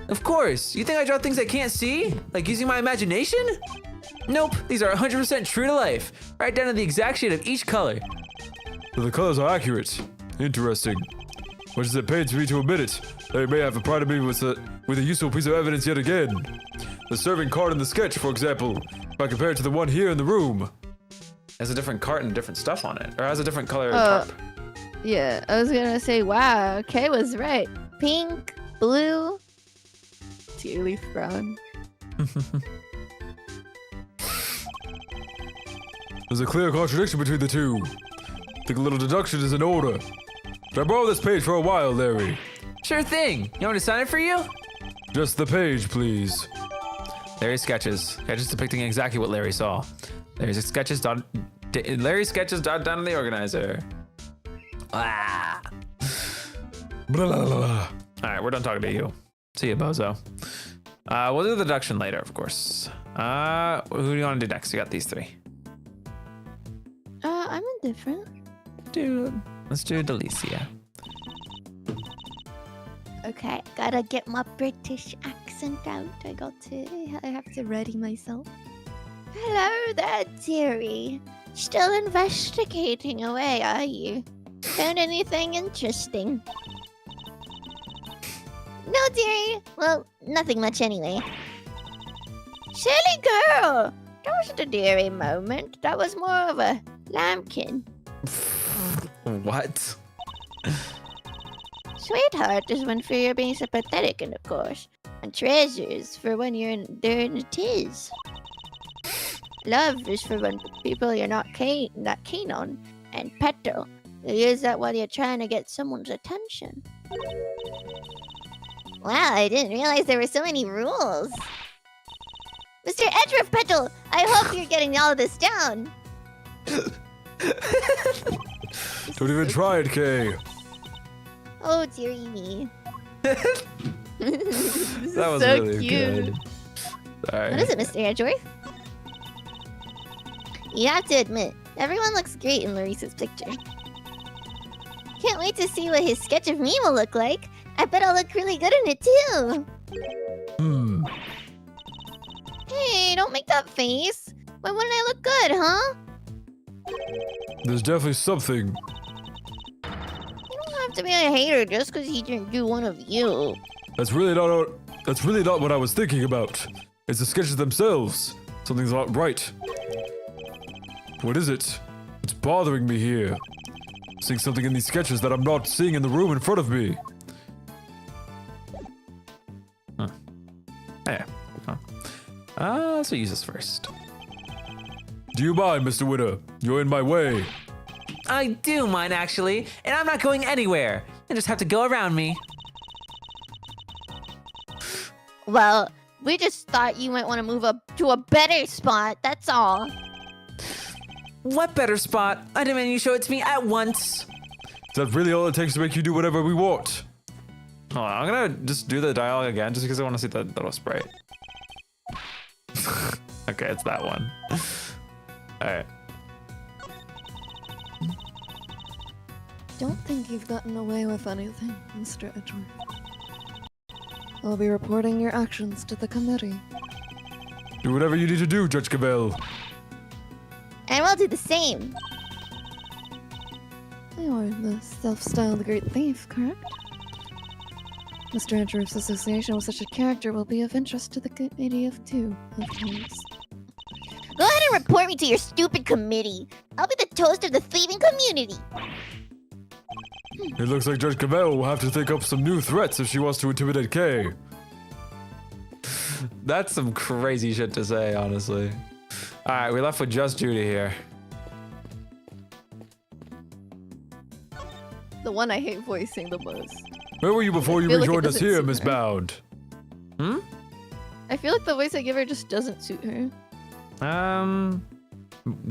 Of course. You think I draw things I can't see? Like using my imagination? Nope. These are 100% true to life. Right down to the exact shade of each color. So the colors are accurate. Interesting. Much as it pains me to admit it, they may have provided me with a useful piece of evidence yet again. The serving card in the sketch, for example, if I compare it to the one here in the room. Has a different cart and different stuff on it. Or has a different color tarp. Yeah, I was gonna say, wow, Kay was right. Pink, blue. Tear leaf brown. There's a clear contradiction between the two. I think a little deduction is in order. Can I borrow this page for a while, Larry? Sure thing. You want me to sign it for you? Just the page, please. Larry's sketches. Sketches depicting exactly what Larry saw. Larry's sketches down in the organizer. Ah. Blah, blah, blah. All right, we're done talking to you. See you, bozo. We'll do the deduction later, of course. Who do you want to do next? You got these three. I'm indifferent. Let's do Delicia. Okay, gotta get my British accent out. I have to ready myself. Hello there, dearie. Still investigating away, are you? Found anything interesting? No, dearie. Well, nothing much anyway. Silly girl! That wasn't a dearie moment. That was more of a lambkin. What? Sweetheart is when for you're being sympathetic, and of course. And treasures for when you're there in a tiz. Love is for when people you're not keen on. And petal, you use that while you're trying to get someone's attention. Wow, I didn't realize there were so many rules. Mr. Edgeworth Petal, I hope you're getting all of this down. Don't even try it, Kay. Oh, dearie me. That was so really cute. good. Sorry. What is it, Mr. Edgeworth? You have to admit, everyone looks great in Larissa's picture. Can't wait to see what his sketch of me will look like. I bet I'll look really good in it too. Hey, don't make that face. Why wouldn't I look good, huh? There's definitely something. You don't have to be a hater just because he didn't do one of you. That's really not what I was thinking about. It's the sketches themselves. Something's not right. What is it? It's bothering me here. I'm seeing something in these sketches that I'm not seeing in the room in front of me. Yeah. Let's use this first. Do you mind, Mr. Winner? You're in my way. I do mind, actually, and I'm not going anywhere. You just have to go around me. Well, we just thought you might want to move up to a better spot, that's all. What better spot? I demand you show it to me at once. Is that really all it takes to make you do whatever we want? Hold on, I'm gonna just do the dialogue again, just because I want to see the little sprite. Okay, it's that one. Alright. Don't think you've gotten away with anything, Mr. Edgeworth. I'll be reporting your actions to the committee. Do whatever you need to do, Judge Cavell. And we'll do the same. You are the self-styled great thief, correct? Mr. Edgeworth's association with such a character will be of interest to the committee of two of things. Go ahead and report me to your stupid committee. I'll be the toast of the thieving community. It looks like Judge Cavell will have to think up some new threats if she wants to intimidate Kay. That's some crazy shit to say, honestly. Alright, we left with just Judy here. The one I hate voicing the most. Where were you before you feel like it rejoined us doesn't here, suit Miss her. Bound? I feel like the voice I give her just doesn't suit her.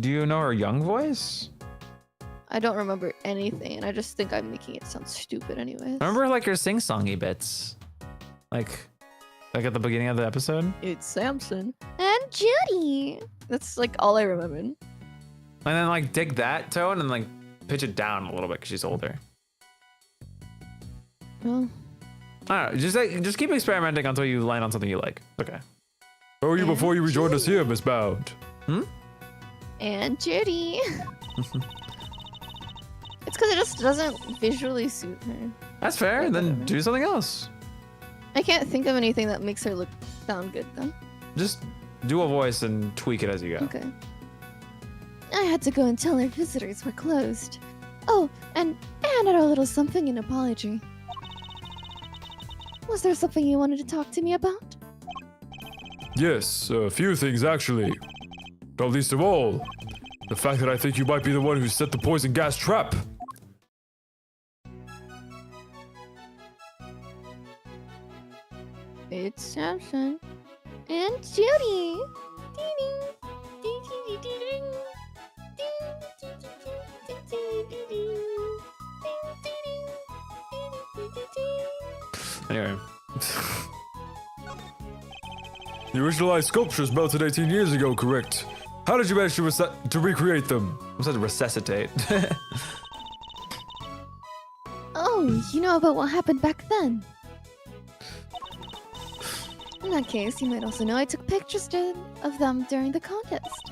Do you know her young voice? I don't remember anything, and I just think I'm making it sound stupid anyways. Remember like your sing-songy bits? Like at the beginning of the episode? It's Samson. And Aunt Judy. That's like all I remembered. And then like take that tone and like pitch it down a little bit because she's older. Well, I don't know, just keep experimenting until you land on something you like. Okay. Where were you before you rejoined us here, Miss Bound? Aunt Judy. It's because it just doesn't visually suit her. That's fair. Like, Then whatever. do something else. I can't think of anything that makes her sound good though. Just do a voice and tweak it as you go. Okay. I had to go and tell our visitors were closed. Oh, and I handed her a little something in apology. Was there something you wanted to talk to me about? Yes, a few things actually. Not least of all, the fact that I think you might be the one who set the poison gas trap. It's Samson. And Judy! Anyway. The originalized sculptures melted 18 years ago, correct? How did you manage to recreate them? I'm supposed to resuscitate. Oh, you know about what happened back then? In that case, you might also know I took pictures of them during the contest.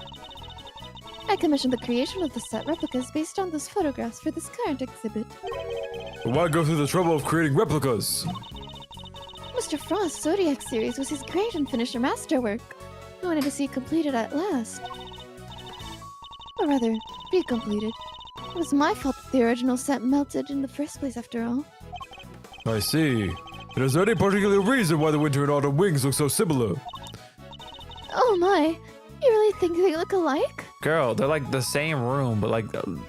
I commissioned the creation of the set replicas based on those photographs for this current exhibit. But why go through the trouble of creating replicas? Mr. Frost's Zodiac series was his great and finisher masterwork. I wanted to see it completed at last. Or rather, re-completed. It was my fault that the original set melted in the first place after all. I see. And is there any particular reason why the winter and autumn wings look so similar? Oh my! You really think they look alike? Girl, they're like the same room, but like,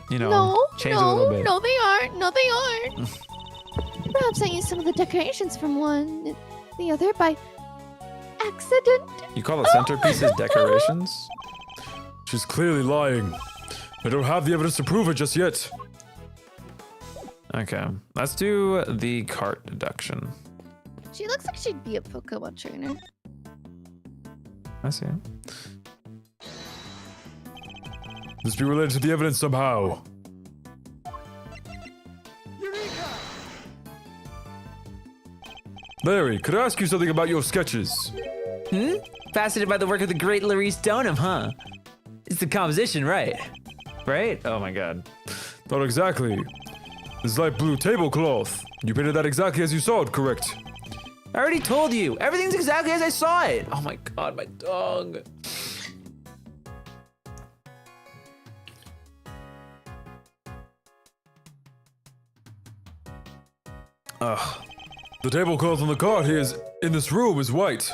you know, No, change a little bit. no, they aren't. No, they aren't. Perhaps I used some of the decorations from one, the other by accident. You call the centerpieces decorations? She's clearly lying. I don't have the evidence to prove it just yet. Okay, let's do the cart deduction. She looks like she'd be a Pokemon trainer. I see. This be related to the evidence somehow. Larry, could I ask you something about your sketches? Fascinated by the work of the great Larry Stoneham, huh? It's the composition, right? Right? Oh my god. Not exactly. This light blue tablecloth. You painted that exactly as you saw it, correct? I already told you. Everything's exactly as I saw it. Oh my god, my tongue. Ugh. The tablecloth on the cart here is in this room is white.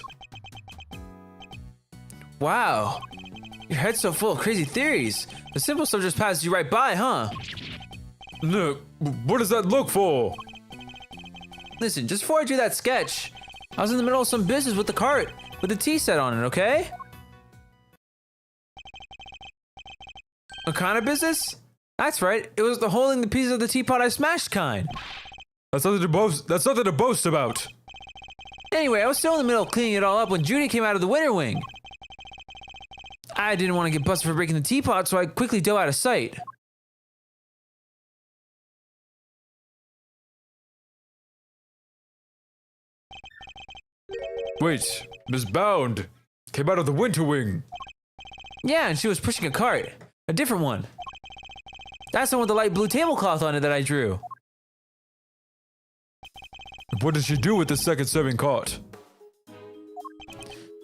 Wow. Your head's so full of crazy theories. The simple stuff just passed you right by, huh? No, what does that look for? Listen, just before I drew that sketch, I was in the middle of some business with the cart, with the tea set on it, okay? What kind of business? That's right, it was the holding the pieces of the teapot I smashed kind. That's nothing to boast about. Anyway, I was still in the middle of cleaning it all up when Judy came out of the winter wing. I didn't want to get busted for breaking the teapot, so I quickly dove out of sight. Wait, Miss Bound came out of the winter wing. Yeah, and she was pushing a cart. A different one. That's the one with the light blue tablecloth on it that I drew. What did she do with the second serving cart?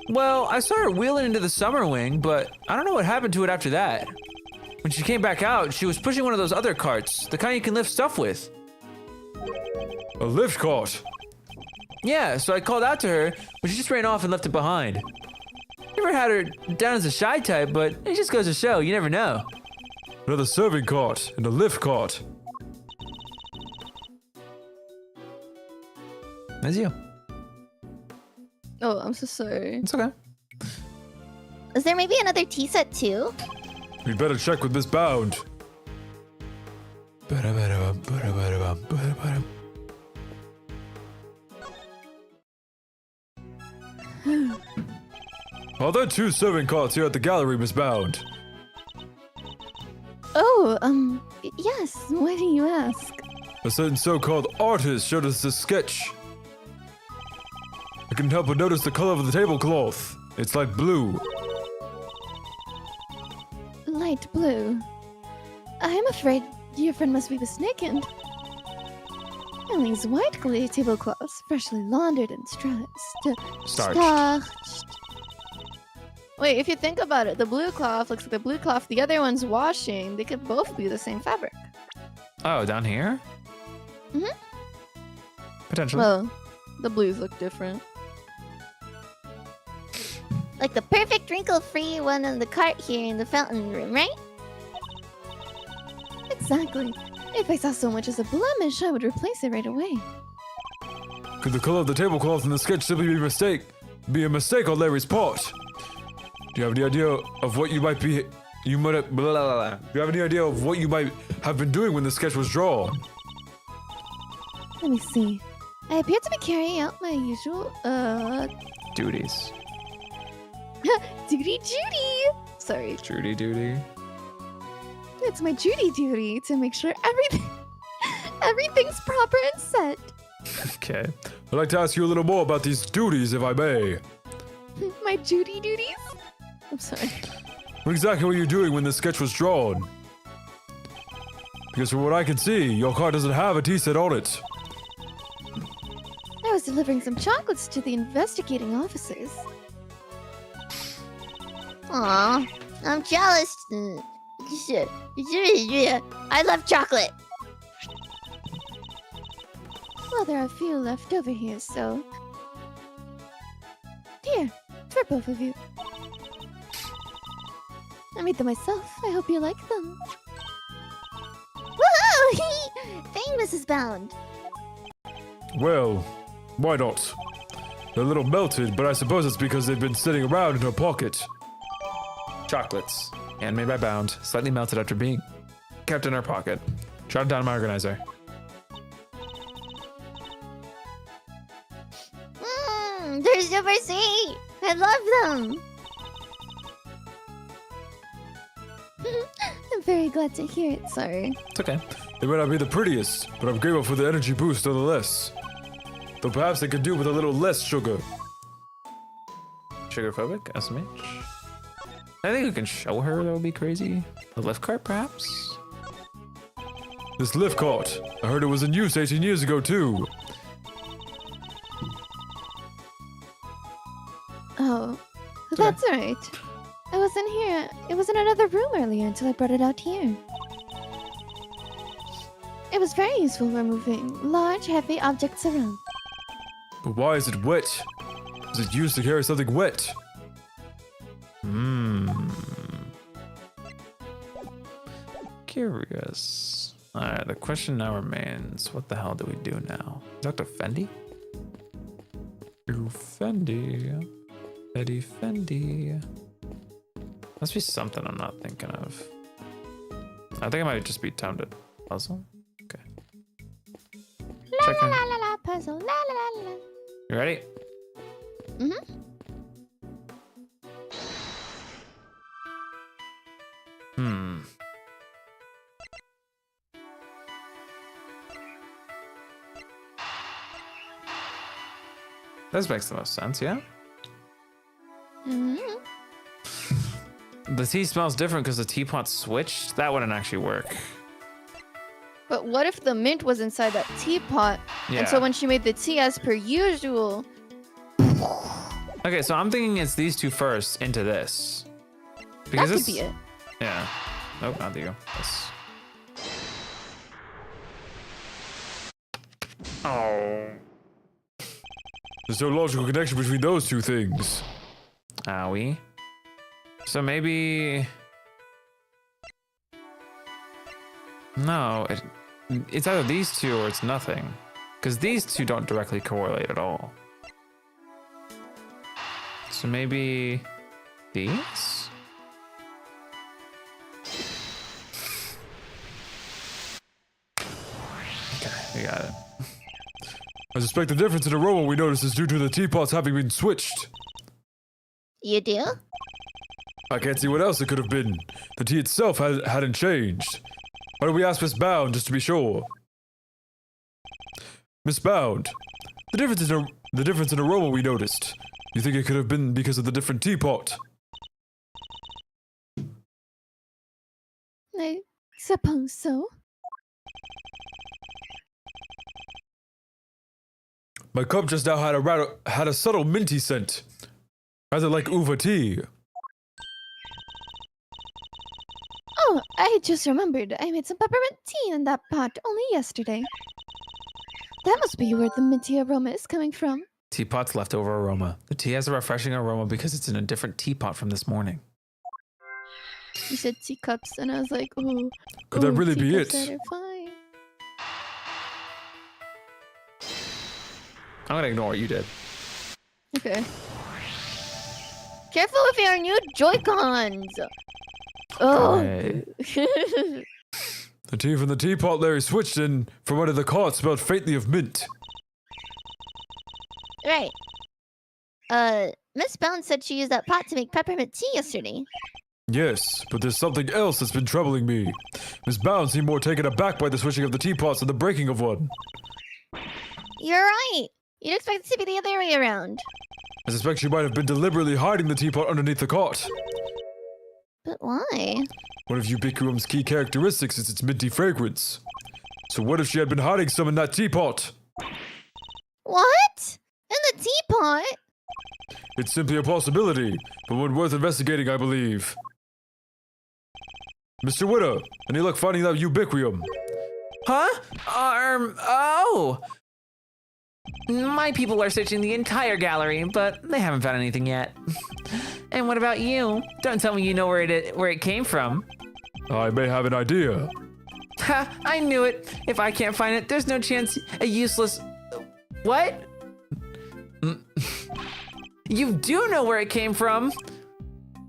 Well, I saw her wheeling into the summer wing, but I don't know what happened to it after that. When she came back out, she was pushing one of those other carts, the kind you can lift stuff with. A lift cart? Yeah, so I called out to her, but she just ran off and left it behind. Never had her down as a shy type, but it just goes to show, you never know. Another serving cart and a lift cart. That's you. Oh, I'm so sorry. It's okay. Was there maybe another tea set too? We'd better check with Miss Bound. Are there 2 serving carts here at the gallery, Miss Bound? Oh, yes. Why do you ask? A certain so-called artist showed us this sketch. I couldn't help but notice the color of the tablecloth. It's light blue. Light blue. I'm afraid your friend must be mistaken. And these white clay tablecloths, freshly laundered and Starched. Wait, if you think about it, the blue cloth looks like the blue cloth. The other one's washing. They could both be the same fabric. Oh, down here? Mhm. Potentially. Well, the blues look different. Like the perfect wrinkle-free one on the cart here in the fountain room, right? Exactly. If I saw so much as a blemish, I would replace it right away. Could the color of the tablecloth in the sketch simply be a mistake on Larry's part? Do you have any idea of what you might be? Do you have any idea of what you might have been doing when the sketch was drawn? Let me see. I appear to be carrying out my usual, Duties. duty. Sorry. Judy duty. It's my duty to make sure everything's proper and set. Okay. I'd like to ask you a little more about these duties, if I may. My duties? I'm sorry. What exactly were you doing when the sketch was drawn? Because from what I can see, your card doesn't have a tea set on it. I was delivering some chocolates to the investigating officers. Aw, I'm jealous. I love chocolate. Well, there are a few left over here, so... Here, for both of you. I made them myself. I hope you like them. Woohoo! Thank Mrs. Bound. Well, why not? They're a little melted, but I suppose it's because they've been sitting around in her pocket. Chocolates. Handmade by Bound. Slightly melted after being kept in her pocket. Jotted down in my organizer. They're super sweet. I love them. I'm very glad to hear it. Sorry. It's okay. They may not be the prettiest, but I'm grateful for the energy boost nonetheless. Though perhaps they could do with a little less sugar. Sugarphobic, SMH. I think we can show her, that would be crazy. A lift cart, perhaps? This lift cart, I heard it was in use 18 years ago too. Oh, that's alright. I was in here. It was in another room earlier until I brought it out here. It was very useful for moving large, heavy objects around. But why is it wet? Is it used to carry something wet? Curious. Alright, the question now remains, what the hell do we do now? Dr. Fendi? Fendi. Eddie Fendi. Must be something I'm not thinking of. I think it might just be time to puzzle. Okay. La la la la la puzzle. La la la la. You ready? Mm-hmm. This makes the most sense, yeah? Mm-hmm. The tea smells different because the teapot switched? That wouldn't actually work. But what if the mint was inside that teapot? Yeah. And so when she made the tea as per usual. Okay, so I'm thinking it's these two first into this. That could be it. Yeah. Nope, not you. This. Oh. There's no logical connection between those two things. Owie. So maybe... No, it's either these two or it's nothing. Because these two don't directly correlate at all. So maybe... these? Okay, we got it. I suspect the difference in aroma we notice is due to the teapots having been switched. You do? I can't see what else it could have been. The tea itself hadn't changed. Why don't we ask Miss Bound just to be sure? Miss Bound, the difference in aroma we noticed. You think it could have been because of the different teapot? I suppose so. My cup just now had a subtle minty scent, rather like uva tea. Oh, I just remembered. I made some peppermint tea in that pot only yesterday. That must be where the minty aroma is coming from. Teapot's leftover aroma. The tea has a refreshing aroma because it's in a different teapot from this morning. You said teacups, and I was like, ooh. Could that really be teacups it? that are fine. I'm gonna ignore what you did. Okay. Careful with your new Joy-Cons! Oh. Okay. The tea from the teapot Larry switched in from under the cart smelled faintly of mint. Right. Miss Bound said she used that pot to make peppermint tea yesterday. Yes, but there's something else that's been troubling me. Miss Bound seemed more taken aback by the switching of the teapots than the breaking of one. You're right. You'd expect it to be the other way around. I suspect she might have been deliberately hiding the teapot underneath the cart. But why? One of Ubiquum's key characteristics is its minty fragrance. So what if she had been hiding some in that teapot? What? In the teapot? It's simply a possibility, but one worth investigating, I believe. Mr. Witter, any luck finding that Ubiquium? Huh? Oh! My people are searching the entire gallery, but they haven't found anything yet. And what about you? Don't tell me you know where it came from. I may have an idea. Ha! I knew it. If I can't find it, there's no chance a useless... What? You do know where it came from?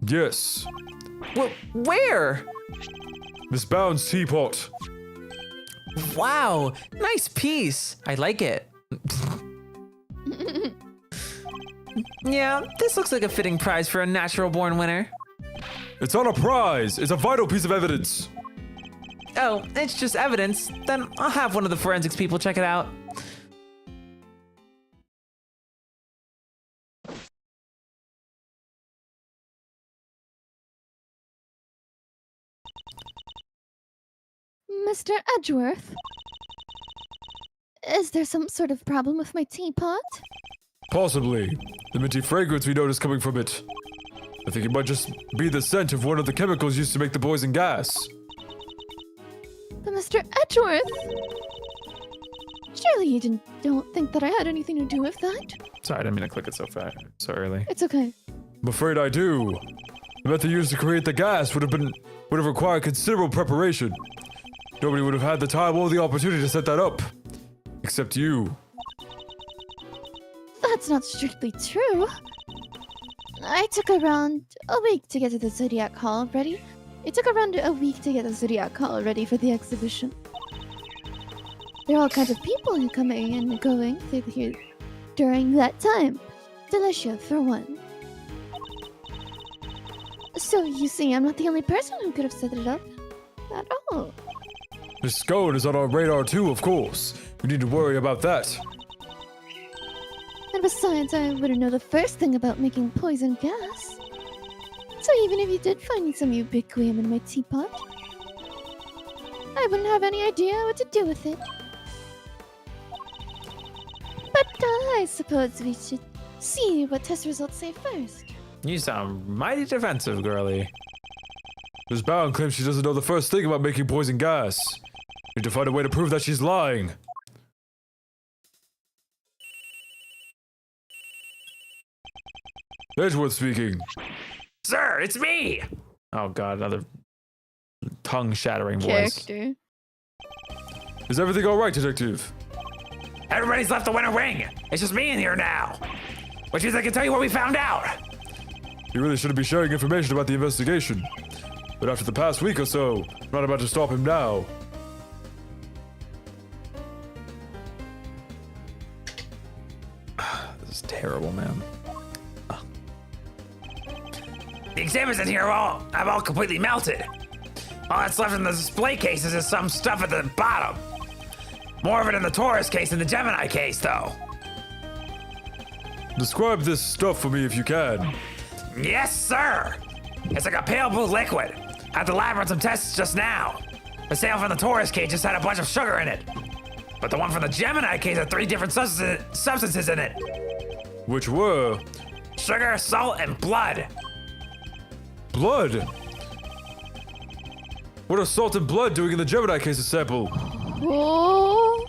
Yes. Where? Miss Bound's teapot. Wow, nice piece. I like it. Yeah, this looks like a fitting prize for a natural-born winner. It's not a prize. It's a vital piece of evidence. Oh, it's just evidence. Then I'll have one of the forensics people check it out. Mr. Edgeworth? Is there some sort of problem with my teapot? Possibly. The minty fragrance we noticed coming from it. I think it might just be the scent of one of the chemicals used to make the poison gas. But Mr. Edgeworth? Surely you don't think that I had anything to do with that? Sorry, I didn't mean to click it so fast, so early. It's okay. I'm afraid I do. The method used to create the gas would have required considerable preparation. Nobody would have had the time or the opportunity to set that up. Except you. That's not strictly true. I took around a week to get to the Zodiac Hall ready. It took around a week to get the Zodiac Hall ready for the exhibition. There are all kinds of people who come in and going through here during that time. Delicia, for one. So you see, I'm not the only person who could have set it up at all. Miss Scone is on our radar too, of course. We need to worry about that. And besides, I wouldn't know the first thing about making poison gas. So even if you did find some ubiquium in my teapot, I wouldn't have any idea what to do with it. But I suppose we should see what test results say first. You sound mighty defensive, girly. Miss Bound claims she doesn't know the first thing about making poison gas. Need to find a way to prove that she's lying. Edgeworth speaking. Sir, it's me! Oh god, another tongue-shattering voice. Character. Is everything alright, Detective? Everybody's left the winter wing. It's just me in here now. Which means I can tell you what we found out. You really shouldn't be sharing information about the investigation. But after the past week or so, I'm not about to stop him now. This is terrible, man. The exhibits in here have all completely melted. All that's left in the display cases is some stuff at the bottom. More of it in the Taurus case than the Gemini case, though. Describe this stuff for me if you can. Yes, sir. It's like a pale blue liquid. Had the lab run some tests just now. The sample from the Taurus case just had a bunch of sugar in it. But the one from the Gemini case had 3 different substances in it. Which were? Sugar, salt, and blood. Blood? What are salt and blood doing in the Gemini case sample? Oh,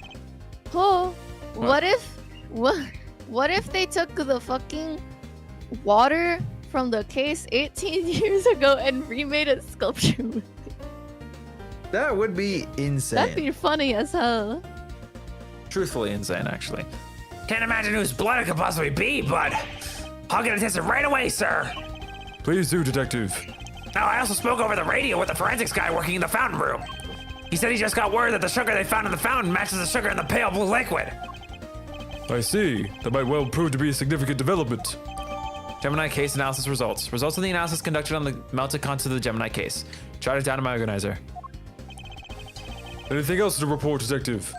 what if they took the fucking water from the case 18 years ago and remade a sculpture with it? That would be insane. That'd be funny as hell. Truthfully insane, actually. Can't imagine whose blood it could possibly be, but I'll get it tested right away, sir. Please do, Detective. Now, I also spoke over the radio with the forensics guy working in the fountain room. He said he just got word that the sugar they found in the fountain matches the sugar in the pale blue liquid. I see. That might well prove to be a significant development. Gemini case analysis results. Results of the analysis conducted on the melted contents of the Gemini case. Jotted down to my organizer. Anything else to report, Detective?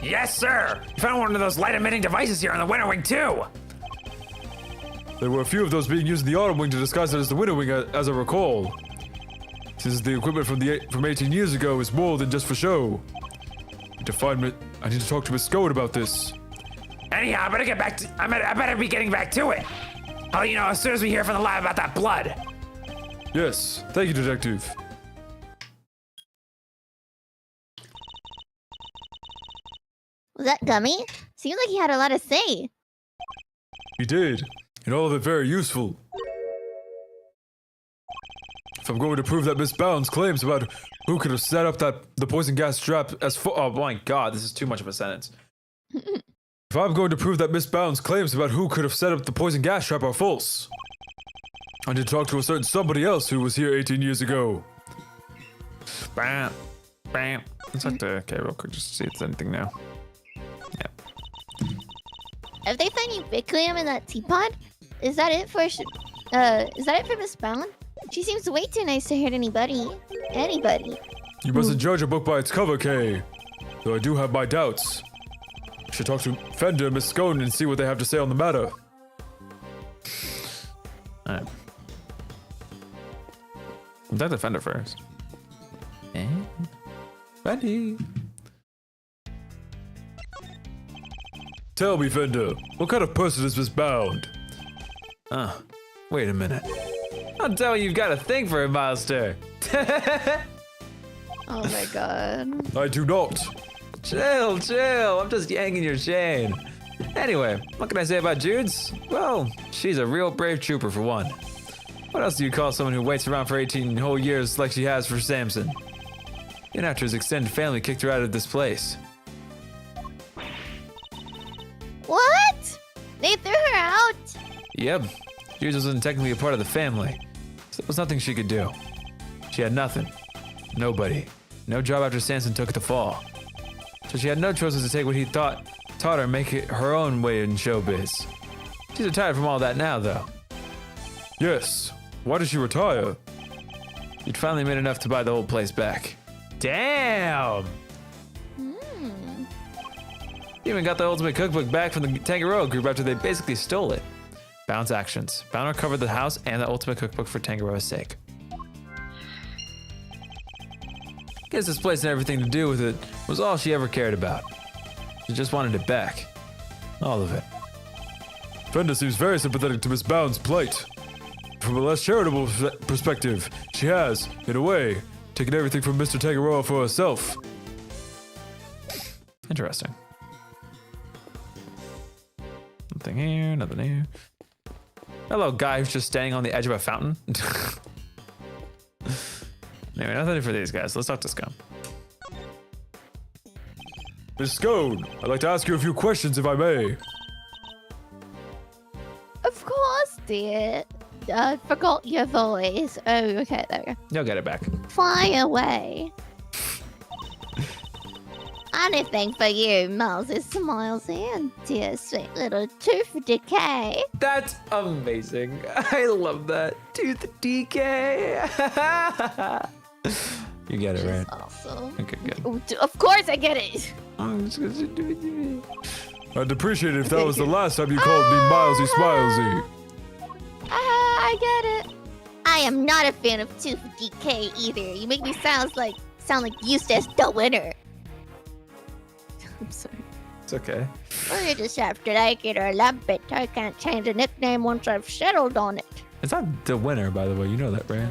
Yes, sir. We found one of those light-emitting devices here on the Winter Wing, too. There were a few of those being used in the Autumn Wing to disguise it as the Winter Wing, as I recall. Since the equipment from 18 years ago is more than just for show. I need to talk to Miss Scone about this. Anyhow, I better be getting back to it. I'll let you know as soon as we hear from the lab about that blood. Yes, thank you, Detective. Was that Gummy? Seemed like he had a lot to say. He did, and all of it very useful. If I'm going to prove that Miss Bounds' claims about who could have set up the poison gas trap oh my god, this is too much of a sentence. If I'm going to prove that Miss Bounds' claims about who could have set up the poison gas trap are false, I need to talk to a certain somebody else who was here 18 years ago. Bam. Bam. Let's have to, okay, real quick, just to see if there's anything now. Yep. If they find ubiquitous in that teapot, is that it for Miss Bound? She seems way too nice to hurt anybody. You mustn't judge a book by its cover, Kay. Though I do have my doubts. I should talk to Fender and Miss Scone and see what they have to say on the matter. Alright. I'm done the Fender first. And ready. Tell me, Fender, what kind of person is Miss Bound? Wait a minute. I'll tell you, you've got a thing for a monster. Oh my god. I do not. Chill. I'm just yanking your chain. Anyway, what can I say about Jude's? Well, she's a real brave trooper for one. What else do you call someone who waits around for 18 whole years like she has for Samson? Even after his extended family kicked her out of this place. What? They threw her out? Yep, Jude wasn't technically a part of the family, so there was nothing she could do. She had nothing. Nobody. No job after Samson took the fall. So she had no choice to take what he taught her and make it her own way in showbiz. She's retired from all that now, though. Yes. Why did she retire? She'd finally made enough to buy the whole place back. Damn! She even got the Ultimate Cookbook back from the Tangaroa group after they basically stole it. Bound's actions. Bound recovered the house and the Ultimate Cookbook for Tangaroa's sake. Guess this place and everything to do with it was all she ever cared about. She just wanted it back. All of it. Fender seems very sympathetic to Miss Bound's plight. From a less charitable perspective, she has, in a way, taken everything from Mr. Tangaroa for herself. Interesting. Nothing here, nothing here. Hello, guy who's just standing on the edge of a fountain. Anyway, nothing for these guys. Let's talk to Scum. Miss Scone, I'd like to ask you a few questions if I may. Of course, dear. I forgot your voice. Oh, okay, there we go. You'll get it back. Fly away. Anything for you, Moses smiles in. Dear sweet little tooth decay. That's amazing. I love that. Tooth decay. You get it, right? Awesome. Okay, good. Of course I get it. I'd appreciate it if that was the last time you called me Milesy Smilesy. I get it. I am not a fan of tooth decay either. You make me sound like Eustace the winner. I'm sorry. It's okay. Or you just have to like it or love it. I can't change a nickname once I've settled on it. It's not the winner, by the way. You know that, right?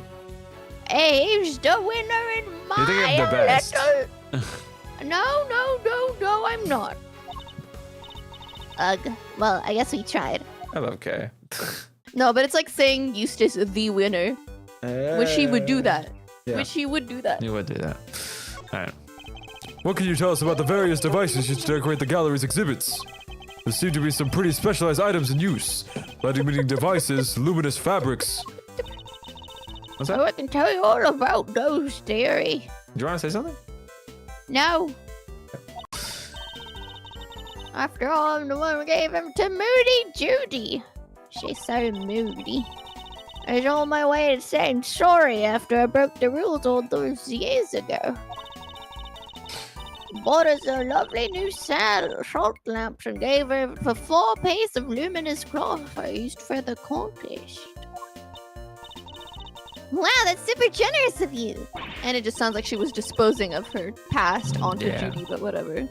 He's the winner in my You think I'm the best? little... No, I'm not. Ugh. Well, I guess we tried. I love Kay. No, but it's like saying Eustace the winner. Wish he would do that. Yeah. Wish he would do that. You would do that. All right. What can you tell us about the various devices used to decorate the gallery's exhibits? There seem to be some pretty specialized items in use. Light-emitting devices, luminous fabrics. What's So that? I can tell you all about those, dearie. Do you want to say something? No. After all, I'm the one who gave him to Moody Judy. She's so moody. I was on my way to saying sorry after I broke the rules all those years ago. Bought us a lovely new salt lamp and gave her the 4 piece of luminous cloth I used for the contest. Wow, that's super generous of you. And it just sounds like she was disposing of her past onto Yeah. Judy, but whatever.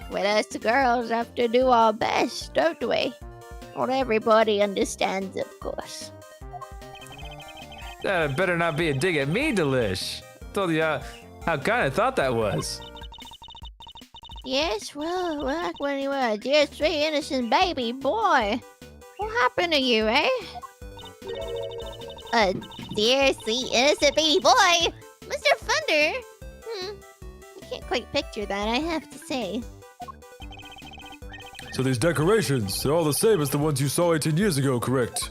With us girls have to do our best, don't we? Not everybody understands, of course. That better not be a dig at me, Delish. Told you how kind I thought that was. Yes, well, like when you were a dear, sweet, innocent baby boy. What happened to you, eh? A dear, sweet, innocent baby boy? Mr. Thunder? I can't quite picture that, I have to say. So these decorations, they're all the same as the ones you saw 18 years ago, correct?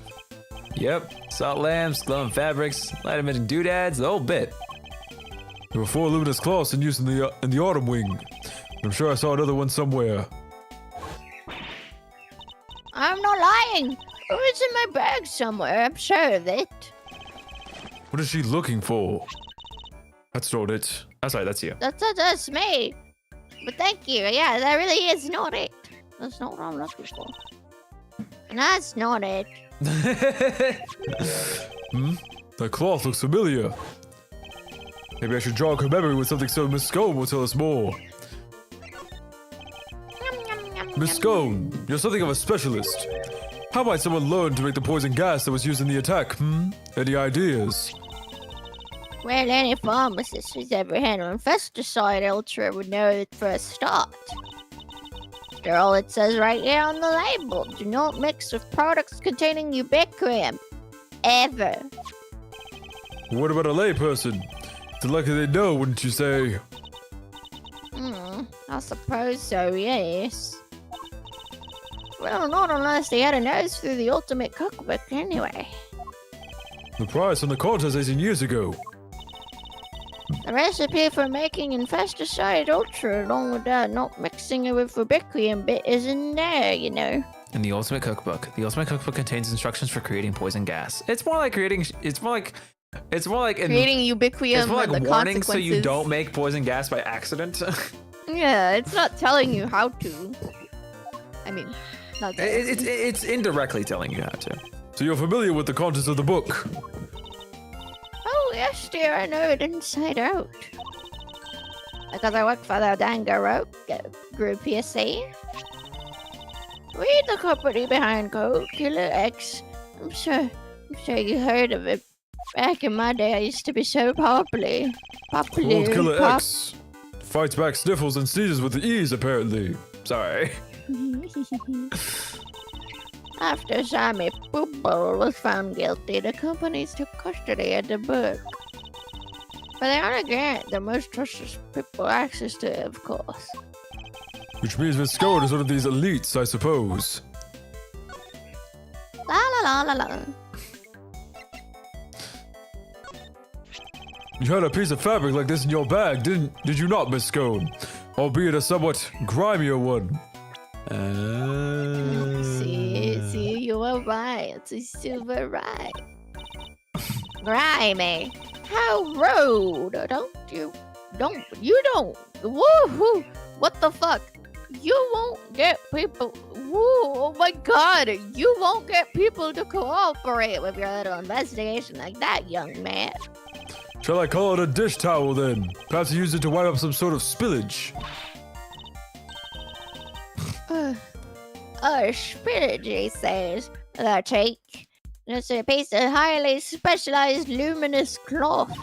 Yep. Salt lamps, glowing fabrics, light emitting doodads, the whole bit. There were 4 luminous cloths in use in the autumn wing. I'm sure I saw another one somewhere. I'm not lying. It was in my bag somewhere, I'm sure of it. What is she looking for? That's not it. I'm sorry, that's you. That's me. But thank you. Yeah, that really is not it. That's not what I'm looking for. And that's not it. That cloth looks familiar. Maybe I should jog her memory with something so Miss Scone will tell us more. Miss Scone, you're something of a specialist. How might someone learn to make the poison gas that was used in the attack, Any ideas? Well, any pharmacist who's ever handled Infesticide Ultra would know it for a start. After all, it says right here on the label, do not mix with products containing ubiquitous. Ever. What about a layperson? It's lucky they know, wouldn't you say? I suppose so, yes. Well, not unless they had a nose through the ultimate cookbook anyway. The price on the contest 18 years ago. The recipe for making Infesticide Ultra, along with that not mixing it with Ubiquium bit, is in there, you know. In the Ultimate Cookbook. The Ultimate Cookbook contains instructions for creating poison gas. It's more like creating. It's more like Creating ubiquium It's more and like the warning consequences. so you don't make poison gas by accident. Yeah, it's not telling you how to. I mean, not it's indirectly telling you how to. So you're familiar with the contents of the book? Oh, yes, dear, I know it inside out. Because I work for the Danganronpa group, you see. Read the company behind Code Killer X. I'm sure you heard of it. Back in my day, I used to be so popular. Cold Killer X. Fights back sniffles and sneezes with ease, apparently. Sorry. After Sammy Poople was found guilty, the companies took custody of the book. But they only grant the most trusted people access to it, of course. Which means Miss Scone is one of these elites, I suppose. La la la la la. You had a piece of fabric like this in your bag, did you not, Miss Scone? Albeit a somewhat grimier one. See, you were right. It's super right. Grimy. How rude. Woohoo. What the fuck? You won't get people. Woo, oh my god. You won't get people to cooperate with your little investigation like that, young man. Shall I call it a dish towel then? Perhaps you use it to wipe up some sort of spillage. Spillage, he says. The cheek. It's a piece of highly specialized luminous cloth.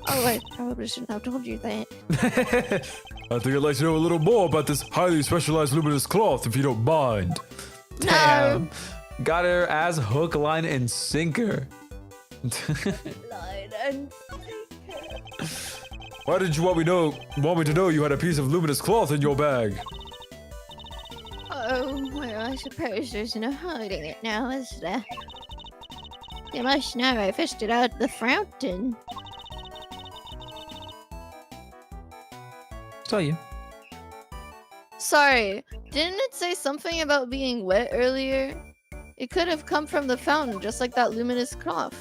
Oh, I probably shouldn't have told you that. I think I'd like to know a little more about this highly specialized luminous cloth, if you don't mind. Damn. Got her as hook, line, and sinker. Line and Why did you want me to know you had a piece of luminous cloth in your bag? Oh, well, I suppose there's no hiding it now, is there? You must know I fished it out of the fountain. Saw you. Sorry, didn't it say something about being wet earlier? It could have come from the fountain, just like that luminous cloth.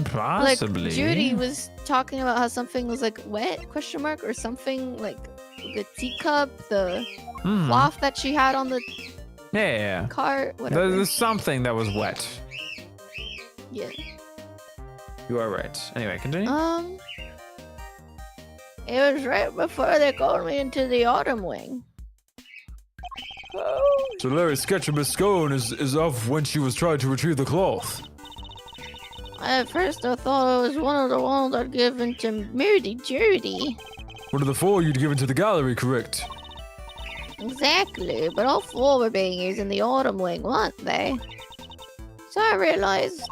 Possibly. Like Judy was talking about how something was like wet, question mark, or something like the teacup, the cloth that she had on the Yeah. cart, whatever. There's something that was wet. Yeah. You are right. Anyway, continue. It was right before they called me into the autumn wing. So Larry's sketch of Miss Scone is of when she was trying to retrieve the cloth. At first I thought it was one of the ones I'd given to Moody Judy. One of the four you'd given to the gallery, correct? Exactly, but all four were being used in the autumn wing, weren't they? So I realized it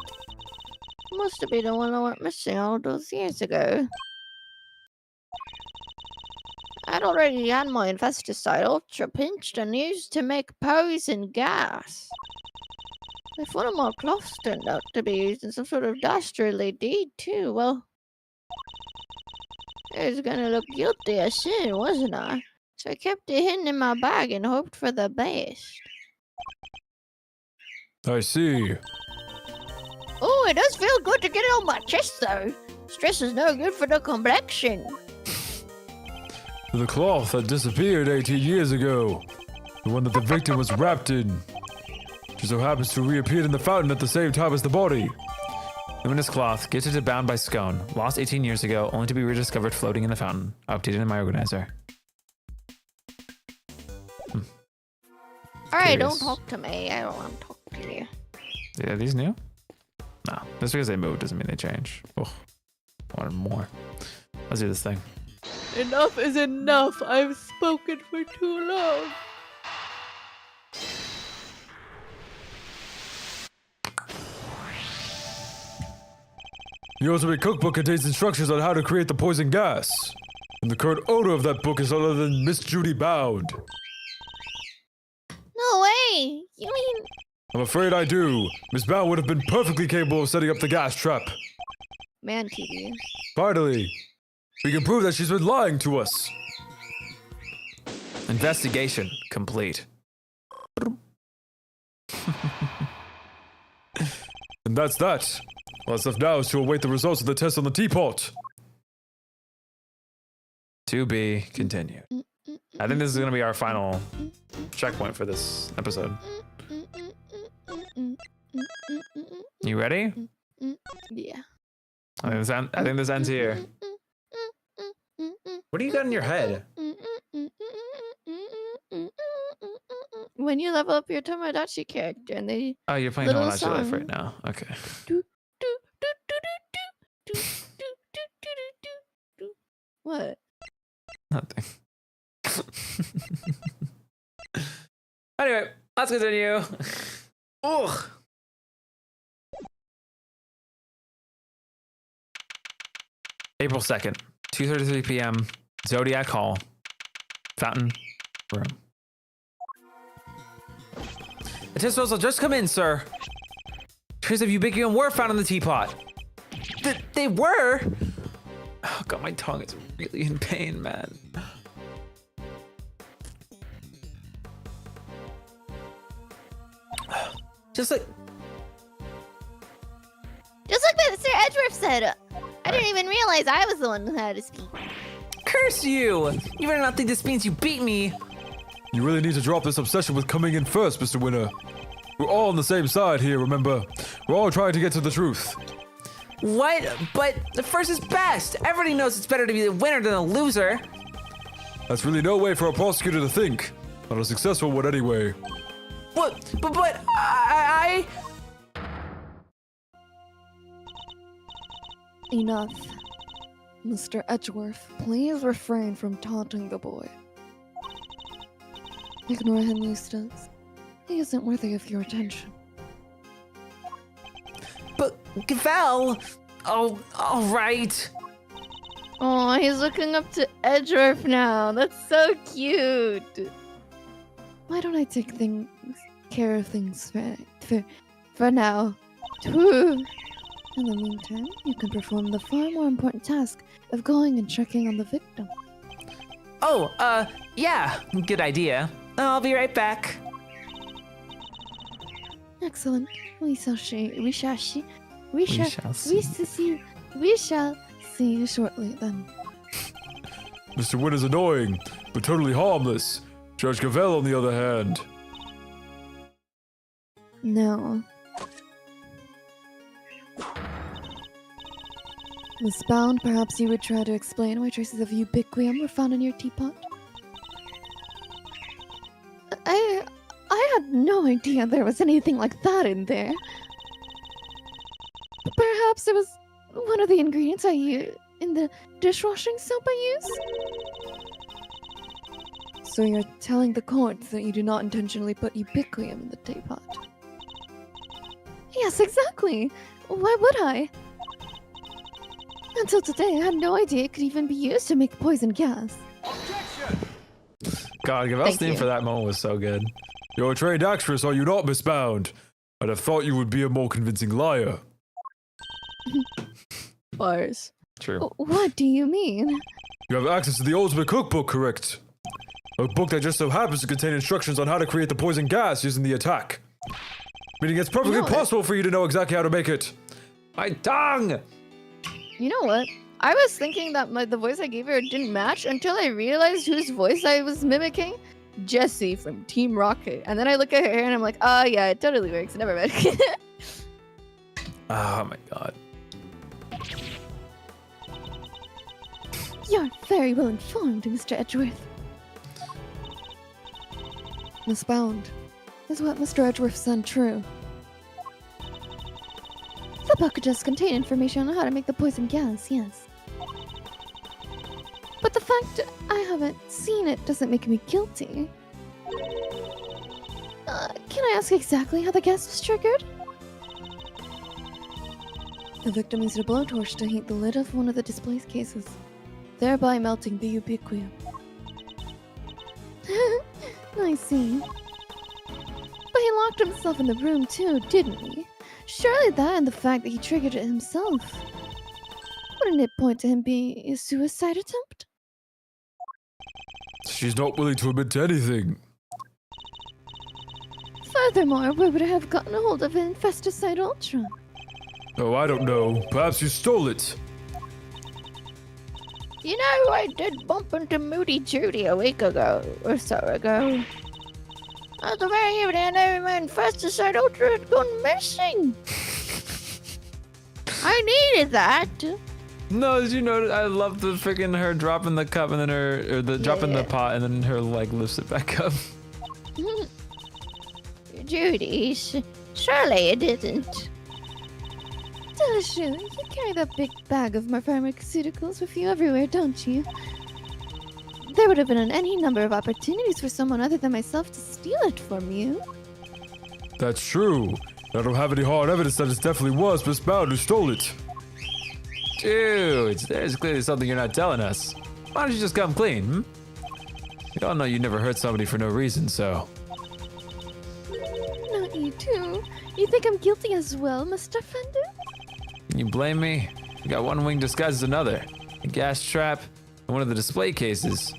must have been the one I went missing all those years ago. I'd already had my infesticide ultra pinched and used to make poison gas. If one of my cloths turned out to be used in some sort of dastardly deed too, well, I was gonna look guilty soon, wasn't I? So I kept it hidden in my bag and hoped for the best. I see. Oh, it does feel good to get it on my chest though. Stress is no good for the complexion. The cloth that disappeared 18 years ago. The one that the victim was wrapped in. Just so happens to reappear in the fountain at the same time as the body. Luminous cloth, gifted to bound by Scone. Lost 18 years ago, only to be rediscovered floating in the fountain. Updated in my organizer. Alright, don't Curious. talk to me. I don't want to talk to you. Yeah, these new? No. Just because they moved doesn't mean they change. Oh, wanted more. Let's do this thing. Enough is enough. I've spoken for too long. The ultimate cookbook contains instructions on how to create the poison gas. And the current owner of that book is none other than Miss Judy Bound. No way! You mean... I'm afraid I do. Miss Bound would have been perfectly capable of setting up the gas trap. Man TV. Finally, we can prove that she's been lying to us. Investigation complete. And that's that. All that's left now is to await the results of the test on the teapot. To be continued. I think this is going to be our final checkpoint for this episode. You ready? Yeah. I think this ends here. What do you got in your head? When you level up your Tomodachi character and they Oh, you're playing Little Tomodachi Life song. right now. Okay. What? Nothing. Anyway, let's continue. Ugh. April 2nd, 2:33 p.m. Zodiac Hall, Fountain Room. The test results have just come in, sir. Trace of ubiquitin were found in the teapot. They were. Oh god, my tongue is really in pain, man. Just like Mr. Edgeworth said. I didn't even realize I was the one who had to speak. curse you! You better not think this means you beat me. You really need to drop this obsession with coming in first, Mr. Winner. We're all on the same side here, remember? We're all trying to get to the truth. What? But the first is best. Everybody knows it's better to be the winner than a loser. That's really no way for a prosecutor to think. Not a successful one anyway. What? But I... Enough. Mr. Edgeworth, please refrain from taunting the boy. Ignore him, Eustace. He isn't worthy of your attention. But Gavel... Oh, all right. Oh, he's looking up to Edgeworth now. That's so cute. Why don't I take care of things for now? In the meantime, you can perform the far more important task of going and checking on the victim. Oh, yeah. Good idea. I'll be right back. Excellent. We shall see you shortly then. Mr. Winner's annoying, but totally harmless. Judge Gavel, on the other hand. No. Miss Bound, perhaps you would try to explain why traces of ubiquium were found in your teapot? I had no idea there was anything like that in there. Perhaps it was one of the ingredients I used in the dishwashing soap I use? So you're telling the court that you do not intentionally put ubiquium in the teapot? Yes, exactly. Why would I? Until today, I had no idea it could even be used to make poison gas. God, Gavel's Thank theme you. for that moment was so good. You're a trained actress, are you not, Miss Bound? I'd have thought you would be a more convincing liar. Bars. True. What do you mean? You have access to the Ultimate Cookbook, correct? A book that just so happens to contain instructions on how to create the poison gas using the attack. Meaning it's perfectly No, possible for you to know exactly how to make it. My tongue! You know what? I was thinking that the voice I gave her didn't match until I realized whose voice I was mimicking. Jessie from Team Rocket. And then I look at her and I'm like, oh yeah, it totally works. Never mind. Oh my god. You're very well informed, Mr. Edgeworth. Miss Bound, is what Mr. Edgeworth said true? The book does contain information on how to make the poison gas, yes. But the fact I haven't seen it doesn't make me guilty. Can I ask exactly how the gas was triggered? The victim used a blowtorch to heat the lid of one of the display cases, thereby melting the ubiquium. I see. But he locked himself in the room too, didn't he? Surely that and the fact that he triggered it himself. Wouldn't it point to him being a suicide attempt? She's not willing to admit to anything. Furthermore, where would I have gotten a hold of an Infesticide Ultra? Oh, I don't know. Perhaps you stole it. You know, I did bump into Moody Judy a week ago, or so ago. At the very evening, I know my Infesticide Ultra had gone missing. I needed that. No, did you notice? I love the freaking her dropping the cup and then or the dropping the pot and then her like lifts it back up. Judy, surely it didn't. Delicious. You carry that big bag of my pharmaceuticals with you everywhere, don't you? There would have been any number of opportunities for someone other than myself to steal it from you. That's true. I don't have any hard evidence that it definitely was Miss Bound who stole it. Dude, there's clearly something you're not telling us. Why don't you just come clean, hmm? We all know you never hurt somebody for no reason, so... Not you too. You think I'm guilty as well, Mr. Fender? Can you blame me? You got one wing disguised as another. A gas trap and one of the display cases.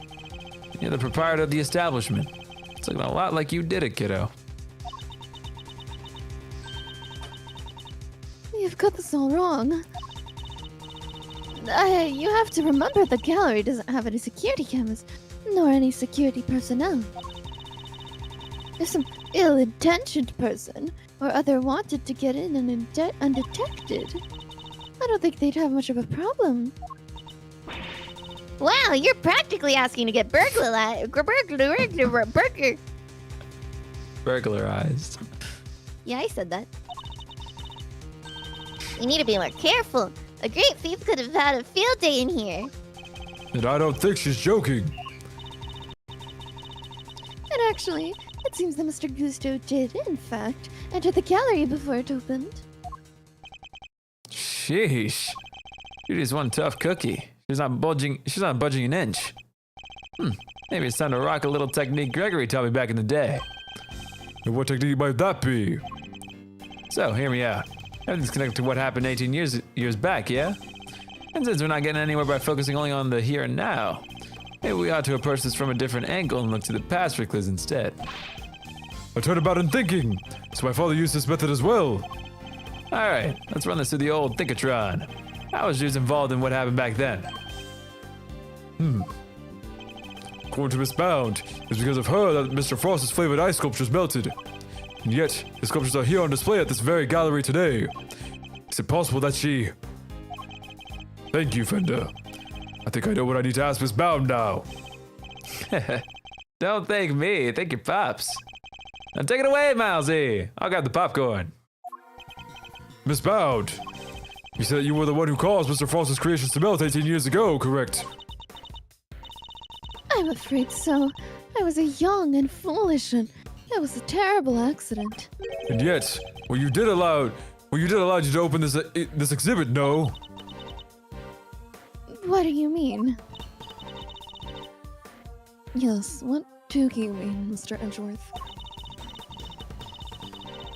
You're the proprietor of the establishment. It's looking a lot like you did it, kiddo. You've got this all wrong. You have to remember the gallery doesn't have any security cameras, nor any security personnel. If some ill-intentioned person or other wanted to get in and undetected, I don't think they'd have much of a problem. Wow, you're practically asking to get Burglarized. Yeah, I said that. You need to be more careful. A great thief could have had a field day in here. And I don't think she's joking. And actually, it seems that Mr. Gusto did, in fact, enter the gallery before it opened. Sheesh. Judy's one tough cookie. She's not budging an inch. Maybe it's time to rock a little technique Gregory taught me back in the day. And what technique might that be? So, hear me out. Everything's connected to what happened 18 years back, yeah? And since we're not getting anywhere by focusing only on the here and now, maybe we ought to approach this from a different angle and look to the past for clues instead. I turned about in thinking, so my father used this method as well. Alright, let's run this through the old Thinkatron. How was Jude involved in what happened back then? According to Miss Bound, it's because of her that Mr. Frost's flavored ice sculptures melted. And yet, the sculptures are here on display at this very gallery today. Is it possible that she... Thank you, Fender. I think I know what I need to ask Miss Bound now. Don't thank me, thank your pops. Now take it away, Milesy. I'll grab the popcorn. Miss Bound, you said that you were the one who caused Mr. Frost's creations to melt 18 years ago, correct? I'm afraid so. I was young and foolish, and it was a terrible accident. And yet, you did allow you to open this exhibit, no? What do you mean? Yes, what do you mean, Mr. Edgeworth?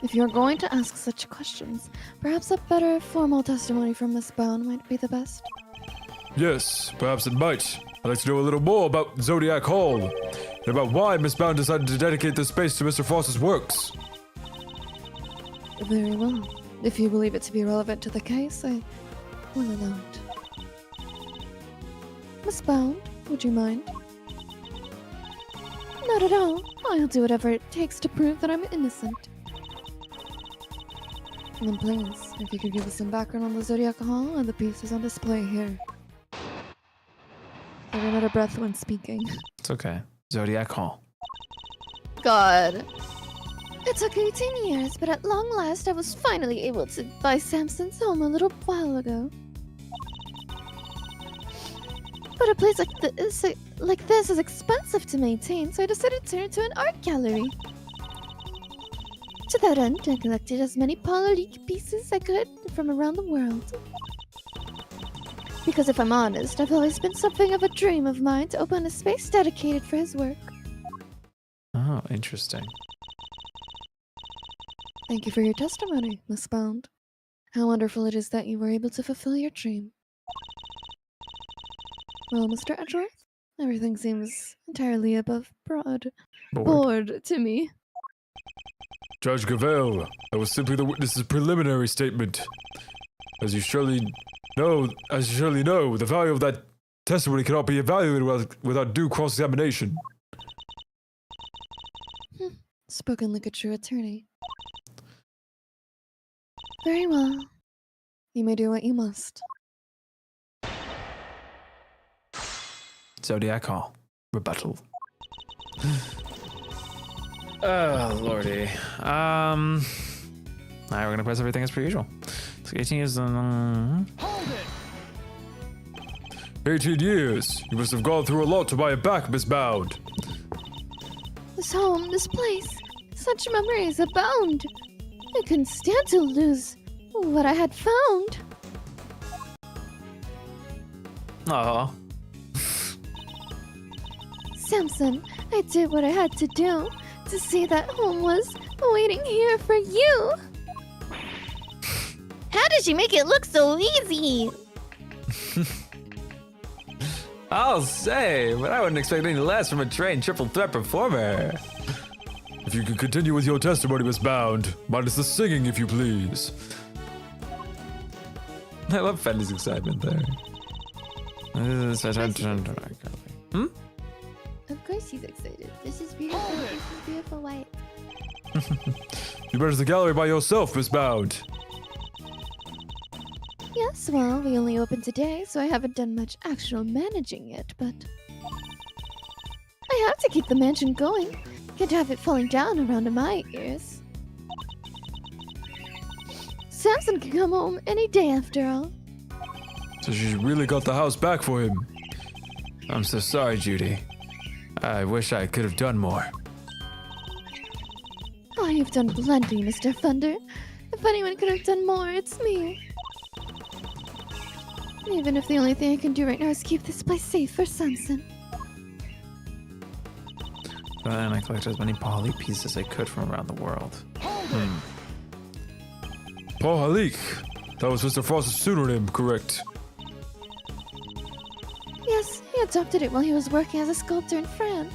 If you're going to ask such questions, perhaps a better formal testimony from Miss Bound might be the best. Yes, perhaps it might. I'd like to know a little more about Zodiac Hall, and about why Miss Bound decided to dedicate this space to Mr. Frost's works. Very well. If you believe it to be relevant to the case, I will allow it. Miss Bound, would you mind? Not at all. I'll do whatever it takes to prove that I'm innocent. And then please, if you could give us some background on the Zodiac Hall and the pieces on display here. I ran out of breath when speaking. It's okay. Zodiac Hall. God. It took 18 years, but at long last I was finally able to buy Samson's home a little while ago. But a place like this is expensive to maintain, so I decided to turn it into an art gallery. To that end, I collected as many polyleek pieces I could from around the world. Because if I'm honest, I've always been something of a dream of mine to open a space dedicated for his work. Oh, interesting. Thank you for your testimony, Miss Bound. How wonderful it is that you were able to fulfill your dream. Well, Mr. Edgeworth, everything seems entirely above board to me. Judge Gavelle, that was simply the witness's preliminary statement. As you surely know, the value of that testimony cannot be evaluated without due cross-examination. Spoken like a true attorney. Very well. You may do what you must. Zodiac Hall. Rebuttal. Oh, lordy. Alright, we're gonna press everything as per usual. So 18 years. Hold it! 18 years. You must have gone through a lot to buy it back, Miss Bound. This home, this place, such memories abound. I couldn't stand to lose what I had found. Aw. Samson, I did what I had to do to see that home was waiting here for you. How did she make it look so easy? I'll say, but I wouldn't expect any less from a trained triple threat performer. If you could continue with your testimony, Miss Bound, minus the singing, if you please. I love Fendy's excitement there. Hmm? Of course he's excited. This is beautiful. This is beautiful, White. You managed the gallery by yourself, Miss Bound. Yes, well, we only opened today, so I haven't done much actual managing yet, but I have to keep the mansion going. Can't have it falling down around my ears. Samson can come home any day after all. So she really got the house back for him. I'm so sorry, Judy. I wish I could have done more. Oh, you've done plenty, Mr. Thunder. If anyone could have done more, it's me. Even if the only thing I can do right now is keep this place safe for Samson. Then I collected as many poly pieces as I could from around the world. Pahalik. That was Mr. Frost's pseudonym, correct? Yes, he adopted it while he was working as a sculptor in France.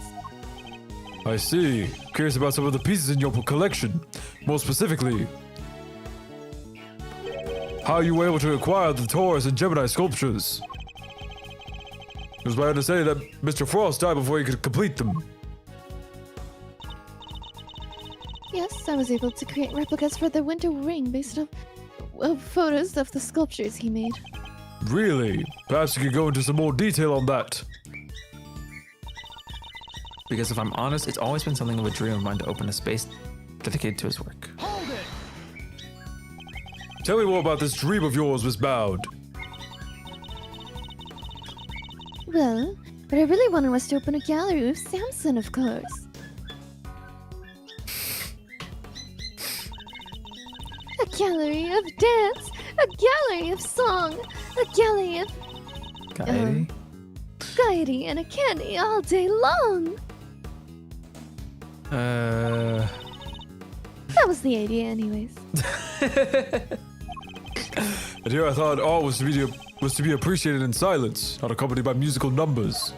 I see. Curious about some of the pieces in your collection. More specifically, how you were able to acquire the Taurus and Gemini sculptures. It was my understanding that Mr. Frost died before he could complete them. Yes, I was able to create replicas for the Winter Ring based off of photos of the sculptures he made. Really? Perhaps you could go into some more detail on that. Because if I'm honest, it's always been something of a dream of mine to open a space dedicated to his work. Tell me more about this dream of yours, Miss Bound. Well, what I really wanted was to open a gallery with Samson, of course. A gallery of dance, a gallery of song, a gallery of gaiety and a candy all day long. That was the idea anyways. And here I thought art was to be appreciated in silence, not accompanied by musical numbers.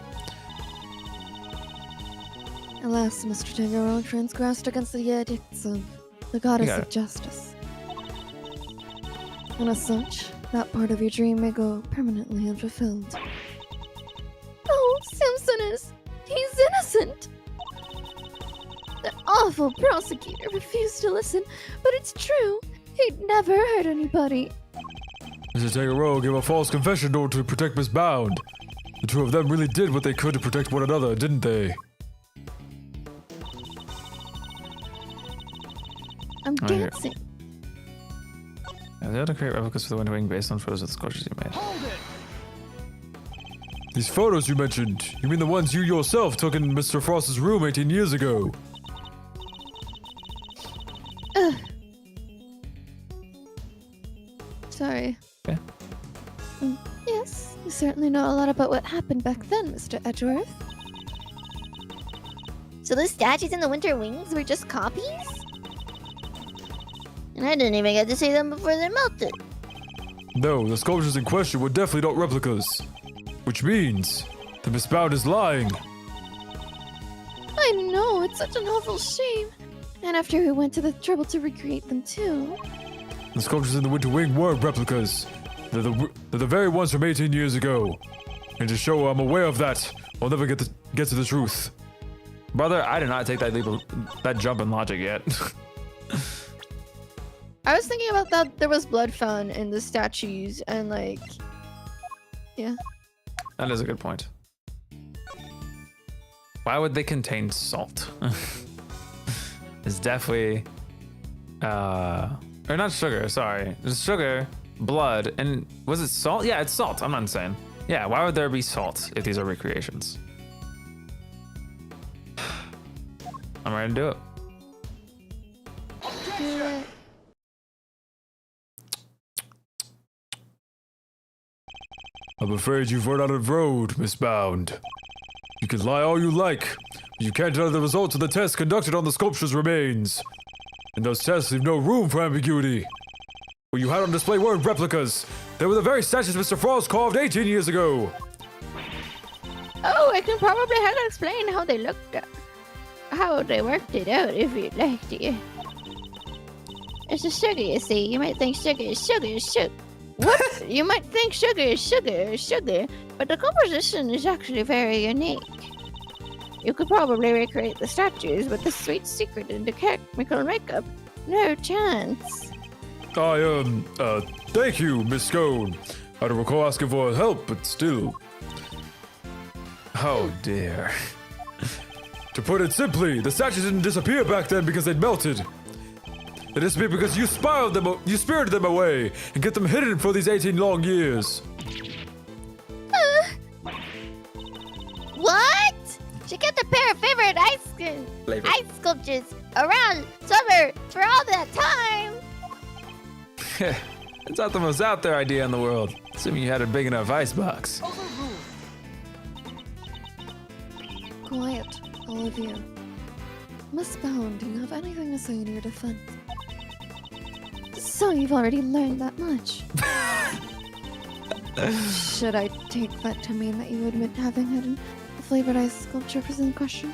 Alas, Mr. Tangerone transgressed against the edicts of the goddess of justice. And as such, that part of your dream may go permanently unfulfilled. Oh, Samson he's innocent! The awful prosecutor refused to listen, but it's true. He'd never hurt anybody. Mr. Tangerone gave a false confession in order to protect Miss Bound. The two of them really did what they could to protect one another, didn't they? I'm dancing. I was able to create replicas for the Winter Wing based on photos of the sculptures you made. These photos you mentioned, you mean the ones you yourself took in Mr. Frost's room 18 years ago? Sorry. Yeah. Yes, you certainly know a lot about what happened back then, Mr. Edgeworth. So those statues in the Winter Wings were just copies? And I didn't even get to see them before they melted. No, the sculptures in question were definitely not replicas. Which means that Miss Bound is lying. I know, it's such an awful shame. And after we went to the trouble to recreate them too. The sculptures in the Winter Wing weren't replicas. They're the very ones from 18 years ago. And to show I'm aware of that, I'll never get to the truth. Brother, I did not take that jump in logic yet. I was thinking about that there was blood found in the statues and like, yeah. That is a good point. Why would they contain salt? It's definitely, or not sugar, sorry. It's sugar, blood, and was it salt? Yeah, it's salt, I'm not insane. Yeah, why would there be salt if these are recreations? I'm ready to do it. Do it. I'm afraid you've run out of road, Miss Bound. You can lie all you like, but you can't deny the results of the tests conducted on the sculpture's remains. And those tests leave no room for ambiguity. What you had on display weren't replicas. They were the very statues Mr. Frost carved 18 years ago. Oh, I can probably help explain how they looked, how they worked it out if you'd like to. It's a sugar, you see. You might think sugar is sugar, sugar. What? You might think sugar is sugar, sugar, but the composition is actually very unique. You could probably recreate the statues, but the sweet secret in the chemical makeup, no chance. Thank you, Miss Scone. I don't recall asking for help, but still. Oh dear. To put it simply, the statues didn't disappear back then because they'd melted. They disappeared because you spirited them away and kept them hidden for these 18 long years. What? She kept a pair of favorite ice sculptures around summer for all that time. It's not the most out there idea in the world, assuming you had a big enough icebox. Quiet, all of you. Miss Bound, do you have anything to say in your defense? So you've already learned that much. Should I take that to mean that you admit having hidden the flavored ice sculptures in question?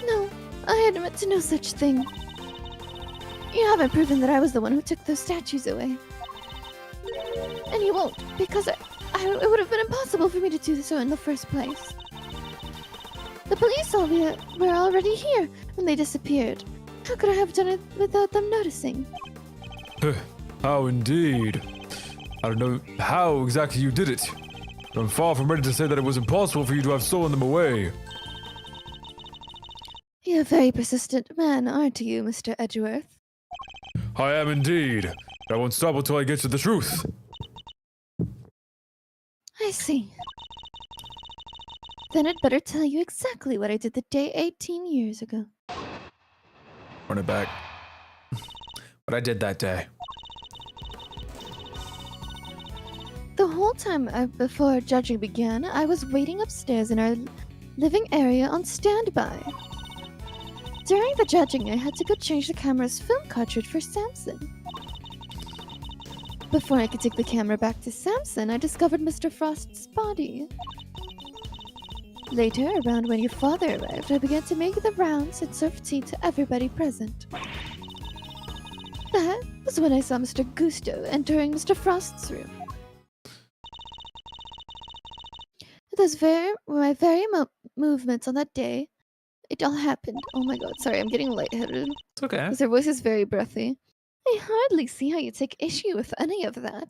No, I admit to no such thing. You haven't proven that I was the one who took those statues away. And you won't, because it would have been impossible for me to do so in the first place. The police were already here when they disappeared. How could I have done it without them noticing? How indeed. I don't know how exactly you did it, but I'm far from ready to say that it was impossible for you to have stolen them away. You're a very persistent man, aren't you, Mr. Edgeworth? I am indeed. I won't stop until I get to the truth. I see. Then I'd better tell you exactly what I did the day 18 years ago. Run it back. What I did that day. The whole time before judging began, I was waiting upstairs in our living area on standby. During the judging, I had to go change the camera's film cartridge for Samson. Before I could take the camera back to Samson, I discovered Mr. Frost's body. Later, around when your father arrived, I began to make the rounds and serve tea to everybody present. That was when I saw Mr. Gusto entering Mr. Frost's room. Those very movements on that day, it all happened. Oh my god, sorry, I'm getting lightheaded. It's okay. Because her voice is very breathy. I hardly see how you take issue with any of that.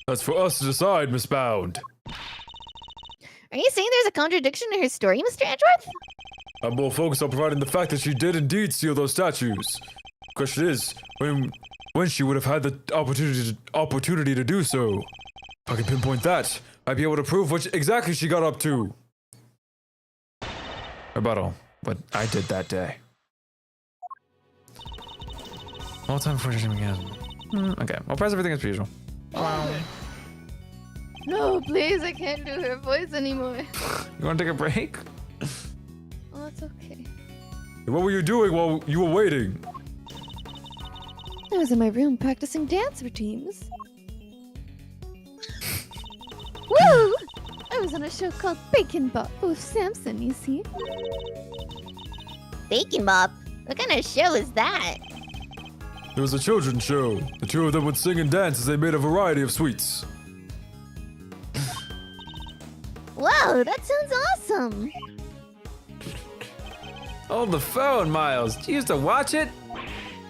That's for us to decide, Miss Bound. Are you saying there's a contradiction in her story, Mr. Edgeworth? I'm more focused on providing the fact that she did indeed steal those statues. The question is, when she would have had the opportunity to do so. If I can pinpoint that, I'd be able to prove what exactly she got up to. Rebuttal. What I did that day. All time before judging again. Okay, I'll press everything as per usual. No, please, I can't do her voice anymore. You want to take a break? Oh, it's okay. What were you doing while you were waiting? I was in my room practicing dance routines. Woo! I was on a show called Bacon Bop with Samson, you see. Bacon Bop? What kind of show is that? It was a children's show. The two of them would sing and dance as they made a variety of sweets. Whoa, that sounds awesome. Hold the phone, Miles. Do you used to watch it?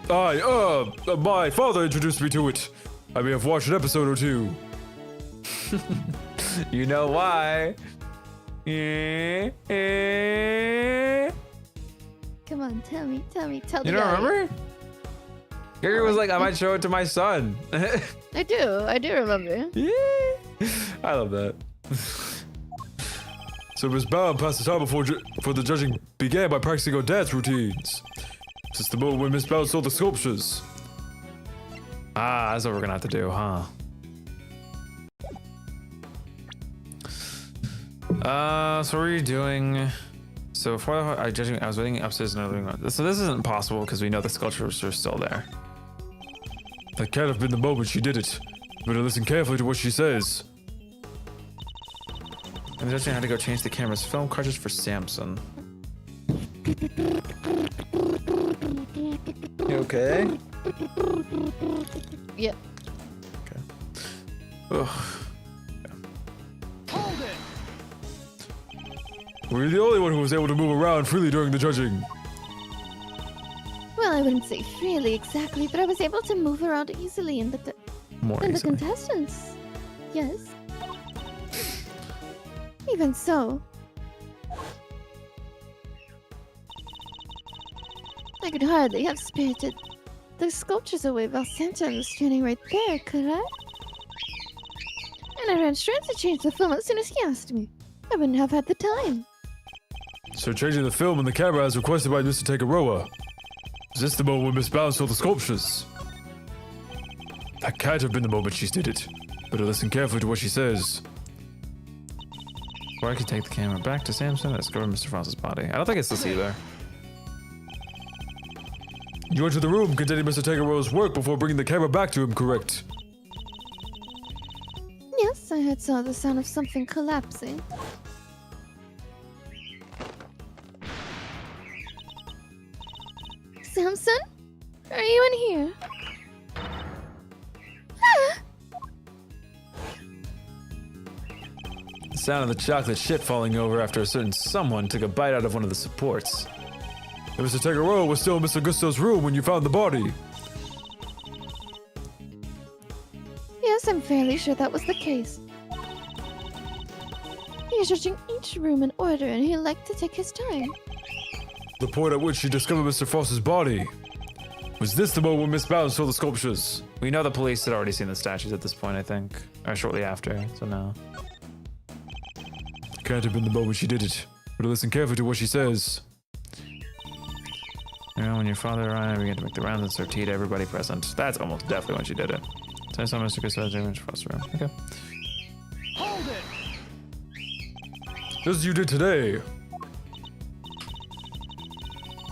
My father introduced me to it. I may have watched an episode or two. You know why. Come on, tell me, tell the You guy. don't remember? Gary was like, I might show it to my son. I do remember. Yeah. I love that. So Miss Bound passed the time before the judging began by practicing her dance routines. Since the moment when Miss Bound stole the sculptures. Ah, that's what we're gonna have to do, huh? So what are you doing? So before I was waiting upstairs in another room. So this isn't possible because we know the sculptures are still there. That can't have been the moment she did it. Better listen carefully to what she says. I'm just gonna have to go change the camera's film cartridge for Samson. You okay? Yep. Okay. Ugh. Were you the only one who was able to move around freely during the judging? Well, I wouldn't say freely exactly, but I was able to move around easily in the More the easily. contestants. Yes. Even so, I could hardly have spirited the sculptures away while Santa was standing right there, could I? And I ran straight to change the film as soon as he asked me. I wouldn't have had the time. So changing the film and the camera as requested by Mr. Takaroa. Is this the moment when Miss Bounce saw the sculptures? That can't have been the moment she did it. Better listen carefully to what she says. Or I could take the camera back to Samson and discover Mr. Frost's body. I don't think it's this either. You entered the room containing Mr. Takaroa's work before bringing the camera back to him, correct? Yes, I had saw the sound of something collapsing. Samson? Are you in here? The sound of the chocolate shit falling over after a certain someone took a bite out of one of the supports. And Mr. Takaroa was still in Mr. Gusto's room when you found the body. Yes, I'm fairly sure that was the case. He was judging each room in order and he liked to take his time. The point at which she discovered Mr. Frost's body. Was this the moment when Miss Bounce saw the sculptures? We know the police had already seen the statues at this point, I think. Or shortly after, so no. Can't have been the moment she did it. Better listen carefully to what she says. You know, when your father and I began to make the rounds and serve tea to everybody present. That's almost definitely when she did it. So I saw Mr. Gusto's image across the room. Okay. Just as you did today.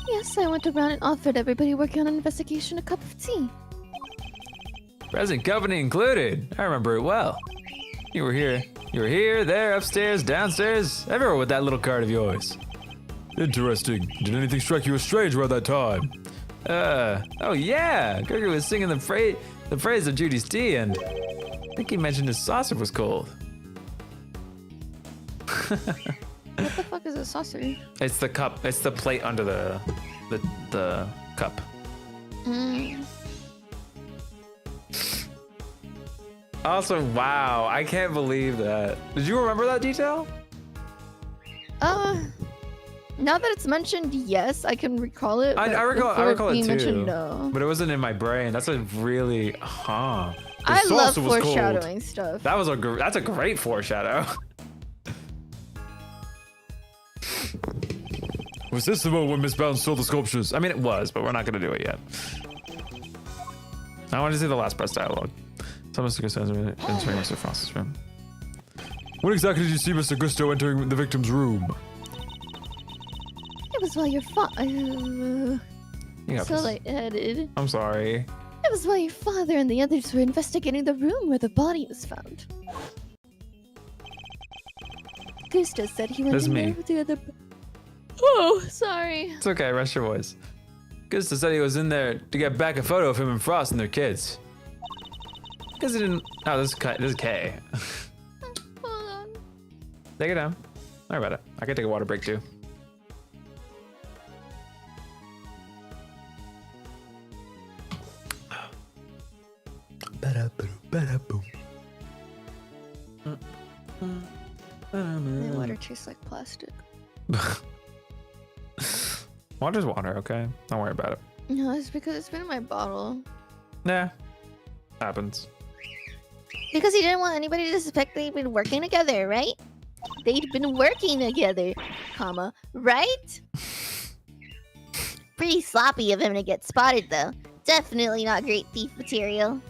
Yes, I went around and offered everybody working on an investigation a cup of tea. Present company included. I remember it well. You were here. You were here, there, upstairs, downstairs, everywhere with that little card of yours. Interesting. Did anything strike you as strange around that time? Oh yeah, Gregory was singing the praise of Judy's tea, and I think he mentioned his saucer was cold. What the fuck is a saucer? It's the cup. It's the plate under the cup. Also, wow, I can't believe that. Did you remember that detail? Now that it's mentioned, yes, I can recall it. I recall it being too. mentioned, no. But it wasn't in my brain. That's a really, I love saucer was cold. foreshadowing stuff. That's a great foreshadow. Was this the moment when Miss Bounce saw the sculptures? I mean, it was, but we're not going to do it yet. I want to see the last press dialogue. So Mr. Gusto entering Mr. Frost's room. When exactly did you see Mr. Gusto entering the victim's room? It was while your You got so this. lightheaded. I'm sorry. It was while your father and the others were investigating the room where the body was found. Gusto said he went That's in me. there with the other. Oh, sorry. It's okay, rest your voice. Gusto said he was in there to get back a photo of him and Frost and their kids. Because he didn't. Oh, this is K. Hold on. Take it down. Sorry about it. I can take a water break too. My water tastes like plastic. Water's water, okay? Don't worry about it. No, it's because it's been in my bottle. Nah. Happens. Because he didn't want anybody to suspect they'd been working together, right? They'd been working together, comma, right? Pretty sloppy of him to get spotted, though. Definitely not great thief material.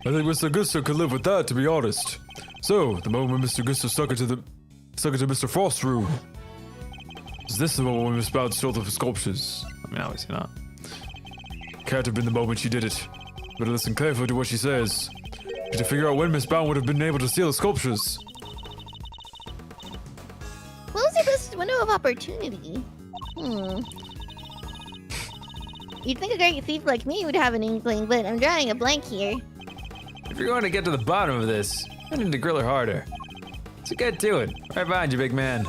I think Mr. Gusto could live with that, to be honest. So, the moment when Mr. Gusto stuck into Mr. Frost's room. Is this the moment when Miss Bounce stole the sculptures? I mean, obviously not. Can't have been the moment she did it. Better listen carefully to what she says. To figure out when Miss Bound would have been able to steal the sculptures. Close your best window of opportunity. You'd think a great thief like me would have an inkling, but I'm drawing a blank here. If you're going to get to the bottom of this, I need to grill her harder. So get to it. Right behind you, big man.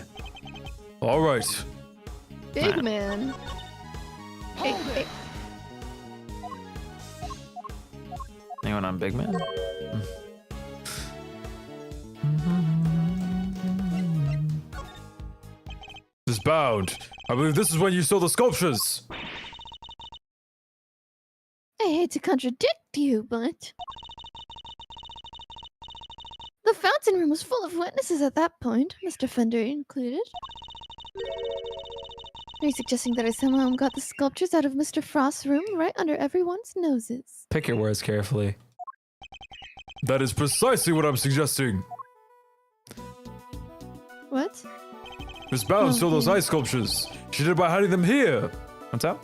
All right. Big man. Hey. Anyone on big man? Miss Bound, I believe this is when you stole the sculptures. I hate to contradict you, but the fountain room was full of witnesses at that point, Mr. Fender included. Are you suggesting that I somehow got the sculptures out of Mr. Frost's room right under everyone's noses? Pick your words carefully. That is precisely what I'm suggesting. What? Miss Bound stole those ice sculptures. She did it by hiding them here. What's up?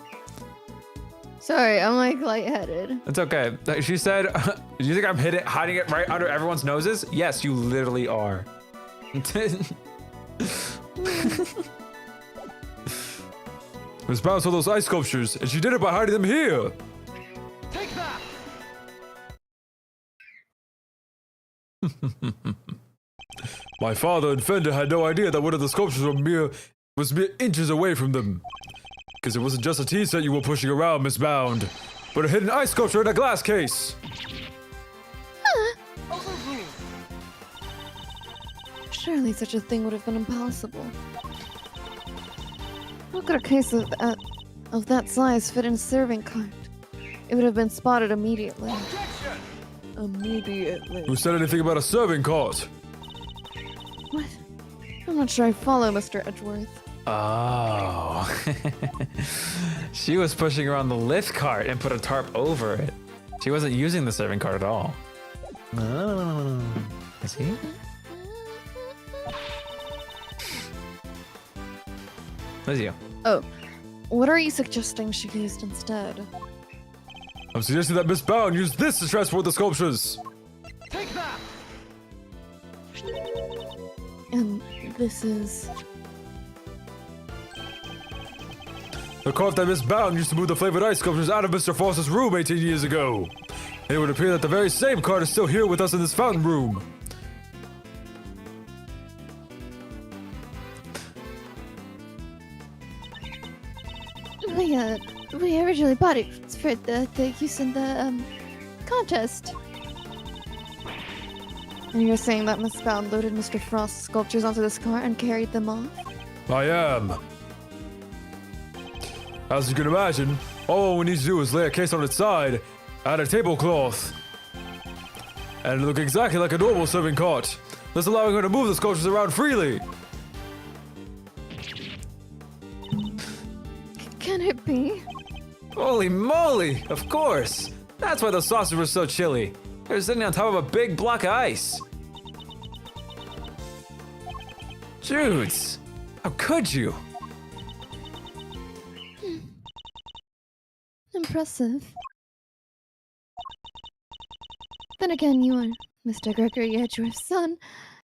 Sorry, I'm like lightheaded. It's okay. She said, do you think I'm hiding it right under everyone's noses? Yes, you literally are. Miss Bound stole those ice sculptures, and she did it by hiding them here. Take that! My father and Fender had no idea that one of the sculptures was mere inches away from them. Because it wasn't just a tea set you were pushing around, Miss Bound, but a hidden ice sculpture in a glass case. Surely such a thing would have been impossible. How could a case of that size fit in a serving cart? It would have been spotted immediately. Immediately. Who said anything about a serving cart? What? I'm not sure I follow, Mr. Edgeworth. Oh. She was pushing around the lift cart and put a tarp over it. She wasn't using the serving cart at all. Oh. Is he? Where's you? Oh, what are you suggesting she used instead? I'm suggesting that Miss Bound used this to transport the sculptures. Take that! And this is... The cart that Miss Bound used to move the flavored ice sculptures out of Mr. Frost's room 18 years ago. And it would appear that the very same cart is still here with us in this fountain room. We originally bought it for the use in the contest. And you're saying that Miss Bound loaded Mr. Frost's sculptures onto this cart and carried them off? I am. As you can imagine, all we need to do is lay a case on its side, add a tablecloth, and it'll look exactly like a normal serving cart, thus allowing her to move the sculptures around freely. Can it be? Holy moly! Of course! That's why the saucers were so chilly. They were sitting on top of a big block of ice. Judes! How could you? Impressive. Then again, you are Mr. Gregory Edgeworth's son.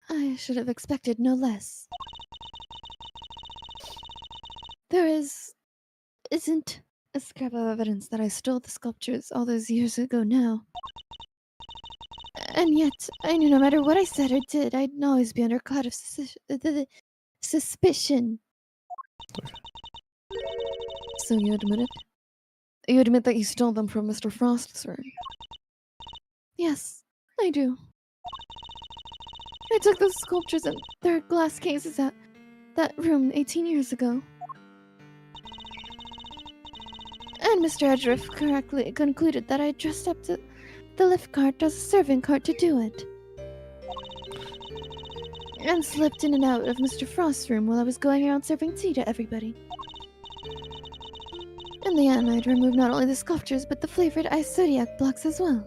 I should have expected no less. There isn't a scrap of evidence that I stole the sculptures all those years ago now. And yet, I knew no matter what I said or did, I'd always be under cloud of suspicion. So you admit it? You admit that you stole them from Mr. Frost's room? Yes, I do. I took those sculptures and their glass cases out that room 18 years ago. And Mr. Edgeworth correctly concluded that I dressed up the lift cart as a serving cart to do it. And slipped in and out of Mr. Frost's room while I was going around serving tea to everybody. In the end, I'd removed not only the sculptures, but the flavored ice zodiac blocks as well.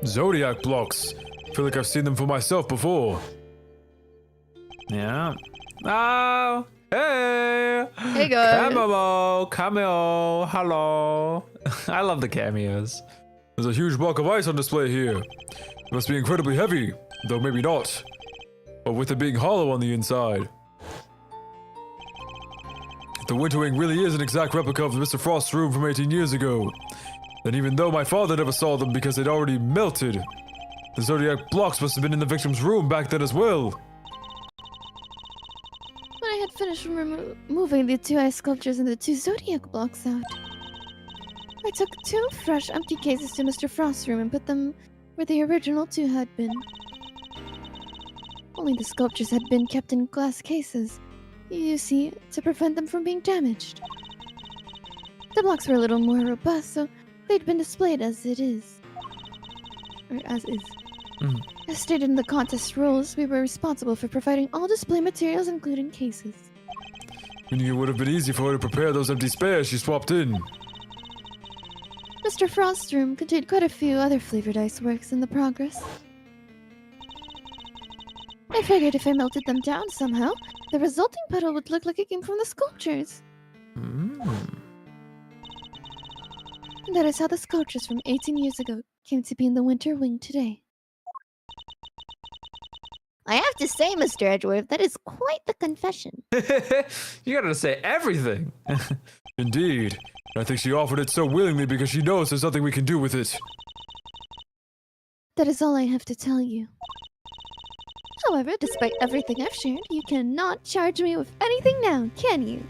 Zodiac blocks. I feel like I've seen them for myself before. Yeah. Oh, Hey! Hey, guys. Cameo, hello. I love the cameos. There's a huge block of ice on display here. It must be incredibly heavy, though maybe not. But with it being hollow on the inside. If the Winter Wing really is an exact replica of Mr. Frost's room from 18 years ago, then even though my father never saw them because they'd already melted, the Zodiac blocks must have been in the victim's room back then as well. When I had finished removing the 2 ice sculptures and the 2 Zodiac blocks out, I took 2 fresh empty cases to Mr. Frost's room and put them where the original 2 had been. Only the sculptures had been kept in glass cases, you see, to prevent them from being damaged. The blocks were a little more robust, so they'd been displayed as it is. Or as is. As stated in the contest rules, we were responsible for providing all display materials, including cases. Meaning it would have been easy for her to prepare those empty spares she swapped in. Mr. Frost's room contained quite a few other flavored ice works in the progress. I figured if I melted them down somehow, the resulting puddle would look like it came from the sculptures. And that is how the sculptures from 18 years ago came to be in the Winter Wing today. I have to say, Mr. Edgeworth, that is quite the confession. You gotta say everything. Indeed. I think she offered it so willingly because she knows there's nothing we can do with it. That is all I have to tell you. However, despite everything I've shared, you cannot charge me with anything now, can you?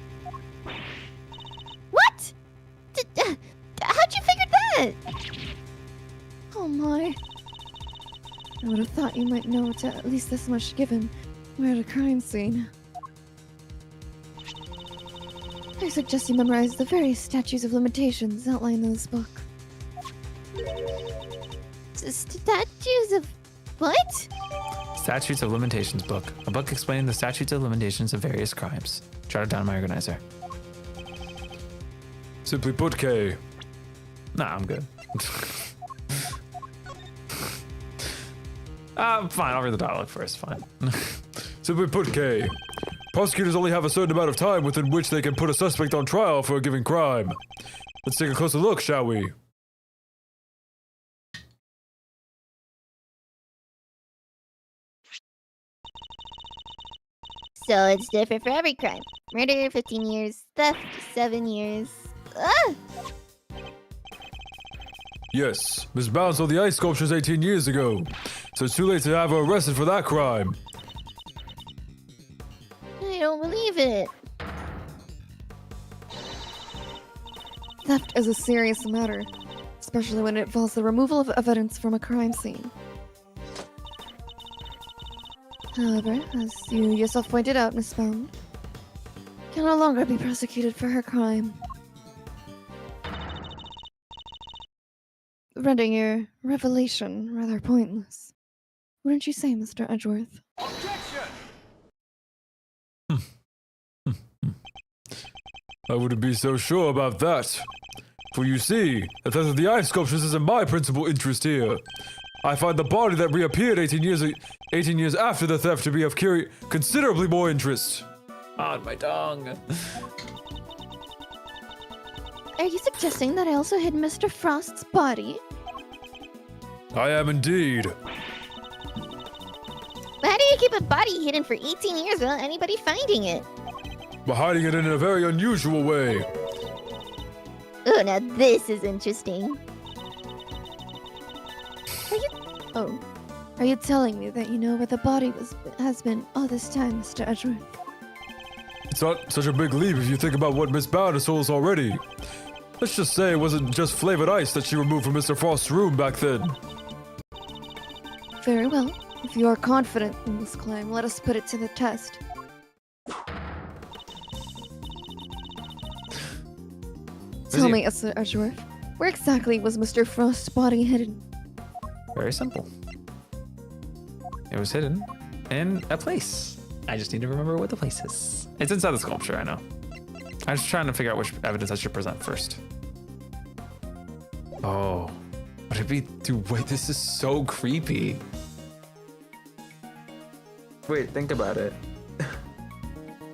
What? How'd you figure that? Oh my. I would have thought you might know to at least this much given we're at a crime scene. I suggest you memorize the various statutes of limitations outlined in this book. Statues of what? Statutes of Limitations book. A book explaining the statutes of limitations of various crimes. Jotted down in my organizer. Simply put, K. Nah, I'm good. Fine, I'll read the dialogue first, fine. Simply put, K. Prosecutors only have a certain amount of time within which they can put a suspect on trial for a given crime. Let's take a closer look, shall we? So it's different for every crime. Murder, 15 years. Theft, 7 years. Ah! Yes, Miss Bounce saw the ice sculptures 18 years ago, so it's too late to have her arrested for that crime. I don't believe it. Theft is a serious matter, especially when it involves the removal of evidence from a crime scene. However, as you yourself pointed out, Miss Bound can no longer be prosecuted for her crime, rendering your revelation rather pointless. Wouldn't you say, Mr. Edgeworth? I wouldn't be so sure about that. For you see, the theft of the ice sculptures isn't my principal interest here. I find the body that reappeared 18 years after the theft to be of considerably more interest. On my tongue. Are you suggesting that I also hid Mr. Frost's body? I am indeed. But how do you keep a body hidden for 18 years without anybody finding it? But hiding it in a very unusual way. Oh, now this is interesting. Are you telling me that you know where the body has been all this time, Mr. Edgeworth? It's not such a big leap if you think about what Miss Bound has told us already. Let's just say it wasn't just flavored ice that she removed from Mr. Frost's room back then. Very well. If you are confident in this claim, let us put it to the test. Tell me, Mr. Edgeworth, where exactly was Mr. Frost's body hidden? Very simple. It was hidden in a place. I just need to remember what the place is. It's inside the sculpture, I know. I was trying to figure out which evidence I should present first. Oh, would it be? Dude, wait, this is so creepy. Wait, think about it.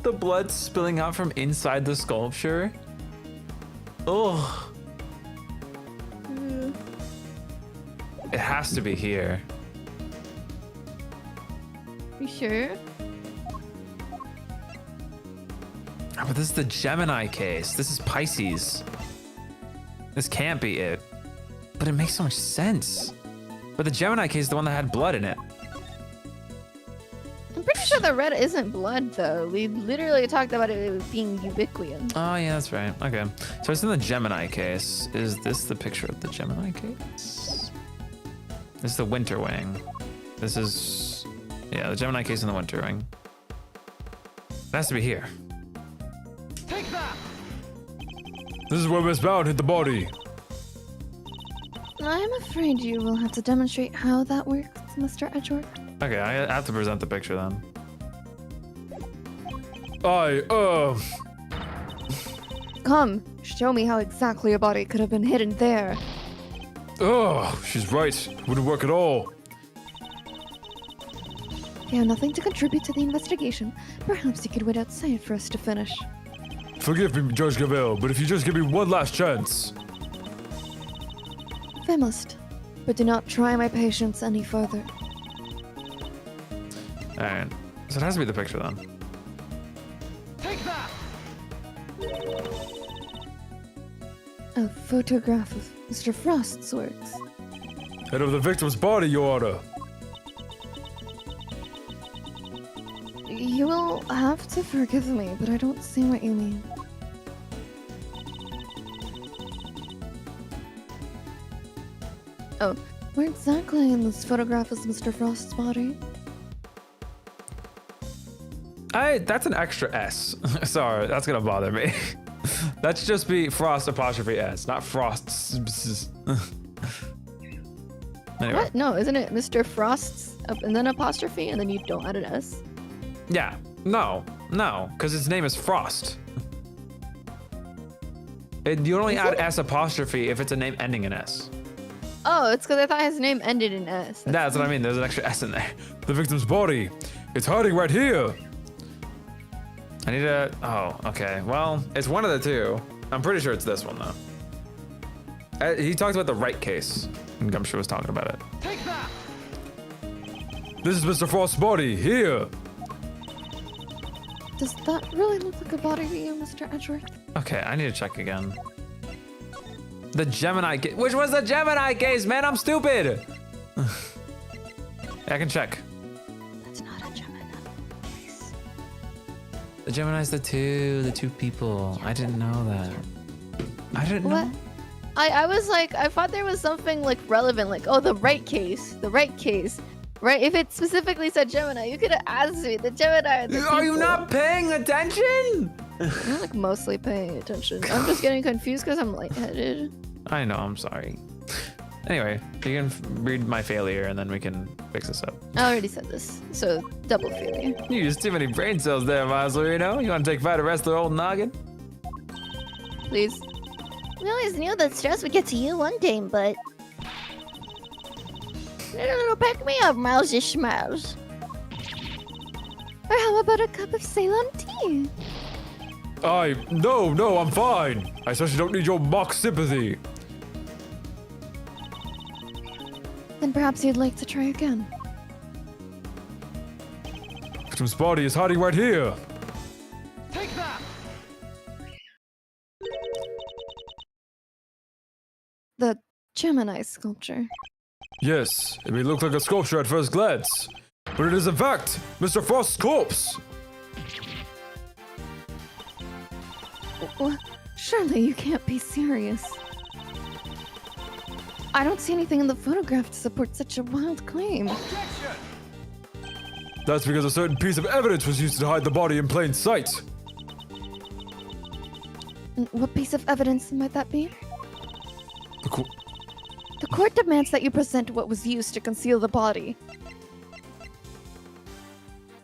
the blood spilling out from inside the sculpture. Oh. It has to be here. You sure? Oh, but this is the Gemini case. This is Pisces. This can't be it. But it makes so much sense. But the Gemini case is the one that had blood in it. I'm pretty sure the red isn't blood, though. We literally talked about it being ubiquitous. Oh, yeah, that's right. Okay. So it's in the Gemini case. Is this the picture of the Gemini case? This is the Winter Wing. This is... Yeah, the Gemini case in the Winter Wing. It has to be here. Take that! This is where Miss Bound hit the body. I'm afraid you will have to demonstrate how that works, Mr. Edgeworth. Okay, I have to present the picture then. Come, show me how exactly your body could have been hidden there. Oh, she's right. Wouldn't work at all. You have nothing to contribute to the investigation. Perhaps you could wait outside for us to finish. Forgive me, Judge Gavelle, but if you just give me one last chance. I must, but do not try my patience any further. Alright. So it has to be the picture then. Take that! A photograph of Mr. Frost's works. And of the victim's body, Your Honor. You will have to forgive me, but I don't see what you mean. Oh, where exactly in this photograph is Mr. Frost's body? That's an extra S. Sorry, that's gonna bother me. That should just be Frost apostrophe S, not Frost's. Anyway. What? No, isn't it Mr. Frost's and then apostrophe and then you don't add an S? Yeah, no, because his name is Frost. You only add S apostrophe if it's a name ending in S. Oh, it's because I thought his name ended in S. That's what I mean. There's an extra S in there. The victim's body. It's hiding right here. I need to. Oh, okay. Well, it's one of the two. I'm pretty sure it's this one though. He talked about the Wright case, and Gumshoe was talking about it. Take that. This is Mr. Frost's body here. Does that really look like a body to you, Mr. Edgeworth? Okay, I need to check again. The Gemini case. Which was the Gemini case, man? I'm stupid. I can check. That's not a Gemini case. The Gemini's the two people. I didn't know that. I didn't know. What? I was like, I thought there was something like relevant, like, oh, the Wright case. Right? If it specifically said Gemini, you could have asked me. The Gemini are the Are you people. not paying attention? I'm like mostly paying attention. I'm just getting confused because I'm lightheaded. I know, I'm sorry. Anyway, you can read my failure and then we can fix this up. I already said this, so double failure. You used too many brain cells there, Miser, you know? You want to take 5 to rest the old noggin? Please. We always knew that stress would get to you one day, but... It'll pack me up, Miles Schmiles. Or how about a cup of Ceylon tea? No, I'm fine. I especially don't need your mock sympathy. Then perhaps you'd like to try again. Victim's body is hiding right here. Take that! The Gemini sculpture. Yes, it may look like a sculpture at first glance, but it is in fact Mr. Frost's corpse. What? Surely you can't be serious. I don't see anything in the photograph to support such a wild claim. That's because a certain piece of evidence was used to hide the body in plain sight. What piece of evidence might that be? The The court demands that you present what was used to conceal the body.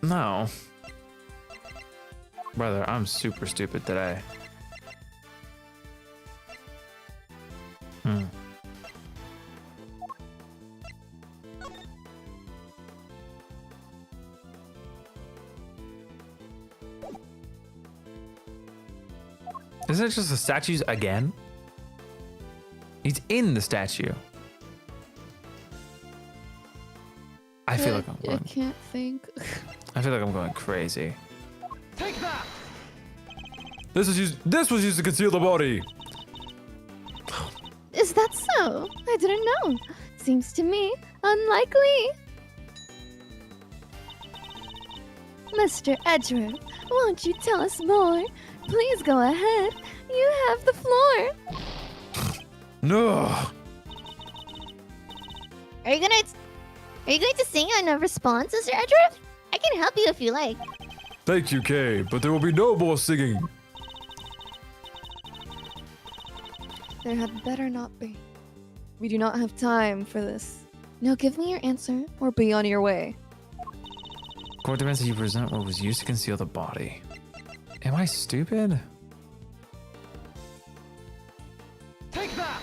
No. Brother, I'm super stupid today. Isn't it just the statues again? He's in the statue. I feel like I'm I going. can't think. I feel like I'm going crazy. Take that! This was used to conceal the body. Is that so? I didn't know. Seems to me unlikely. Mr. Edgeworth, won't you tell us more? Please go ahead. You have the floor. No. Are you going to sing on a response, Mr. Edgeworth? I can help you if you like. Thank you, Kay, but there will be no more singing. There had better not be. We do not have time for this. Now give me your answer or be on your way. Court demands that you present what was used to conceal the body. Am I stupid? Take that!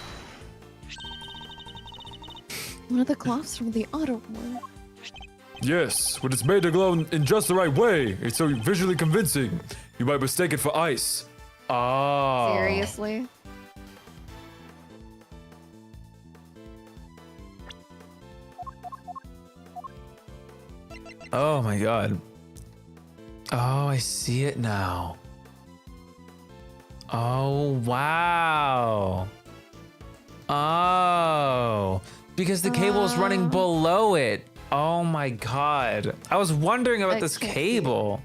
One of the cloths from the auto war. Yes, when it's made to glow in just the right way, it's so visually convincing. You might mistake it for ice. Oh. Seriously? Oh my god. Oh, I see it now. Oh, wow. Oh. Because the cable is running below it. Oh my god. I was wondering about this cable.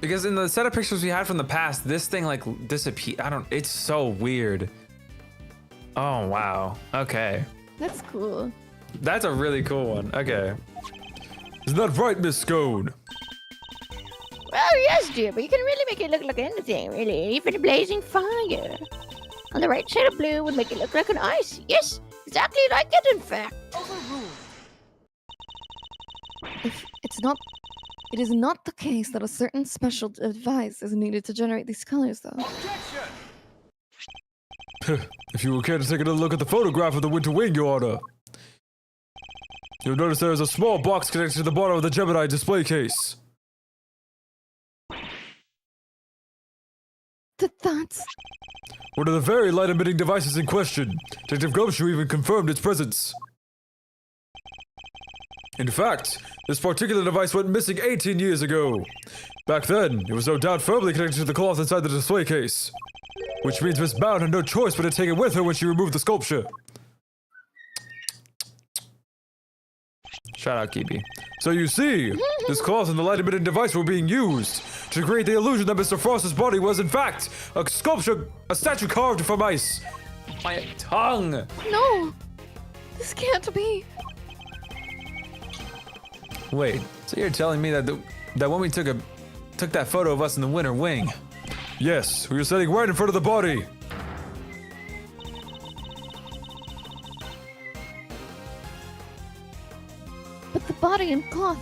Because in the set of pictures we had from the past, this thing like disappeared. It's so weird. Oh, wow. Okay. That's cool. That's a really cool one. Okay. Isn't that right, Miss Scone? Well, yes, dear, but you can really make it look like anything, really. Even a blazing fire. On the right side of blue would make it look like an ice. Yes, exactly like it, in fact. It is not the case that a certain special device is needed to generate these colors, though. If you will care to take another look at the photograph of the winter wing, Your Honor. You'll notice there is a small box connected to the bottom of the Gemini display case. That's... One of the very light-emitting devices in question. Detective Gumshoe even confirmed its presence. In fact, this particular device went missing 18 years ago. Back then, it was no doubt firmly connected to the cloth inside the display case. Which means Miss Bound had no choice but to take it with her when she removed the sculpture. Shout out, Kibi. So you see, this cloth and the light-emitting device were being used to create the illusion that Mr. Frost's body was in fact a sculpture, a statue carved from ice. My tongue! No! This can't be. Wait, so you're telling me that that when we took that photo of us in the winter wing? Yes, we were standing right in front of the body. But the body and cloth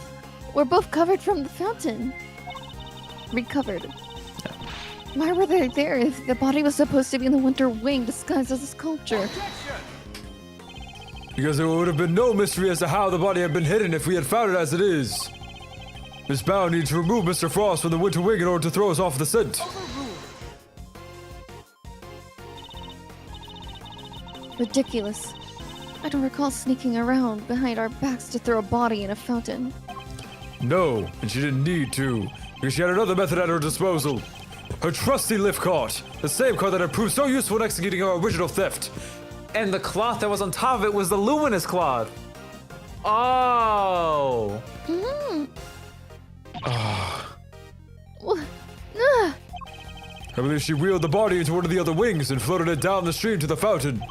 were both covered from the fountain. Recovered. Why were they there if the body was supposed to be in the winter wing disguised as a sculpture? Because there would have been no mystery as to how the body had been hidden if we had found it as it is. Miss Bound needed to remove Mr. Frost from the winter wing in order to throw us off the scent. Ridiculous. I don't recall sneaking around behind our backs to throw a body in a fountain. No, and she didn't need to, because she had another method at her disposal. Her trusty lift cart, the same cart that had proved so useful in executing our original theft. And the cloth that was on top of it was the luminous cloth. Oh. I believe she wheeled the body into one of the other wings and floated it down the stream to the fountain.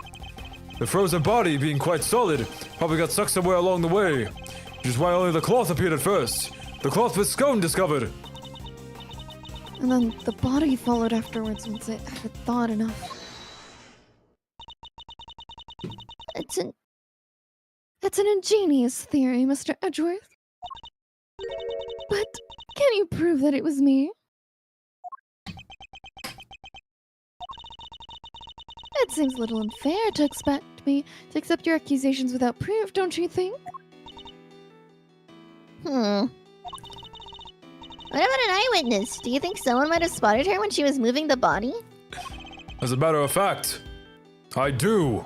The frozen body, being quite solid, probably got stuck somewhere along the way, which is why only the cloth appeared at first. The cloth Miss Scone discovered. And then the body followed afterwards once it had thawed enough. It's an ingenious theory, Mr. Edgeworth. But can you prove that it was me? It seems a little unfair to expect me to accept your accusations without proof, don't you think? What about an eyewitness? Do you think someone might have spotted her when she was moving the body? As a matter of fact, I do.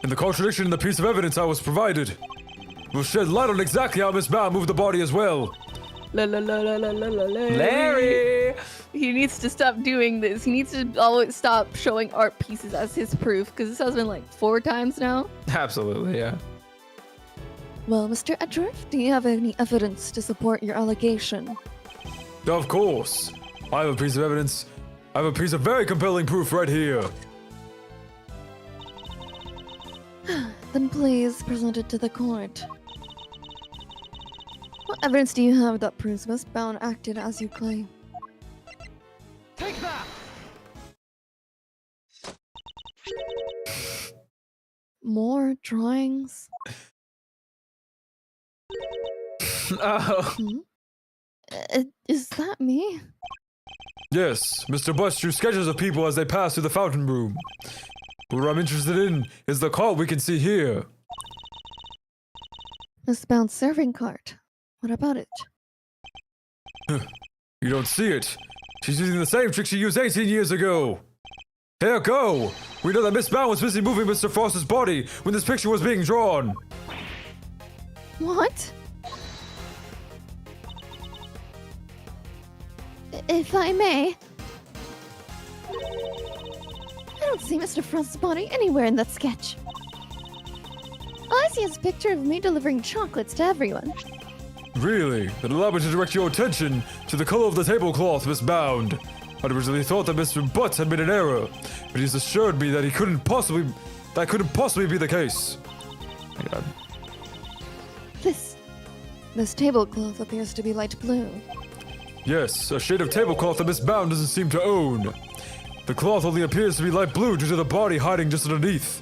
And the contradiction in the piece of evidence I was provided will shed light on exactly how Miss Bound moved the body as well. Larry! He needs to stop doing this. He needs to always stop showing art pieces as his proof, because this has been like 4 times now. Absolutely, yeah. Well, Mr. Edgeworth, do you have any evidence to support your allegation? Of course. I have a piece of evidence. I have a piece of very compelling proof right here. Then please present it to the court. What evidence do you have that proves Miss Bound acted as you claim? Take that! More drawings? Oh. Is that me? Yes, Mr. Bust drew sketches of people as they pass through the fountain room. But what I'm interested in is the cart we can see here. Miss Bound's serving cart. What about it? You don't see it. She's using the same trick she used 18 years ago. Here, go! We know that Miss Bound was busy moving Mr. Frost's body when this picture was being drawn. What? If I may. I don't see Mr. Frost's body anywhere in that sketch. All I see is a picture of me delivering chocolates to everyone. Really? Then allow me to direct your attention to the color of the tablecloth, Miss Bound. I'd originally thought that Mr. Butts had made an error, but he's assured me that that couldn't possibly be the case. My God. This tablecloth appears to be light blue. Yes, a shade of tablecloth that Miss Bound doesn't seem to own. The cloth only appears to be light blue due to the body hiding just underneath.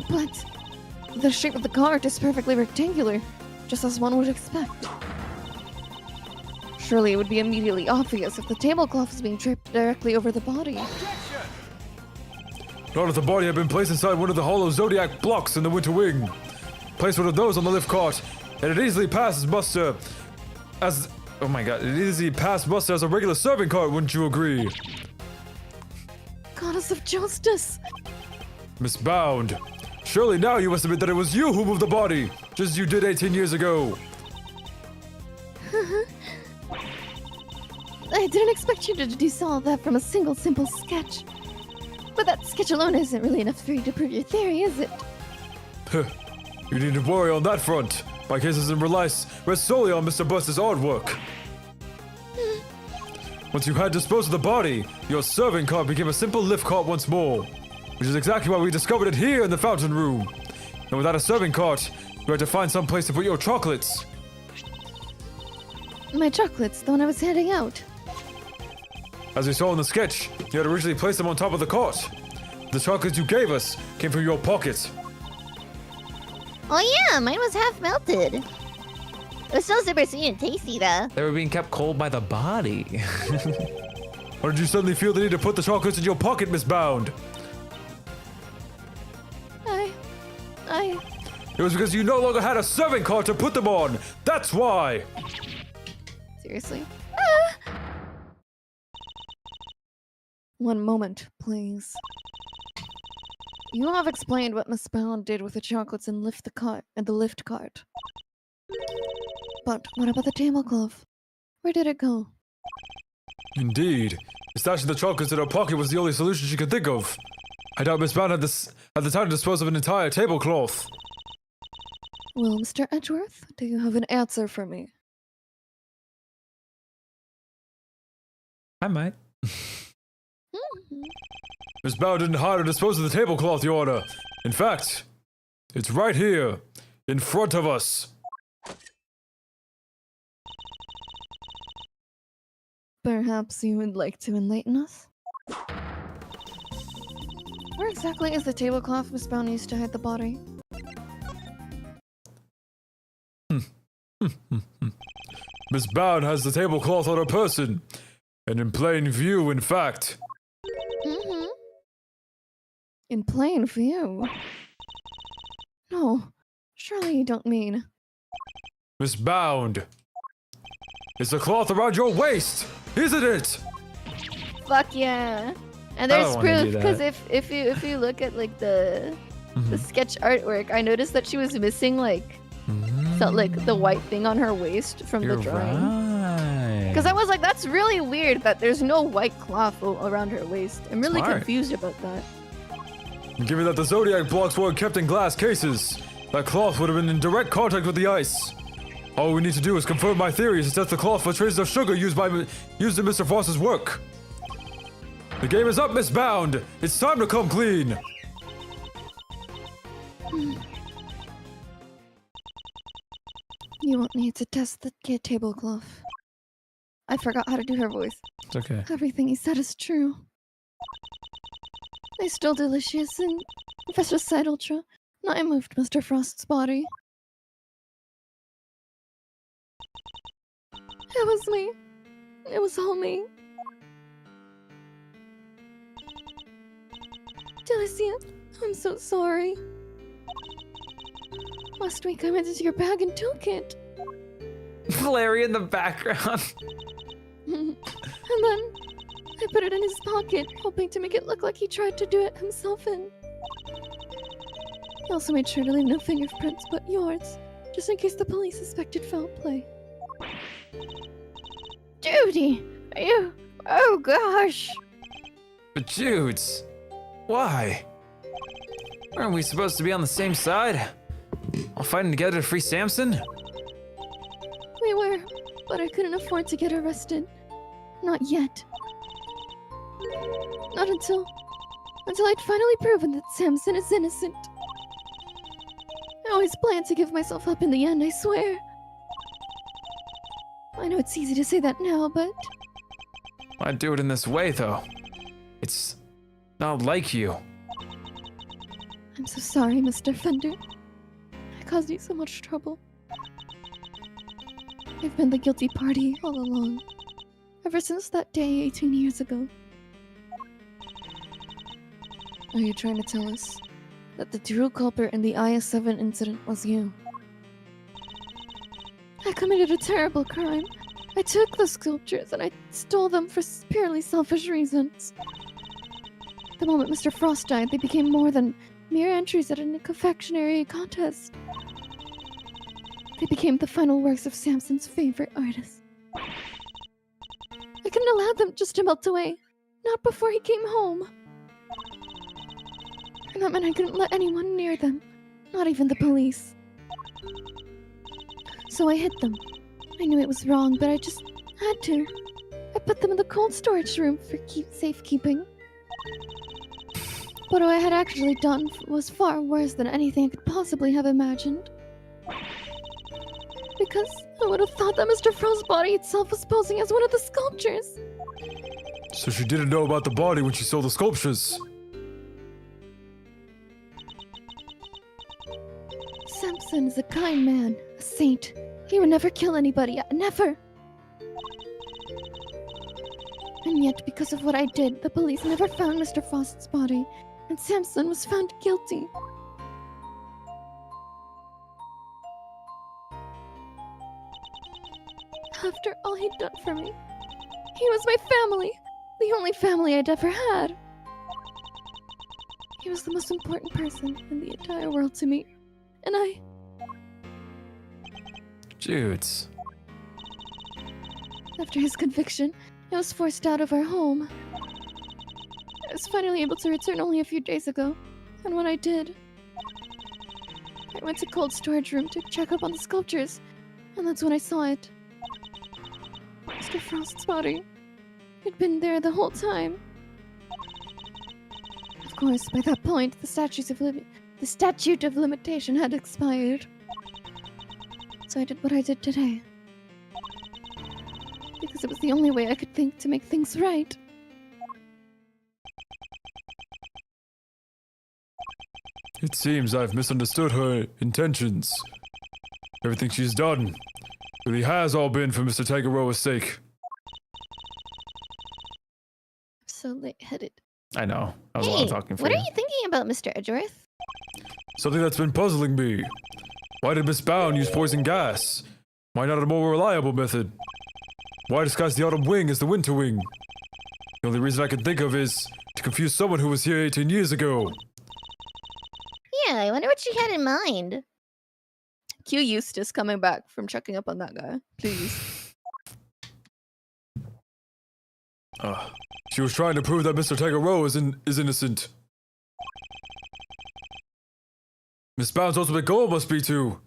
But the shape of the cart is perfectly rectangular, just as one would expect. Surely it would be immediately obvious if the tablecloth was being draped directly over the body. Not if the body had been placed inside one of the hollow zodiac blocks in the winter wing. Place one of those on the lift cart, and it easily passes muster as... Oh my God, it easily passed muster as a regular serving cart, wouldn't you agree? Goddess of justice! Miss Bound, surely now you must admit that it was you who moved the body, just as you did 18 years ago. I didn't expect you to deduce all that from a single simple sketch. But that sketch alone isn't really enough for you to prove your theory, is it? You needn't worry on that front. My case doesn't rest solely on Mr. Bust's artwork. Once you had disposed of the body, your serving cart became a simple lift cart once more, which is exactly why we discovered it here in the fountain room. And without a serving cart, you had to find some place to put your chocolates. My chocolates, the one I was handing out. As we saw in the sketch, you had originally placed them on top of the cart. The chocolates you gave us came from your pocket. Oh yeah, mine was half melted. It was still super sweet and tasty though. They were being kept cold by the body. Or did you suddenly feel the need to put the chocolates in your pocket, Miss Bound? It was because you no longer had a serving cart to put them on. That's why. Seriously? One moment, please. You have explained what Miss Bound did with the chocolates and the lift cart. But what about the tablecloth? Where did it go? Indeed. Stashing the chocolates in her pocket was the only solution she could think of. I doubt Miss Bound had the time to dispose of an entire tablecloth. Well, Mr. Edgeworth, do you have an answer for me? I might. Miss Bound didn't hide or dispose of the tablecloth, Your Honor. In fact, it's right here, in front of us. Perhaps you would like to enlighten us? Where exactly is the tablecloth Miss Bound used to hide the body? Miss Bound has the tablecloth on her person, and in plain view, in fact. In plain view? No, surely you don't mean... Miss Bound. It's the cloth around your waist, isn't it? Fuck yeah. And I there's don't wanna do proof because that. if you look at like the sketch artwork, I noticed that she was missing like the white thing on her waist from You're the drawing. right. Because I was like, that's really weird that there's no white cloth around her waist. I'm really Smart. confused about that. Given that the Zodiac blocks were kept in glass cases, that cloth would have been in direct contact with the ice. All we need to do is confirm my theories and test the cloth for traces of sugar used in Mr. Frost's work. The game is up, Miss Bound. It's time to come clean. You won't need to test the tablecloth. I forgot how to do her voice. It's okay. Everything he said is true. They're still delicious, and Professor Side Ultra, and I moved Mr. Frost's body. It was me. It was all me. Delicia, I'm so sorry. Last week I went into your bag and took it. Larry in the background. And then I put it in his pocket, hoping to make it look like he tried to do it himself and... He also made sure to leave no fingerprints but yours, just in case the police suspected foul play. Judy, are you? Oh gosh. But Judes, why? Aren't we supposed to be on the same side? All fighting together to free Samson? We were, but I couldn't afford to get arrested. Not yet. Not until I'd finally proven that Samson is innocent. I always planned to give myself up in the end, I swear. I know it's easy to say that now, but... Why do it in this way, though? It's not like you. I'm so sorry, Mr. Fender. I caused you so much trouble. I've been the guilty party all along. Ever since that day 18 years ago. Are you trying to tell us that the true culprit in the IS-7 incident was you? I committed a terrible crime. I took the sculptures and I stole them for purely selfish reasons. The moment Mr. Frost died, they became more than mere entries at a confectionery contest. They became the final works of Samson's favorite artist. I couldn't allow them just to melt away. Not before he came home. And that meant I couldn't let anyone near them. Not even the police. So I hid them. I knew it was wrong, but I just had to. I put them in the cold storage room for safekeeping. But what I had actually done was far worse than anything I could possibly have imagined. Because I would have thought that Mr. Frost's body itself was posing as one of the sculptures. So she didn't know about the body when she stole the sculptures. Samson is a kind man, a saint. He would never kill anybody, never. And yet, because of what I did, the police never found Mr. Frost's body, and Samson was found guilty. After all he'd done for me, he was my family, the only family I'd ever had. He was the most important person in the entire world to me, and I... Judes. After his conviction, I was forced out of our home. I was finally able to return only a few days ago, and when I did, I went to cold storage room to check up on the sculptures, and that's when I saw it. Mr. Frost's body. He'd been there the whole time. Of course, by that point, the statute of limitation had expired. So I did what I did today. Because it was the only way I could think to make things right. It seems I've misunderstood her intentions. Everything she's done really has all been for Mr. Tagaroa's sake. So lightheaded. I know. I was a lot Hey, of talking for what you. are you thinking about, Mr. Edgeworth? Something that's been puzzling me. Why did Miss Bound use poison gas? Why not a more reliable method? Why disguise the autumn wing as the winter wing? The only reason I can think of is to confuse someone who was here 18 years ago. Yeah, I wonder what she had in mind. Cue Eustace coming back from checking up on that guy, please. She was trying to prove that Mr. Tegaro is innocent. Miss Bound's ultimate goal must be to...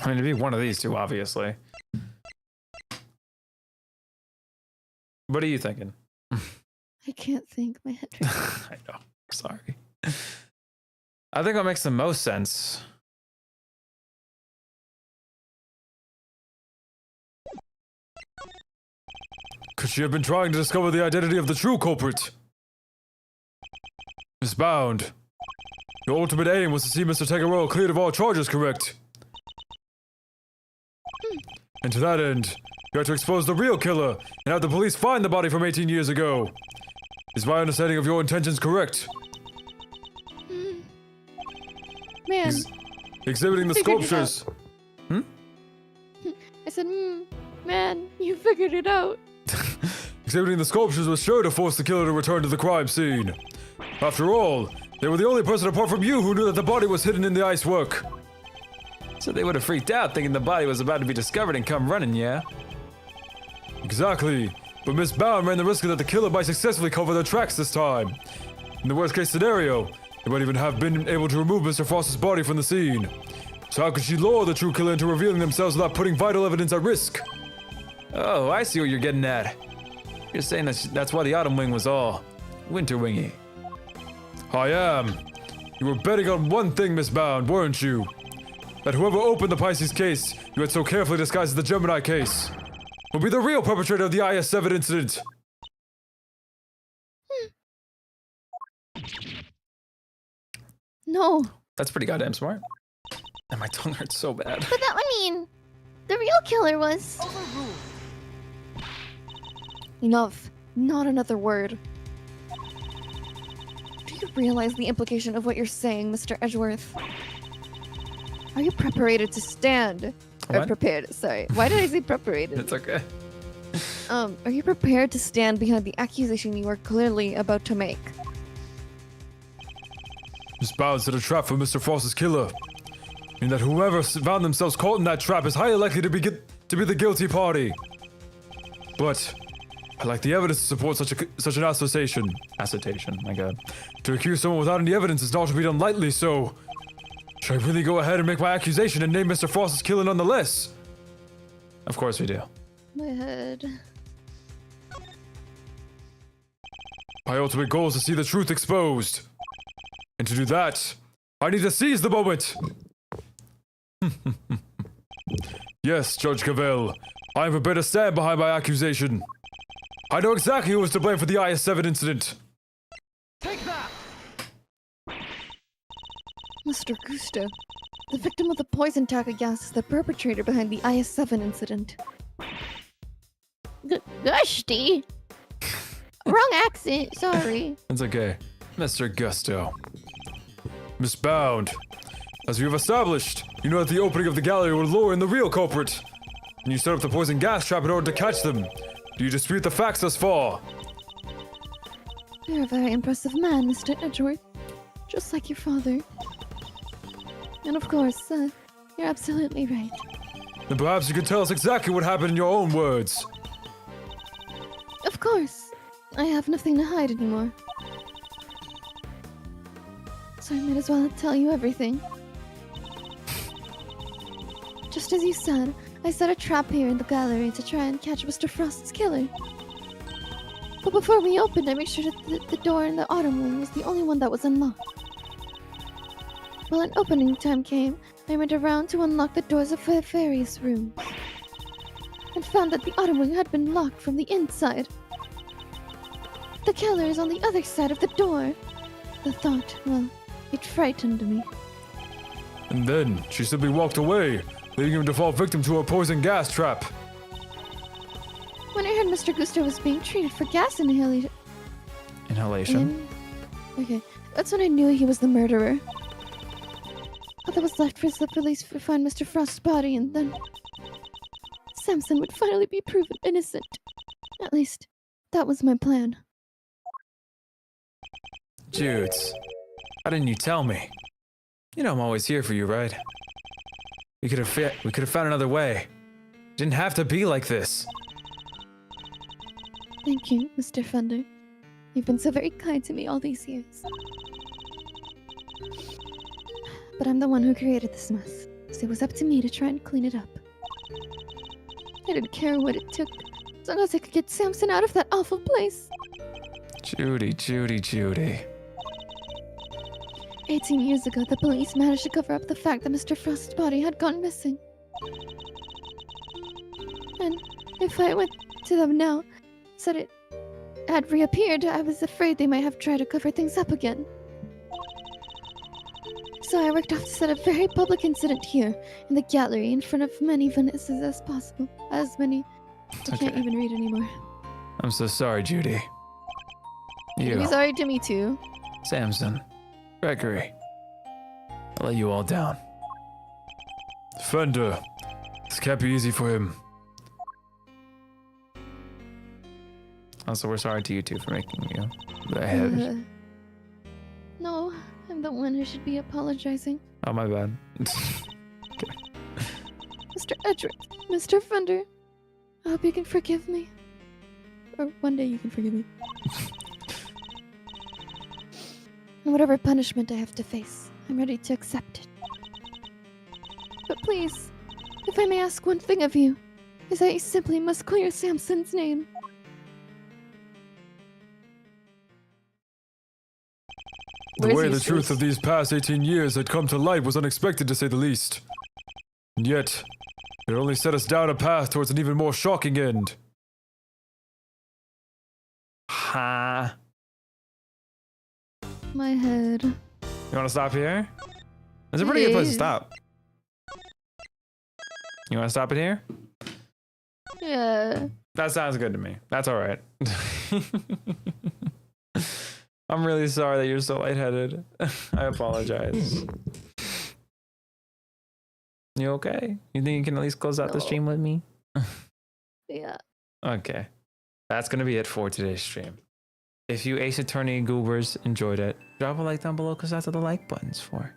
I mean, it'd be one of these two, obviously. What are you thinking? I can't think. My head hurts. I know. Sorry. I think what makes the most sense. Could she have been trying to discover the identity of the true culprit? Miss Bound, your ultimate aim was to see Mr. Tegaro cleared of all charges, correct? And to that end, you had to expose the real killer and have the police find the body from 18 years ago. Is my understanding of your intentions correct? Man. Exhibiting the Figured it sculptures. I said, man, you figured it out. Exhibiting the sculptures was sure to force the killer to return to the crime scene. After all, they were the only person apart from you who knew that the body was hidden in the icework. So they would have freaked out thinking the body was about to be discovered and come running, yeah? Exactly. But Miss Bound ran the risk that the killer might successfully cover their tracks this time. In the worst case scenario, they might even have been able to remove Mr. Frost's body from the scene. So how could she lure the true killer into revealing themselves without putting vital evidence at risk? Oh, I see what you're getting at. You're saying that's why the autumn wing was all winter wingy. I am. You were betting on one thing, Miss Bound, weren't you? That whoever opened the Pisces case you had so carefully disguised as the Gemini case will be the real perpetrator of the IS-7 incident. No. That's pretty goddamn smart. And my tongue hurts so bad. But that would mean the real killer was... Enough. Not another word. Do you realize the implication of what you're saying, Mr. Edgeworth? Are you prepared to stand? Or What? prepared, sorry. Why did I say prepared? It's okay. Are you prepared to stand behind the accusation you are clearly about to make? Miss Bound set a trap for Mr. Frost's killer. And that whoever found themselves caught in that trap is highly likely to be the guilty party. But I lack the evidence to support such an assertion. Assertion, my god. To accuse someone without any evidence is not to be done lightly, so... Should I really go ahead and make my accusation and name Mr. Frost's killer nonetheless? Of course we do. My head. My ultimate goal is to see the truth exposed. And to do that, I need to seize the moment! Yes, Judge Cavell, I am prepared to stand behind my accusation. I know exactly who was to blame for the IS-7 incident. Mr. Gusto, the victim of the poison Taka gas is the perpetrator behind the IS-7 incident. Gusty? Wrong accent, sorry. It's okay. Mr. Gusto. Miss Bound, as we have established, you know that the opening of the gallery will lure in the real culprit. And you set up the poison gas trap in order to catch them. Do you dispute the facts thus far? You're a very impressive man, Mr. Edgeworth. Just like your father. And of course, you're absolutely right. Then perhaps you could tell us exactly what happened in your own words. Of course. I have nothing to hide anymore. So I might as well tell you everything. Just as you said, I set a trap here in the gallery to try and catch Mr. Frost's killer. But before we opened, I made sure that the door in the autumn wing was the only one that was unlocked. When opening time came, I went around to unlock the doors of the various rooms, and found that the autumn wing had been locked from the inside. The killer is on the other side of the door. The thought, well, it frightened me. And then she simply walked away, leaving him to fall victim to a poison gas trap. When I heard Mr. Gusto was being treated for gas inhalation. Inhalation. Okay, that's when I knew he was the murderer. All that was left was the police to find Mr. Frost's body, and then Samson would finally be proven innocent. At least, that was my plan. Judes, why didn't you tell me? You know I'm always here for you, right? We could have found another way. It didn't have to be like this. Thank you, Mr. Fender. You've been so very kind to me all these years. But I'm the one who created this mess, so it was up to me to try and clean it up. I didn't care what it took, as long as I could get Samson out of that awful place. Judy, Judy, Judy. 18 years ago, the police managed to cover up the fact that Mr. Frost's body had gone missing. And if I went to them now, said it had reappeared, I was afraid they might have tried to cover things up again. So I worked off to set a very public incident here, in the gallery, in front of many witnesses as possible. As many. I can't even read anymore. I'm so sorry, Judy. You'd be sorry to me too. Samson, Gregory, I let you all down. Fender, this can't be easy for him. Also, we're sorry to you two for making you the head. No, I'm the one who should be apologizing. Oh, my bad. Mr. Edric, Mr. Fender, I hope you can forgive me. Or one day you can forgive me. And whatever punishment I have to face, I'm ready to accept it. But please, if I may ask one thing of you, is that you simply must clear Samson's name. The way the truth of these past 18 years had come to light was unexpected, to say the least. And yet, it only set us down a path towards an even more shocking end. Ha. My head. You want to stop here? It's a pretty good place to stop. You want to stop it here? Yeah. That sounds good to me. That's all right. I'm really sorry that you're so lightheaded. I apologize. You okay? You think you can at least close out the stream with me? Yeah. Okay. That's going to be it for today's stream. If you Ace Attorney goobers enjoyed it, drop a like down below because that's what the like button's for.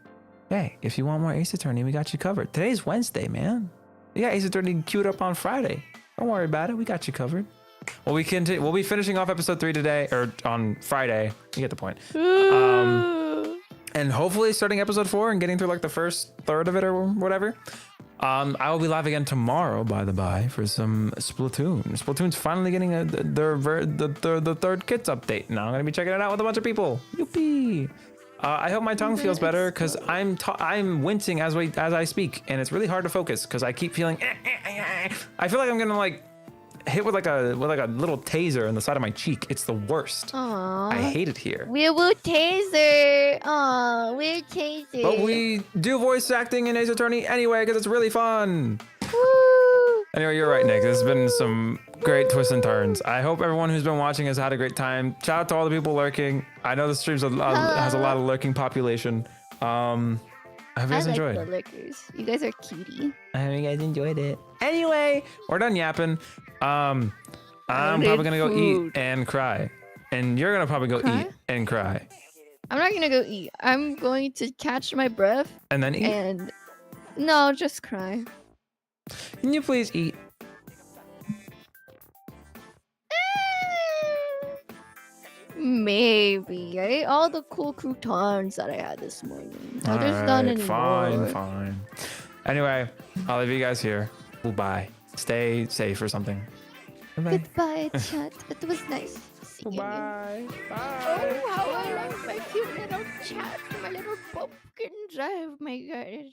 Hey, if you want more Ace Attorney, we got you covered. Today's Wednesday, man. We got Ace Attorney queued up on Friday. Don't worry about it. We got you covered. Well, we'll be finishing off episode 3 today, or on Friday. You get the point. And hopefully starting episode 4 and getting through like the first third of it or whatever. I will be live again tomorrow, by the by, for some Splatoon. Splatoon's finally getting the third kits update. Now I'm gonna be checking it out with a bunch of people. Yippee! I hope my tongue feels better because I'm wincing as I speak, and it's really hard to focus because I keep feeling. I feel like I'm gonna like hit with like a little taser in the side of my cheek. It's the worst. Aww. I hate it here. Wee woo taser. Aw, weird taser. But we do voice acting in Ace Attorney anyway because it's really fun. Woo. Anyway, you're right, Nick. There's been some great twists and turns. I hope everyone who's been watching has had a great time. Shout out to all the people lurking. I know the stream has a lot of lurking population. I hope you guys enjoyed. I like the liquors. You guys are cutie. I hope you guys enjoyed it. Anyway, we're done yapping. I'm probably gonna go eat and cry, and you're gonna probably go eat and cry. I'm not gonna go eat. I'm going to catch my breath and then eat. And no, just cry. Can you please eat? Maybe. I ate all the cool croutons that I had this morning. Now there's none anymore. Fine. Anyway, I'll leave you guys here. Goodbye. Stay safe or something. Bye. Goodbye, chat. It was nice seeing you. Bye. Oh, how I love my cute little chat, my little pumpkins. Oh my god.